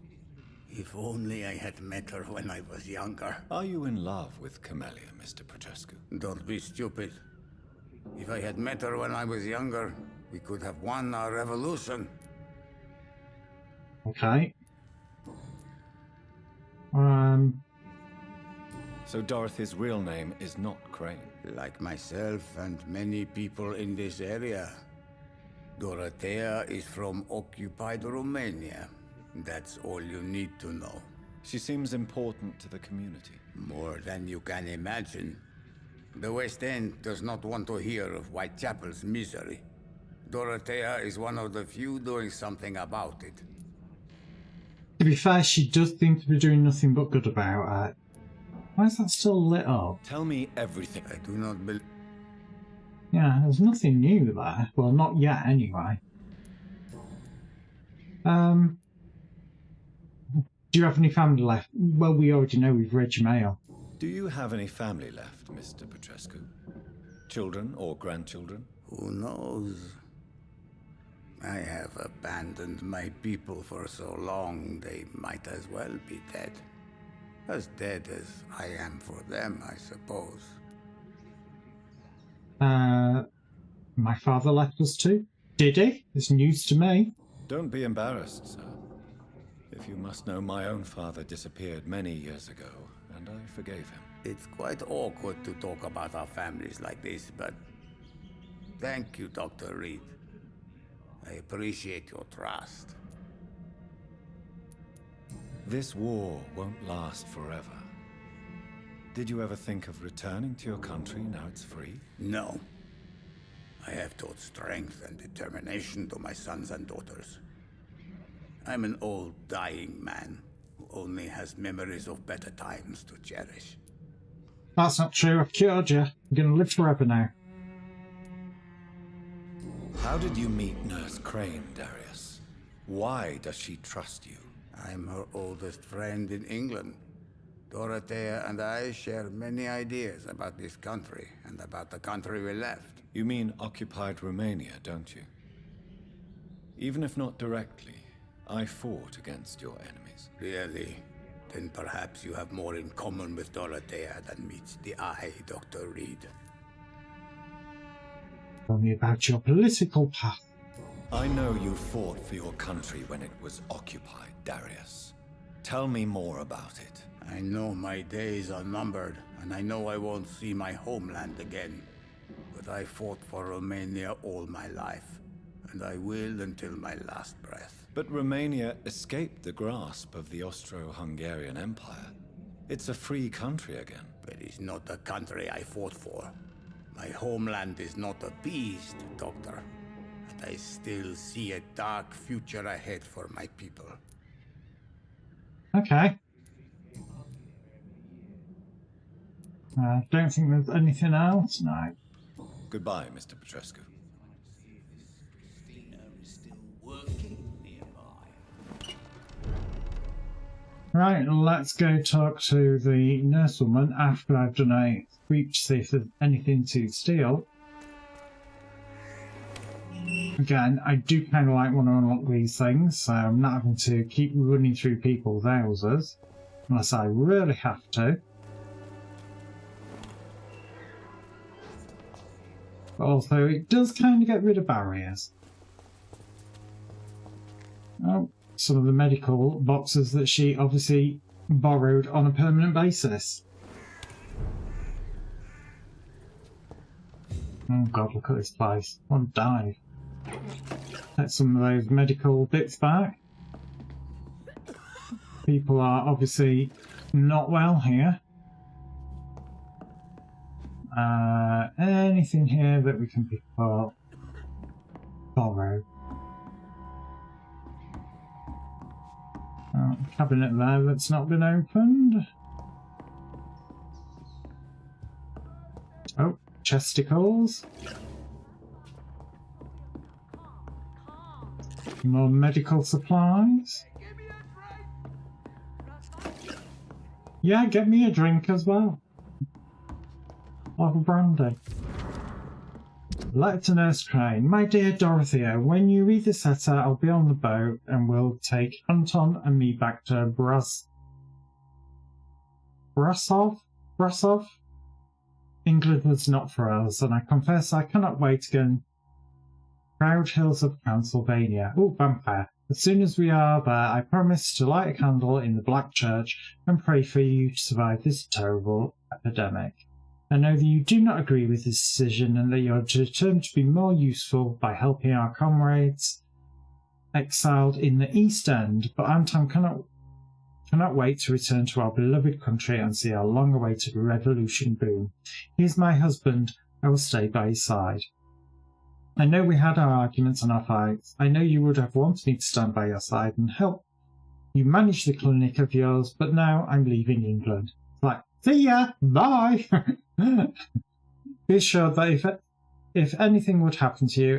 If only I had met her when I was younger. Are you in love with Camellia, Mr. Petrescu? Don't be stupid. If I had met her when I was younger, we could have won our revolution. Okay. So Dorothy's real name is not Crane? Like myself and many people in this area. Dorothea is from occupied Romania. That's all you need to know. She seems important to the community. More than you can imagine. The West End does not want to hear of Whitechapel's misery. Dorothea is one of the few doing something about it. To be fair, she does seem to be doing nothing but good about it. Why is that still lit up? Tell me everything. I do not believe... Yeah, there's nothing new there. Well, not yet, anyway. Do you have any family left? Well, we already know we've read your mail. Do you have any family left, Mr. Petrescu? Children or grandchildren? Who knows? I have abandoned my people for so long, they might as well be dead. As dead as I am for them, I suppose. My father left us too. Did he? It's news to me. Don't be embarrassed, sir. If you must know, my own father disappeared many years ago, and I forgave him. It's quite awkward to talk about our families like this, but... Thank you, Dr. Reed. I appreciate your trust. This war won't last forever. Did you ever think of returning to your country now it's free? No. I have taught strength and determination to my sons and daughters. I'm an old, dying man who only has memories of better times to cherish. That's not true. I've cured you. You're going to live forever now. How did you meet Nurse Crane, Darius? Why does she trust you? I'm her oldest friend in England. Dorothea and I share many ideas about this country and about the country we left. You mean occupied Romania, don't you? Even if not directly, I fought against your enemies. Really? Then perhaps you have more in common with Dorothea than meets the eye, Dr. Reed. Tell me about your political path. I know you fought for your country when it was occupied, Darius. Tell me more about it. I know my days are numbered, and I know I won't see my homeland again. But I fought for Romania all my life, and I will until my last breath. But Romania escaped the grasp of the Austro-Hungarian Empire. It's a free country again. But it's not the country I fought for. My homeland is not appeased, Doctor. And I still see a dark future ahead for my people. Okay. Don't think there's anything else, no. Goodbye, Mr. Petrescu. Right, let's go talk to the nursewoman after I've done a sweep to see if there's anything to steal. Again, I do kind of like want to unlock these things, so I'm not having to keep running through people's houses, unless I really have to. But also, it does kind of get rid of barriers. Oh, some of the medical boxes that she obviously borrowed on a permanent basis. Oh god, look at this place. What a dive. Get some of those medical bits back. People are obviously not well here. Anything here that we can pick up? Borrow. Cabinet there that's not been opened. Oh, chesticles. More medical supplies. Yeah, get me a drink as well. Like a brandy. Letter to Nurse Crane. My dear Dorothea, when you read this letter, I'll be on the boat and we'll take Anton and me back to Brasov? England was not for us, and I confess I cannot wait again. Proud hills of Pennsylvania. Oh, Vampyr. As soon as we are there, I promise to light a candle in the Black Church and pray for you to survive this terrible epidemic. I know that you do not agree with this decision and that you are determined to be more useful by helping our comrades exiled in the East End, but Anton cannot wait to return to our beloved country and see our long-awaited revolution boom. He is my husband. I will stay by his side. I know we had our arguments and our fights. I know you would have wanted me to stand by your side and help you manage the clinic of yours, but now I'm leaving England. It's like, see ya! Bye! Be assured that if anything would happen to you,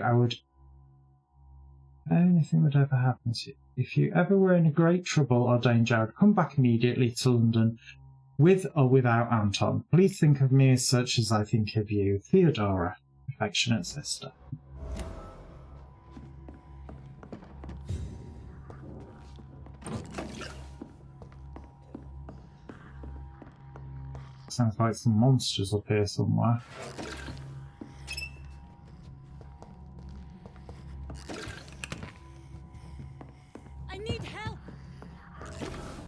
anything would ever happen to you. If you ever were in a great trouble or danger, I would come back immediately to London, with or without Anton. Please think of me as such as I think of you. Theodora, affectionate sister. Sounds like some monsters up here somewhere. I need help!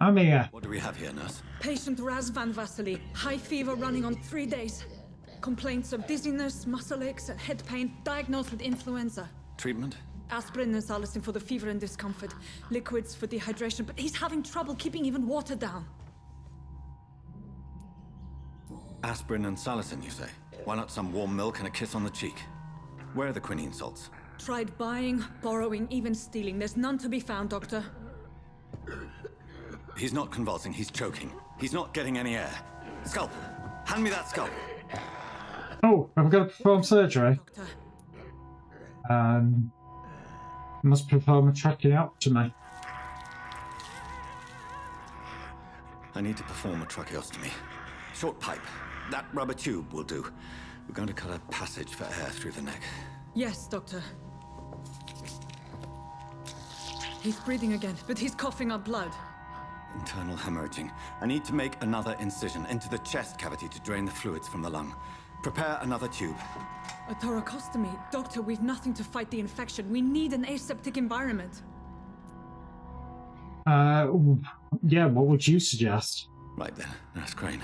I'm here. What do we have here, nurse? Patient Raz Van Vasily. High fever running on 3 days. Complaints of dizziness, muscle aches, and head pain. Diagnosed with influenza. Treatment? Aspirin and salicin for the fever and discomfort. Liquids for dehydration, but he's having trouble keeping even water down. Aspirin and salicin, you say? Why not some warm milk and a kiss on the cheek? Where are the quinine salts? Tried buying, borrowing, even stealing. There's none to be found, Doctor. He's not convulsing, he's choking. He's not getting any air. Scalpel! Hand me that scalpel! Oh, I'm going to perform surgery. Doctor. Must perform a tracheotomy. I need to perform a tracheostomy. Short pipe. That rubber tube will do. We're going to cut a passage for air through the neck. Yes, Doctor. He's breathing again, but he's coughing up blood. Internal hemorrhaging. I need to make another incision into the chest cavity to drain the fluids from the lung. Prepare another tube. A thoracostomy? Doctor, we've nothing to fight the infection. We need an aseptic environment. Yeah, what would you suggest? Right then, Nurse Crane.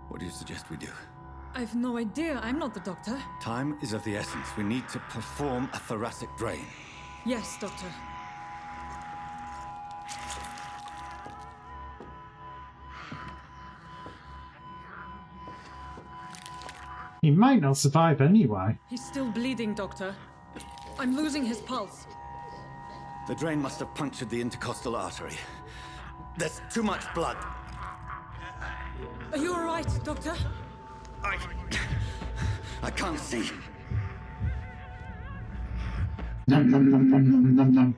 What do you suggest we do? I've no idea. I'm not the doctor. Time is of the essence. We need to perform a thoracic drain. Yes, Doctor. He might not survive anyway. He's still bleeding, Doctor. I'm losing his pulse. The drain must have punctured the intercostal artery. There's too much blood. Are you all right, Doctor? I can't see. Nom nom nom nom nom nom nom.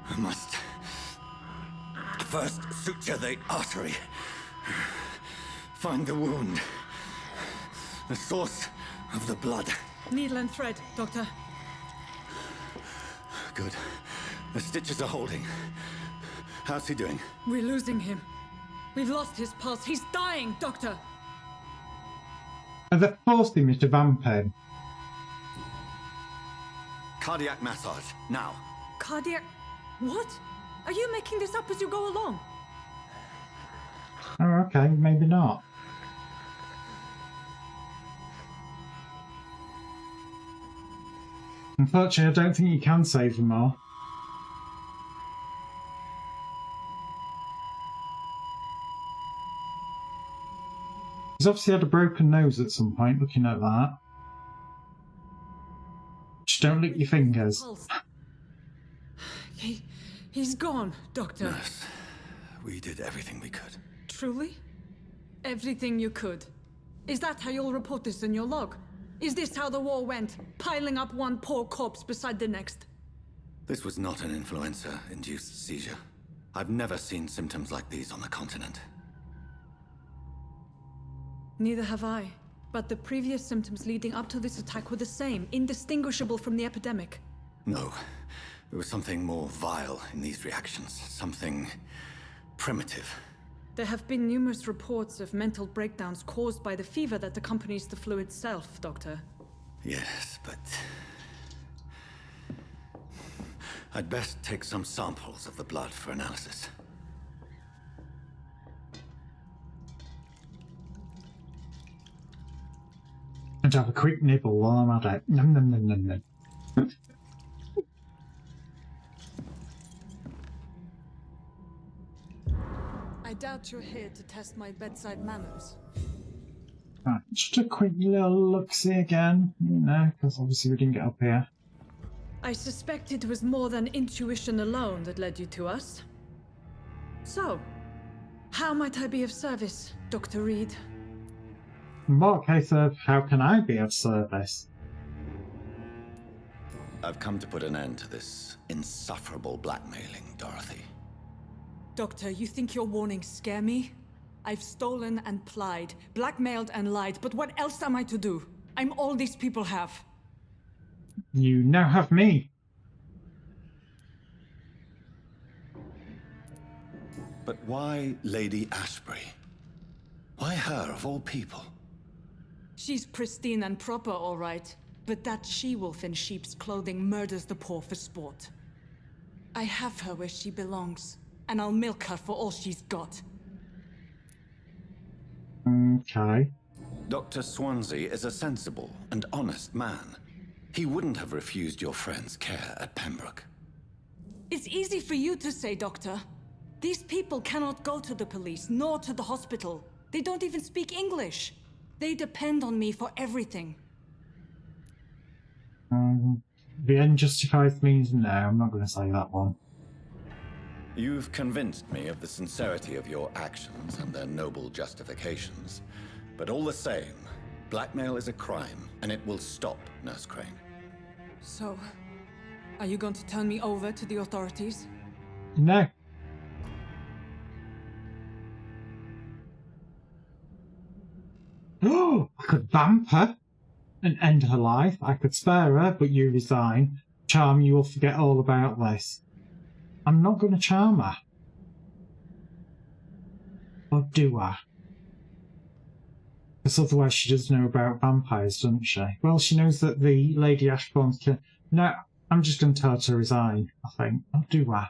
I must first suture the artery. Find the wound. The source of the blood. Needle and thread, Doctor. Good. The stitches are holding. How's he doing? We're losing him. We've lost his pulse. He's dying, Doctor. And they're forcing me to vamp him. Cardiac massage, now. Cardiac... What? Are you making this up as you go along? Oh, okay, maybe not. Unfortunately, I don't think you can save them all. He's obviously had a broken nose at some point, looking at that. Just don't lick your fingers. Pulse. He's gone, Doctor. Nurse, we did everything we could. Truly? Everything you could. Is that how you'll report this in your log? Is this how the war went? Piling up one poor corpse beside the next? This was not an influenza-induced seizure. I've never seen symptoms like these on the continent. Neither have I. But the previous symptoms leading up to this attack were the same, indistinguishable from the epidemic. No. There was something more vile in these reactions. Something primitive. There have been numerous reports of mental breakdowns caused by the fever that accompanies the flu itself, Doctor. Yes, but... I'd best take some samples of the blood for analysis. And have a quick nibble while I'm at it. Nom nom nom nom nom. I doubt you're here to test my bedside manners. Right, just a quick little look-see again, you know, because obviously we didn't get up here. I suspect it was more than intuition alone that led you to us. So, how might I be of service, Dr. Reed? What case of how can I be of service? I've come to put an end to this insufferable blackmailing, Dorothy. Doctor, you think your warnings scare me? I've stolen and plied, blackmailed and lied, but what else am I to do? I'm all these people have. You now have me. But why Lady Ashbury? Why her, of all people? She's pristine and proper, all right. But that she-wolf in sheep's clothing murders the poor for sport. I have her where she belongs, and I'll milk her for all she's got. Okay. Dr. Swansea is a sensible and honest man. He wouldn't have refused your friend's care at Pembroke. It's easy for you to say, Doctor. These people cannot go to the police, nor to the hospital. They don't even speak English. They depend on me for everything. The end justifies means no, I'm not going to say that one. You've convinced me of the sincerity of your actions and their noble justifications. But all the same, blackmail is a crime, and it will stop, Nurse Crane. So, are you going to turn me over to the authorities? No. Oh, I could vamp her and end her life. I could spare her, but you resign. Charm, you will forget all about this. I'm not going to charm her. Or do I? Because otherwise she does know about vampires, doesn't she? Well, she knows that the Lady Ashbourne's can... No, I'm just going to tell her to resign, I think. Or do I?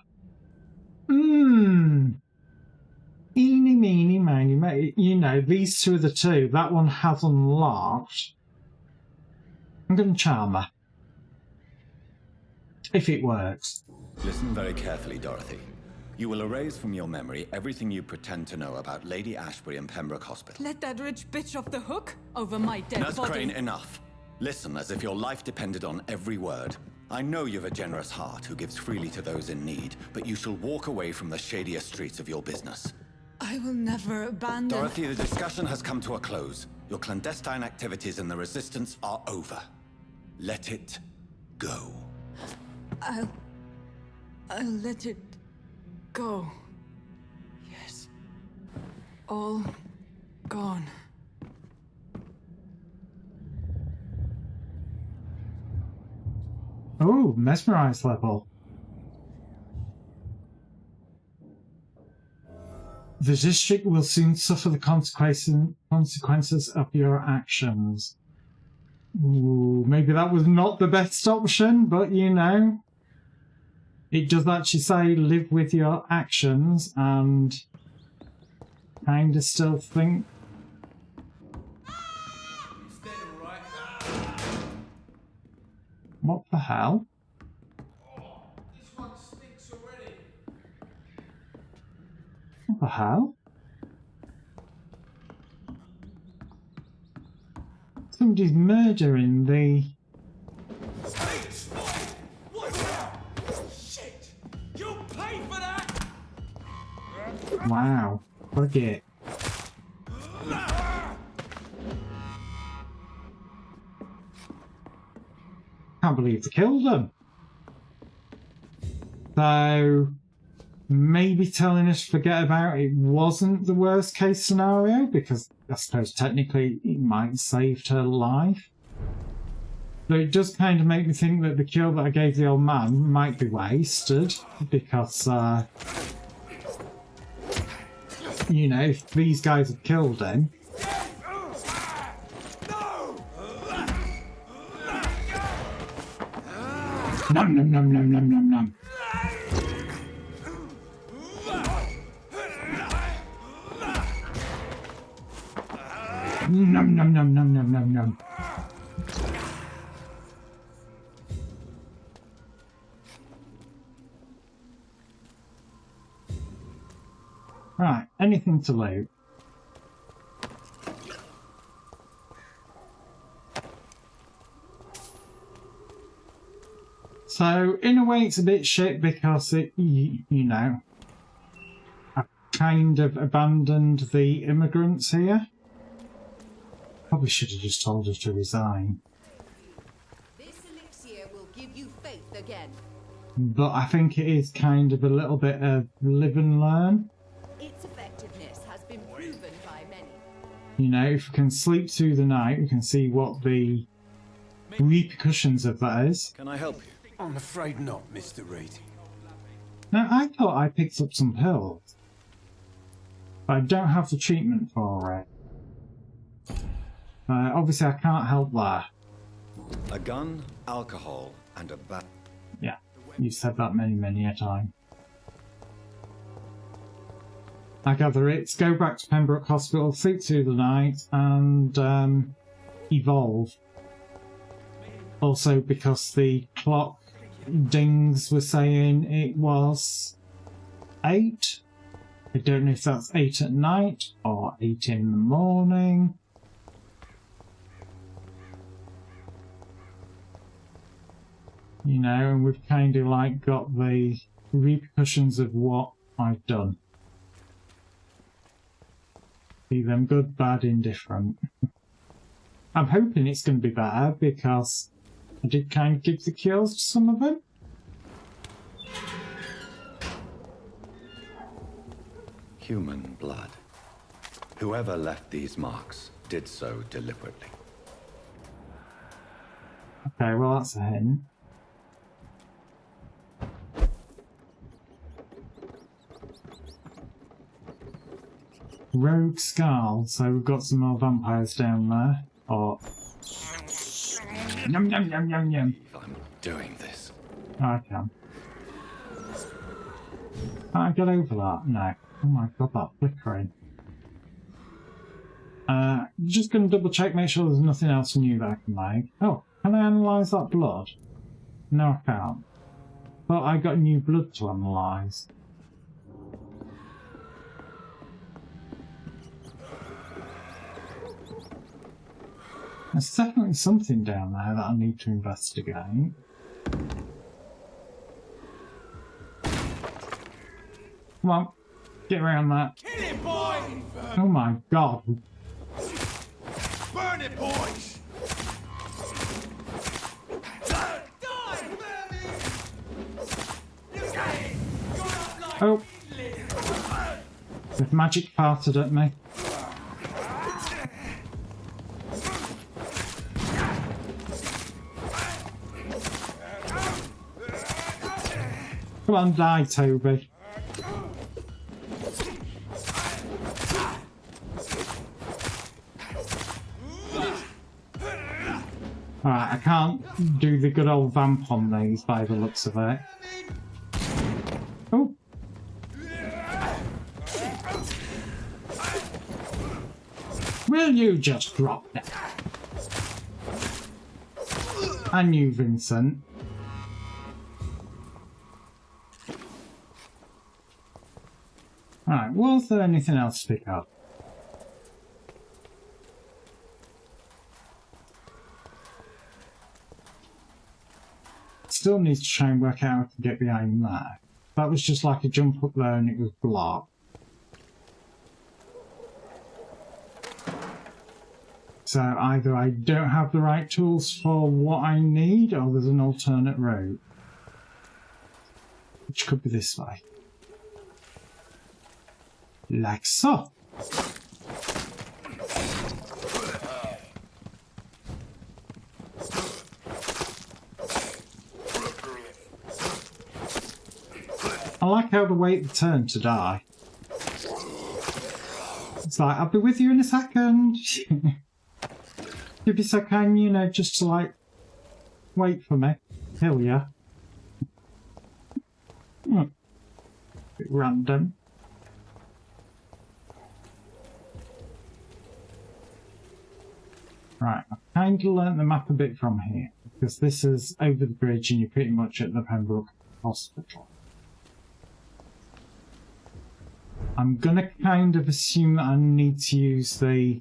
Eeny, meeny, miny, miny. You know, these two are the two. That one has unlocked. I'm going to charm her. If it works. Listen very carefully, Dorothy. You will erase from your memory everything you pretend to know about Lady Ashbury and Pembroke Hospital. Let that rich bitch off the hook over my dead Nurse body. Crane, enough. Listen as if your life depended on every word. I know you've a generous heart who gives freely to those in need, but you shall walk away from the shadier streets of your business. I will never abandon... Dorothy, the discussion has come to a close. Your clandestine activities in the Resistance are over. Let it go. I'll let it go. Yes. All gone. Oh, mesmerized level. The district will soon suffer the consequences of your actions. Ooh, maybe that was not the best option, but you know. It does actually say live with your actions, and kind of still think. What the hell? This one stinks already. What the hell? Somebody's murdering the... What's that? Shit! You pay for that! Wow. Look it. Can't believe they killed them. So, maybe telling us to forget about it wasn't the worst case scenario, because I suppose technically it might have saved her life. But it does kind of make me think that the cure that I gave the old man might be wasted, because, you know, if these guys have killed him... Nom nom nom nom nom nom nom. Nom nom nom nom nom nom nom. Right, anything to loot? So, in a way it's a bit shit because it, you know, I've kind of abandoned the immigrants here. Probably should have just told her to resign. This elixir will give you faith again. But I think it is kind of a little bit of live and learn. Its effectiveness has been proven by many. You know, if we can sleep through the night, we can see what the repercussions of that is. Can I help you? I'm afraid not, Mr. Reed. Now, I thought I picked up some pills, but I don't have the treatment for it. Obviously, I can't help there. A gun, alcohol, and a bat. Yeah, you've said that many a time. I gather it's go back to Pembroke Hospital, sleep through the night, and evolve. Also, because the clock dings were saying it was 8. I don't know if that's 8 at night or 8 in the morning. You know, and we've kind of like got the repercussions of what I've done. Be them good, bad, indifferent. I'm hoping it's going to be better because I did kind of give the cures to some of them. Human blood. Whoever left these marks did so deliberately. Okay, well that's a hint. Rogue Skull, so we've got some more vampires down there. Or... Yum yum yum yum yum. I'm doing this. I can. Can I get over that? No. Oh my god, that flickering. Just gonna double check, make sure there's nothing else new that I can make. Oh, can I analyse that blood? No, I can't. But I got new blood to analyse. There's definitely something down there that I need to investigate. Come on, get around that. Kill it, boy! Oh my god. Burn it, boys! Oh. With magic farted at me. Come on, die, Toby. Alright, I can't do the good old vamp on these by the looks of it. Oh. Will you just drop that? And you, Vincent. Right, was there anything else to pick up? Still need to try and work out how I can get behind there. That was just like a jump up there and it was blocked. So either I don't have the right tools for what I need, or there's an alternate route. Which could be this way. Like so. I like how they wait the turn to die. It's like, I'll be with you in a second. You'd be so kind, you know, just to like, wait for me. Hell yeah. Bit random. Right, I've kind of learnt the map a bit from here, because this is over the bridge and you're pretty much at the Pembroke Hospital. I'm gonna kind of assume that I need to use the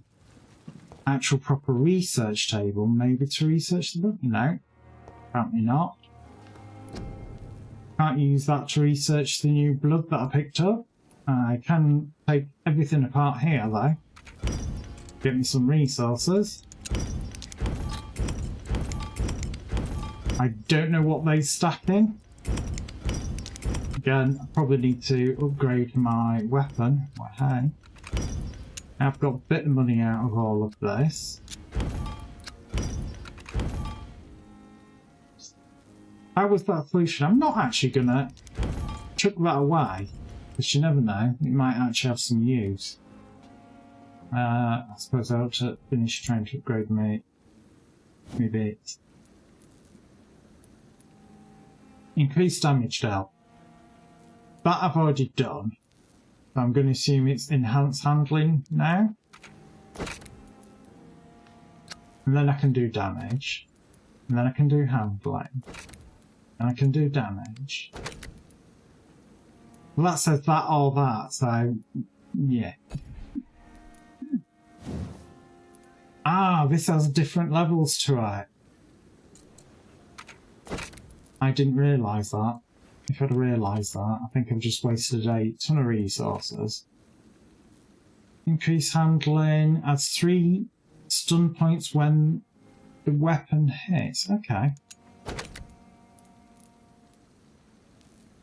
actual proper research table, maybe to research the book? No, apparently not. Can't use that to research the new blood that I picked up. I can take everything apart here though. Get me some resources. I don't know what they stack in. Again, I probably need to upgrade my weapon. Well, hey. I've got a bit of money out of all of this. How was that solution? I'm not actually gonna chuck that away, because you never know, it might actually have some use. I suppose I ought to finish trying to upgrade my bit. Increased damage dealt. That I've already done. So I'm going to assume it's enhanced handling now. And then I can do damage. And then I can do handling. And I can do damage. Well, that says that or that, so yeah. Ah, this has different levels to it. I didn't realise that. If I'd realised that, I think I've just wasted a ton of resources. Increase handling, adds 3 stun points when the weapon hits. Okay.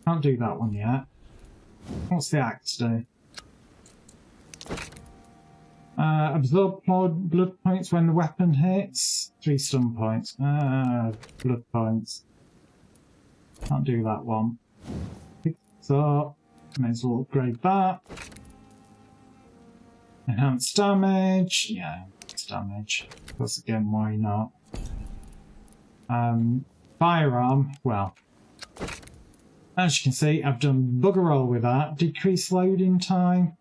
Can't do that one yet. What's the axe do? Absorb blood points when the weapon hits. 3 stun points. Blood points. Can't do that one. So, may as well upgrade that. Enhanced damage. Yeah, enhanced damage. Because again, why not? Firearm. Well, as you can see, I've done bugger all with that. Decrease loading time.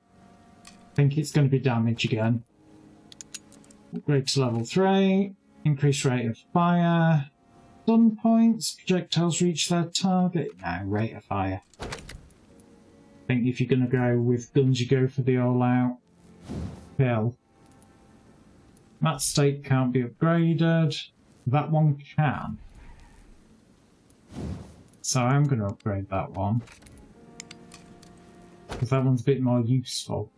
I think it's going to be damage again. Upgrade to level 3. Increase rate of fire. Stun points. Projectiles reach their target. No, rate of fire. I think if you're going to go with guns, you go for the all-out kill. That state can't be upgraded. That one can. So I'm going to upgrade that one. Because that one's a bit more useful.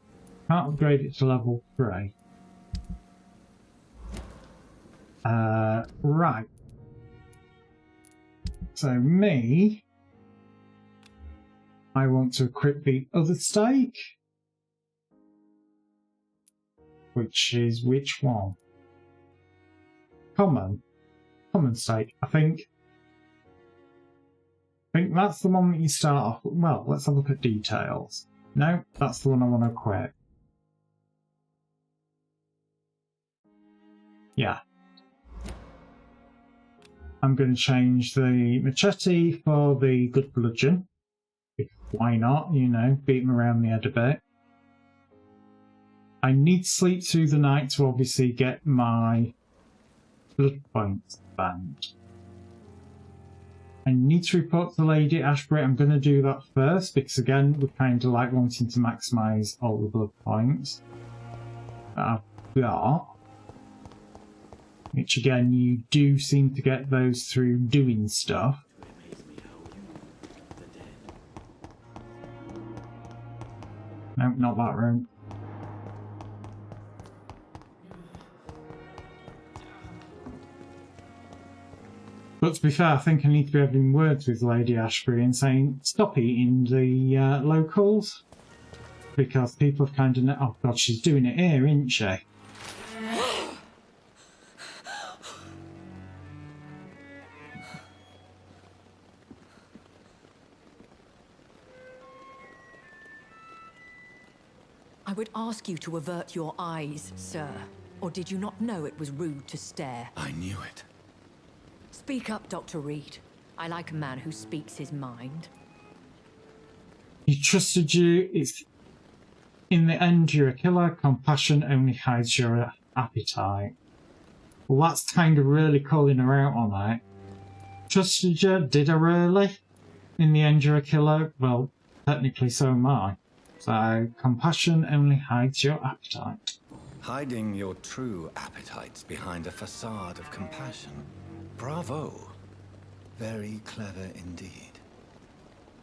Can't upgrade it to level 3. Right. So me, I want to equip the other stake, which is which one? Common stake. I think that's the one that you start off with. Well, let's have a look at details. No, that's the one I want to equip. Yeah. I'm going to change the machete for the good bludgeon. Why not? You know, beat him around the head a bit. I need to sleep through the night to obviously get my blood points banned. I need to report to Lady Ashbury. I'm going to do that first because again, we're kind of like wanting to maximise all the blood points that I've got. Which again, you do seem to get those through doing stuff. No, not that room. But to be fair, I think I need to be having words with Lady Ashbury and saying, stop eating the locals. because people have kind of know, oh god, she's doing it here, isn't she? I would ask you to avert your eyes, sir. Or did you not know it was rude to stare? I knew it. Speak up, Dr. Reed. I like a man who speaks his mind. He trusted you. It's in the end, you're a killer. Compassion only hides your appetite. Well, that's kind of really calling her out on it. Trusted you? Did I really? In the end, you're a killer. Well, technically, so am I. So, compassion only hides your appetite. Hiding your true appetites behind a facade of compassion. Bravo. Very clever indeed.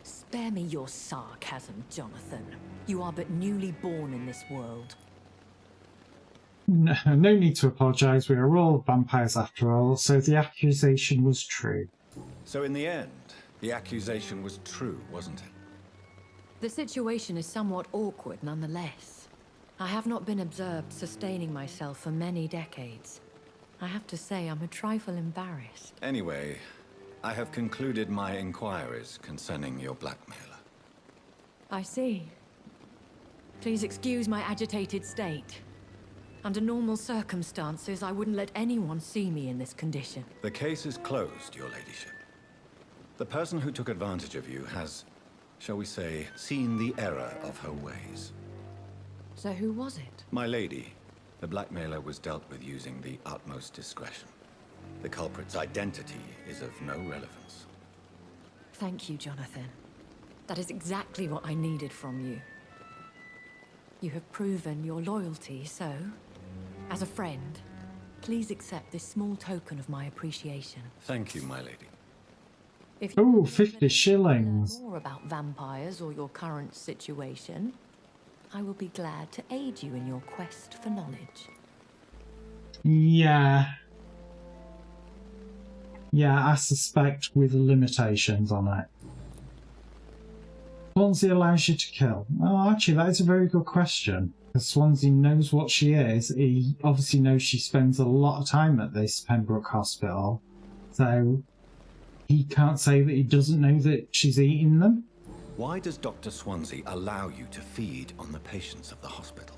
Spare me your sarcasm, Jonathan. You are but newly born in this world. No need to apologise. We are all vampires after all, so the accusation was true. So in the end, the accusation was true, wasn't it? The situation is somewhat awkward nonetheless. I have not been observed sustaining myself for many decades. I have to say I'm a trifle embarrassed. Anyway, I have concluded my inquiries concerning your blackmailer. I see. Please excuse my agitated state. Under normal circumstances, I wouldn't let anyone see me in this condition. The case is closed, your ladyship. The person who took advantage of you has, shall we say, seen the error of her ways. So who was it? My lady, the blackmailer was dealt with using the utmost discretion. The culprit's identity is of no relevance. Thank you, Jonathan. That is exactly what I needed from you. You have proven your loyalty, so, as a friend, please accept this small token of my appreciation. Thank you, my lady. If you 50 shillings. More about vampires or your current situation, I will be glad to aid you in your quest for knowledge. Yeah. Yeah, I suspect with limitations on it. Swansea allows you to kill. Oh, actually, that is a very good question. Because Swansea knows what she is. He obviously knows she spends a lot of time at this Pembroke Hospital. So he can't say that he doesn't know that she's eating them. Why does Dr. Swansea allow you to feed on the patients of the hospital?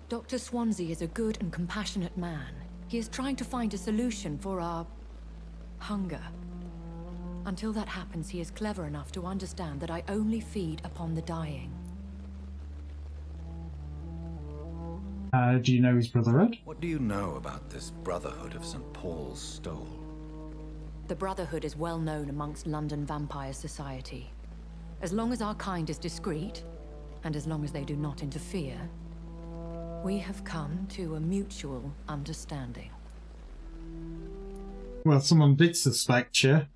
Dr. Swansea is a good and compassionate man. He is trying to find a solution for our hunger. Until that happens, he is clever enough to understand that I only feed upon the dying. Do you know his brotherhood? What do you know about this Brotherhood of St. Paul's Stole? The Brotherhood is well known amongst London Vampire Society. As long as our kind is discreet, and as long as they do not interfere, we have come to a mutual understanding. Well, someone did suspect you.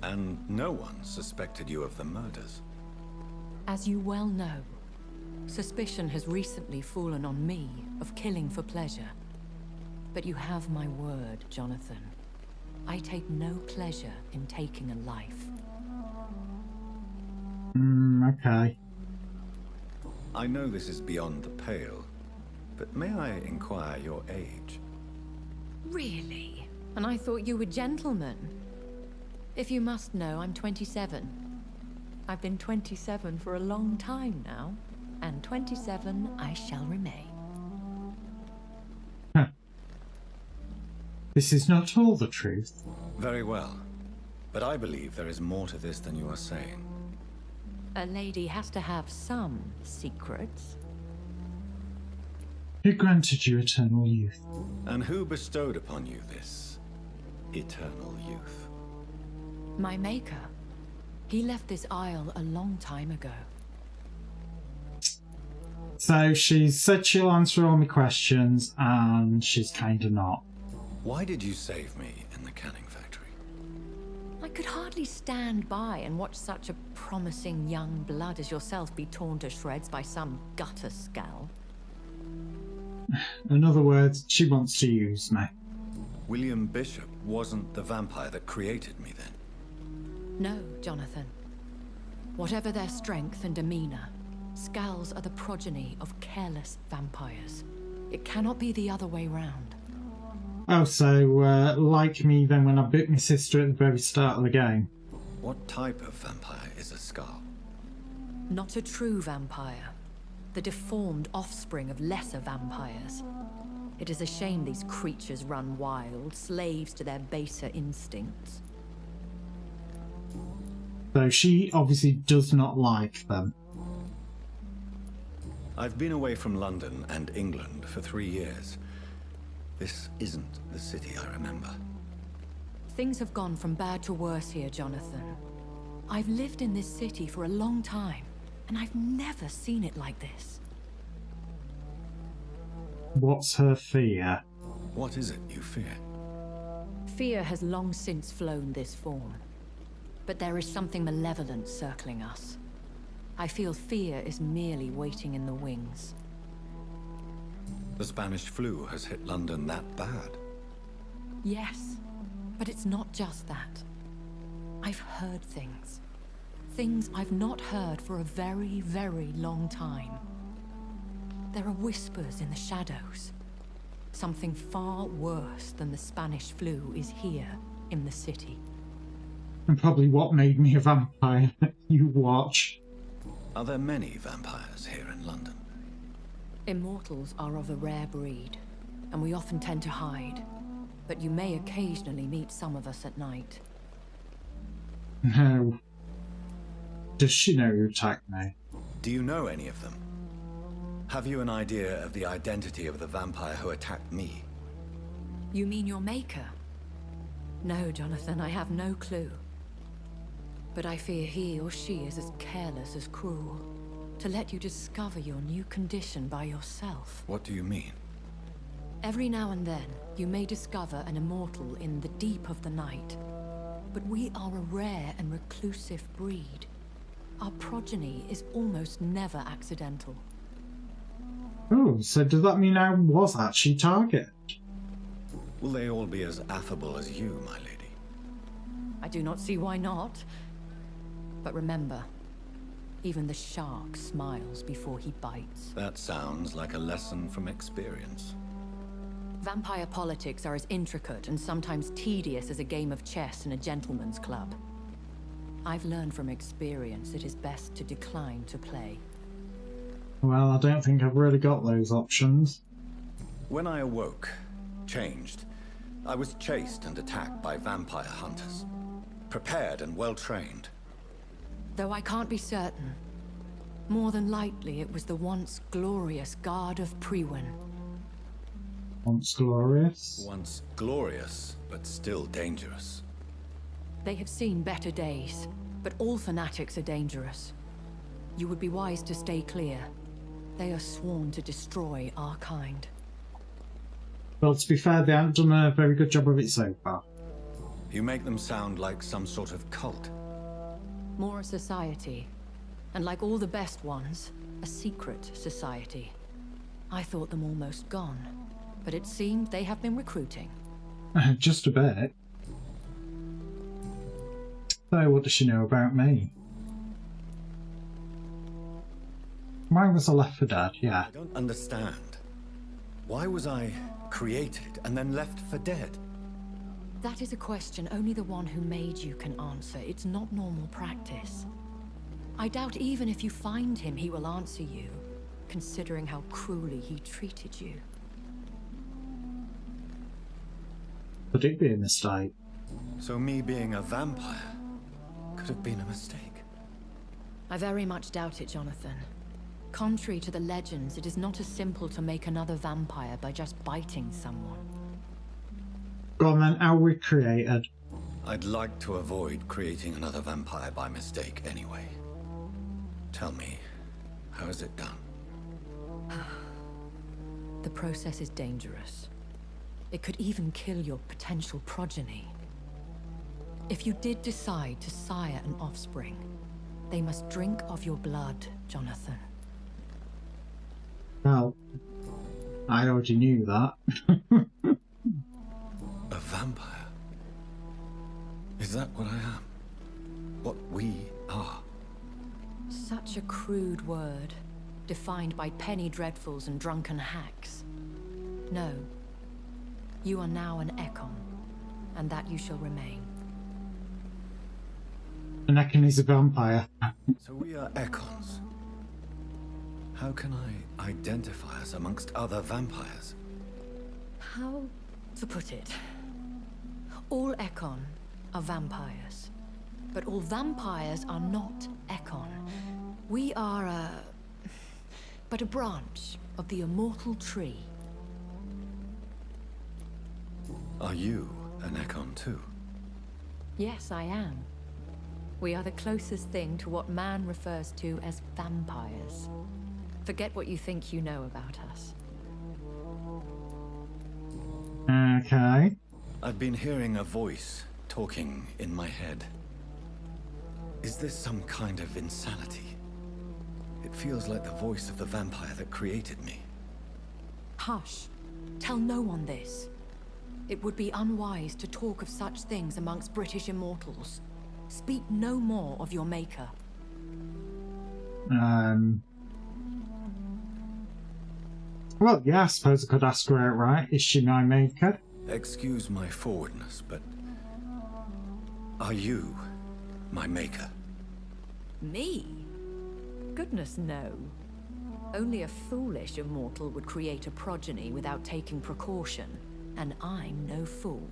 And no one suspected you of the murders. As you well know, suspicion has recently fallen on me of killing for pleasure. But you have my word, Jonathan. I take no pleasure in taking a life. Okay. I know this is beyond the pale, but may I inquire your age? Really? And I thought you were gentlemen. If you must know, I'm 27. I've been 27 for a long time now, and 27 I shall remain. Huh. This is not all the truth. Very well. But I believe there is more to this than you are saying. A lady has to have some secrets. Who granted you eternal youth? And who bestowed upon you this eternal youth? My maker. He left this isle a long time ago. So she said she'll answer all my questions, and she's kinda not. Why did you save me in the canning factory? I could hardly stand by and watch such a promising young blood as yourself be torn to shreds by some gutter scowl. In other words, she wants to use me. William Bishop wasn't the vampire that created me then? No, Jonathan. Whatever their strength and demeanor, Skulls are the progeny of careless vampires. It cannot be the other way round. Oh, so like me then when I bit my sister at the very start of the game. What type of vampire is a Skull? Not a true vampire. The deformed offspring of lesser vampires. It is a shame these creatures run wild, slaves to their baser instincts. So she obviously does not like them. I've been away from London and England for 3 years. This isn't the city I remember. Things have gone from bad to worse here, Jonathan. I've lived in this city for a long time, and I've never seen it like this. What's her fear? What is it you fear? Fear has long since flown this form. But there is something malevolent circling us. I feel fear is merely waiting in the wings. The Spanish flu has hit London that bad? Yes, but it's not just that. I've heard things. Things I've not heard for a very, very long time. There are whispers in the shadows. Something far worse than the Spanish flu is here in the city. And probably what made me a vampire. You watch. Are there many vampires here in London? Immortals are of a rare breed, and we often tend to hide. But you may occasionally meet some of us at night. No. Does she know who attacked me? Do you know any of them? Have you an idea of the identity of the vampire who attacked me? You mean your maker? No, Jonathan, I have no clue. But I fear he or she is as careless as cruel. To let you discover your new condition by yourself. What do you mean? Every now and then, you may discover an immortal in the deep of the night. But we are a rare and reclusive breed. Our progeny is almost never accidental. Oh, so does that mean I was actually targeted? Will they all be as affable as you, my lady? I do not see why not. But remember, even the shark smiles before he bites. That sounds like a lesson from experience. Vampire politics are as intricate and sometimes tedious as a game of chess in a gentleman's club. I've learned from experience it is best to decline to play. Well, I don't think I've really got those options. When I awoke, changed, I was chased and attacked by vampire hunters. Prepared and well-trained. Though I can't be certain. More than likely it was the once glorious Guard of Priwen. Once glorious? Once glorious, but still dangerous. They have seen better days, but all fanatics are dangerous. You would be wise to stay clear. They are sworn to destroy our kind. Well, to be fair, they haven't done a very good job of it so far. You make them sound like some sort of cult. More a society. And like all the best ones, a secret society. I thought them almost gone. But it seemed they have been recruiting. Just a bit. So, what does she know about me? Why was I left for dead? Yeah. I don't understand. Why was I created and then left for dead? That is a question only the one who made you can answer. It's not normal practice. I doubt even if you find him, he will answer you, considering how cruelly he treated you. Could it be a mistake? So me being a vampire could have been a mistake. I very much doubt it, Jonathan. Contrary to the legends, it is not as simple to make another vampire by just biting someone. Go on then, how were we created? I'd like to avoid creating another vampire by mistake anyway. Tell me, how is it done? The process is dangerous. It could even kill your potential progeny. If you did decide to sire an offspring, they must drink of your blood, Jonathan. Well, I already knew that. A vampire? Is that what I am? What we are? Such a crude word, defined by penny dreadfuls and drunken hacks. No. You are now an Ekon, and that you shall remain. An Ekon is a vampire. So we are Ekons. How can I identify us amongst other vampires? How to put it? All Ekon are vampires. But all vampires are not Ekon. We are but a branch of the immortal tree. Are you an Ekon too? Yes, I am. We are the closest thing to what man refers to as vampires. Forget what you think you know about us. Okay. I've been hearing a voice talking in my head. Is this some kind of insanity? It feels like the voice of the vampire that created me. Hush. Tell no one this. It would be unwise to talk of such things amongst British immortals. Speak no more of your maker. Well, yeah, I suppose I could ask her outright. Is she my maker? Excuse my forwardness, but are you my maker? Me? Goodness, no. Only a foolish immortal would create a progeny without taking precaution, and I'm no fool.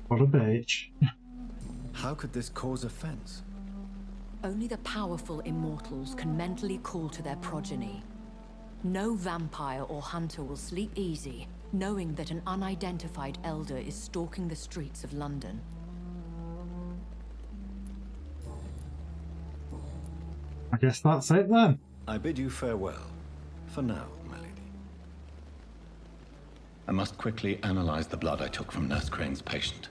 What a bitch. How could this cause offense? Only the powerful immortals can mentally call to their progeny. No vampire or hunter will sleep easy, knowing that an unidentified elder is stalking the streets of London. I guess that's it then. I bid you farewell. For now, my lady. I must quickly analyze the blood I took from Nurse Crane's patient.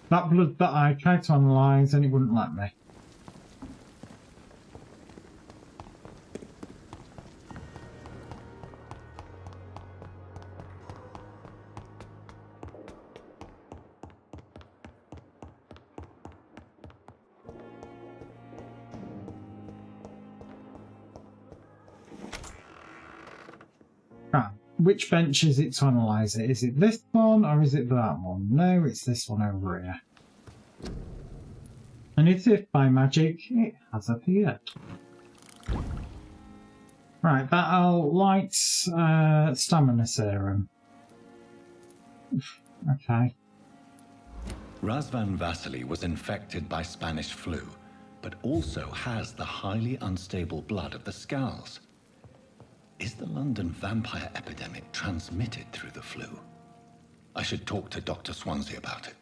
That blood that I tried to analyse and it wouldn't let me. Which bench is it to analyse it? Is it this one or is it that one? No, it's this one over here. And as if by magic, it has appeared. Right, that'll light stamina serum. Okay. Razvan Vasily was infected by Spanish flu, but also has the highly unstable blood of the Scowls. Is the London vampire epidemic transmitted through the flu? I should talk to Dr. Swansea about it.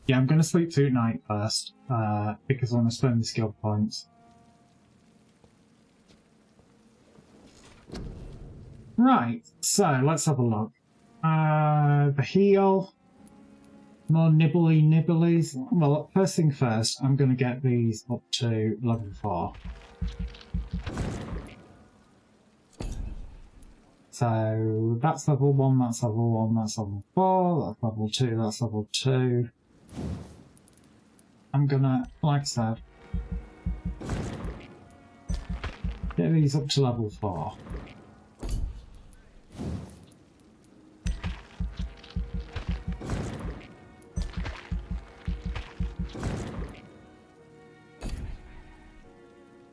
Yeah, I'm going to sleep through night first, because I want to spend the skill points. Right, so let's have a look. The heal. More nibblies. Well, first thing first, I'm going to get these up to level 4. So that's level 1, that's level 1, that's level 4, that's level 2, that's level 2. I'm gonna, like I said, get these up to level 4.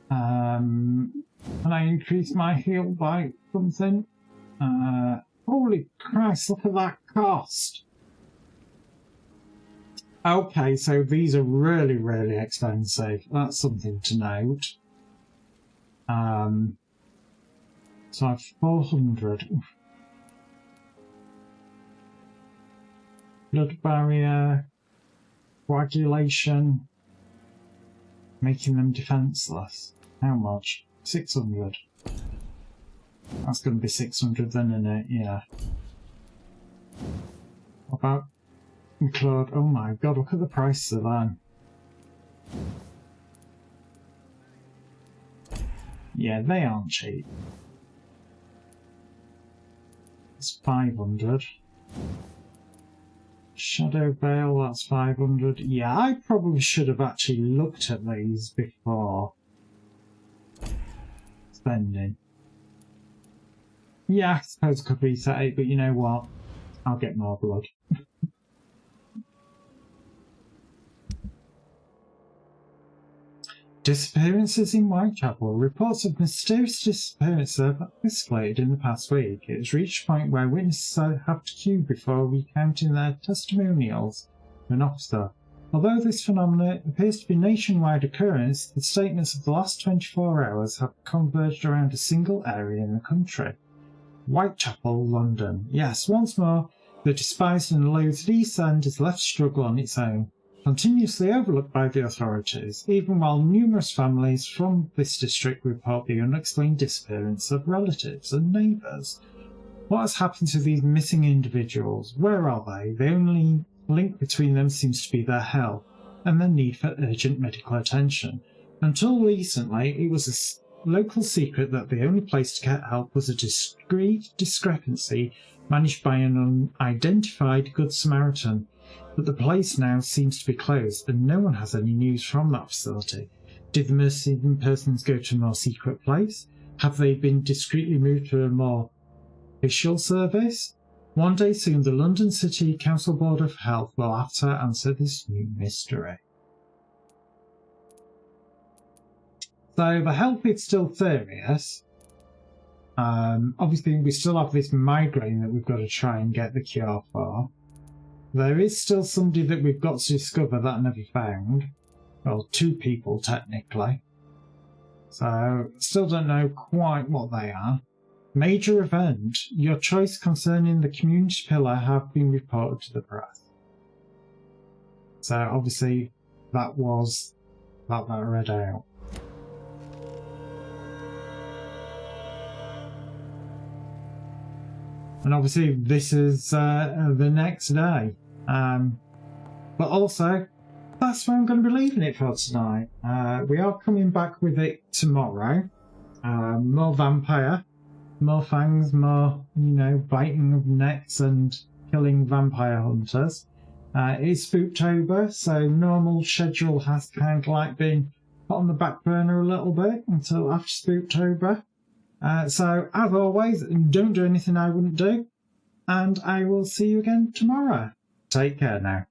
Can I increase my heal by something? Holy Christ, look at that cost! Okay, so these are really, really expensive. That's something to note. So I have 400. Blood barrier, coagulation, making them defenseless. How much? 600. That's going to be 600 then, isn't it? Yeah. What about Claude? Oh my god, look at the prices of them. Yeah, they aren't cheap. It's 500. Shadow Veil, that's 500. Yeah, I probably should have actually looked at these before. spending. Yeah, I suppose I could reset it, but you know what? I'll get more blood. Disappearances in Whitechapel. Reports of mysterious disappearances have escalated in the past week. It has reached a point where witnesses have to queue before recounting their testimonials to an officer. Although this phenomenon appears to be a nationwide occurrence, the statements of the last 24 hours have converged around a single area in the country. Whitechapel, London. Yes, once more, the despised and loathed East End is left to struggle on its own, continuously overlooked by the authorities, even while numerous families from this district report the unexplained disappearance of relatives and neighbours. What has happened to these missing individuals? Where are they? The only link between them seems to be their health and their need for urgent medical attention. Until recently, it was a local secret that the only place to get help was a discreet discrepancy managed by an unidentified Good Samaritan. But the place now seems to be closed, and no one has any news from that facility. Did the missing persons go to a more secret place? Have they been discreetly moved to a more official service? One day soon, the London City Council Board of Health will have to answer this new mystery. So the health is still serious. Obviously, we still have this migraine that we've got to try and get the cure for. There is still somebody that we've got to discover that I never found. Well, 2 people, technically. So, still don't know quite what they are. Major event. Your choice concerning the community pillar have been reported to the press. So, obviously, that was that I read out. And obviously, this is the next day. But also, that's where I'm going to be leaving it for tonight. We are coming back with it tomorrow. More Vampyr, more fangs, more, biting of necks and killing vampire hunters. It's Spooktober, so normal schedule has kind of like been put on the back burner a little bit until after Spooktober. So, as always, don't do anything I wouldn't do. And I will see you again tomorrow. Take care now.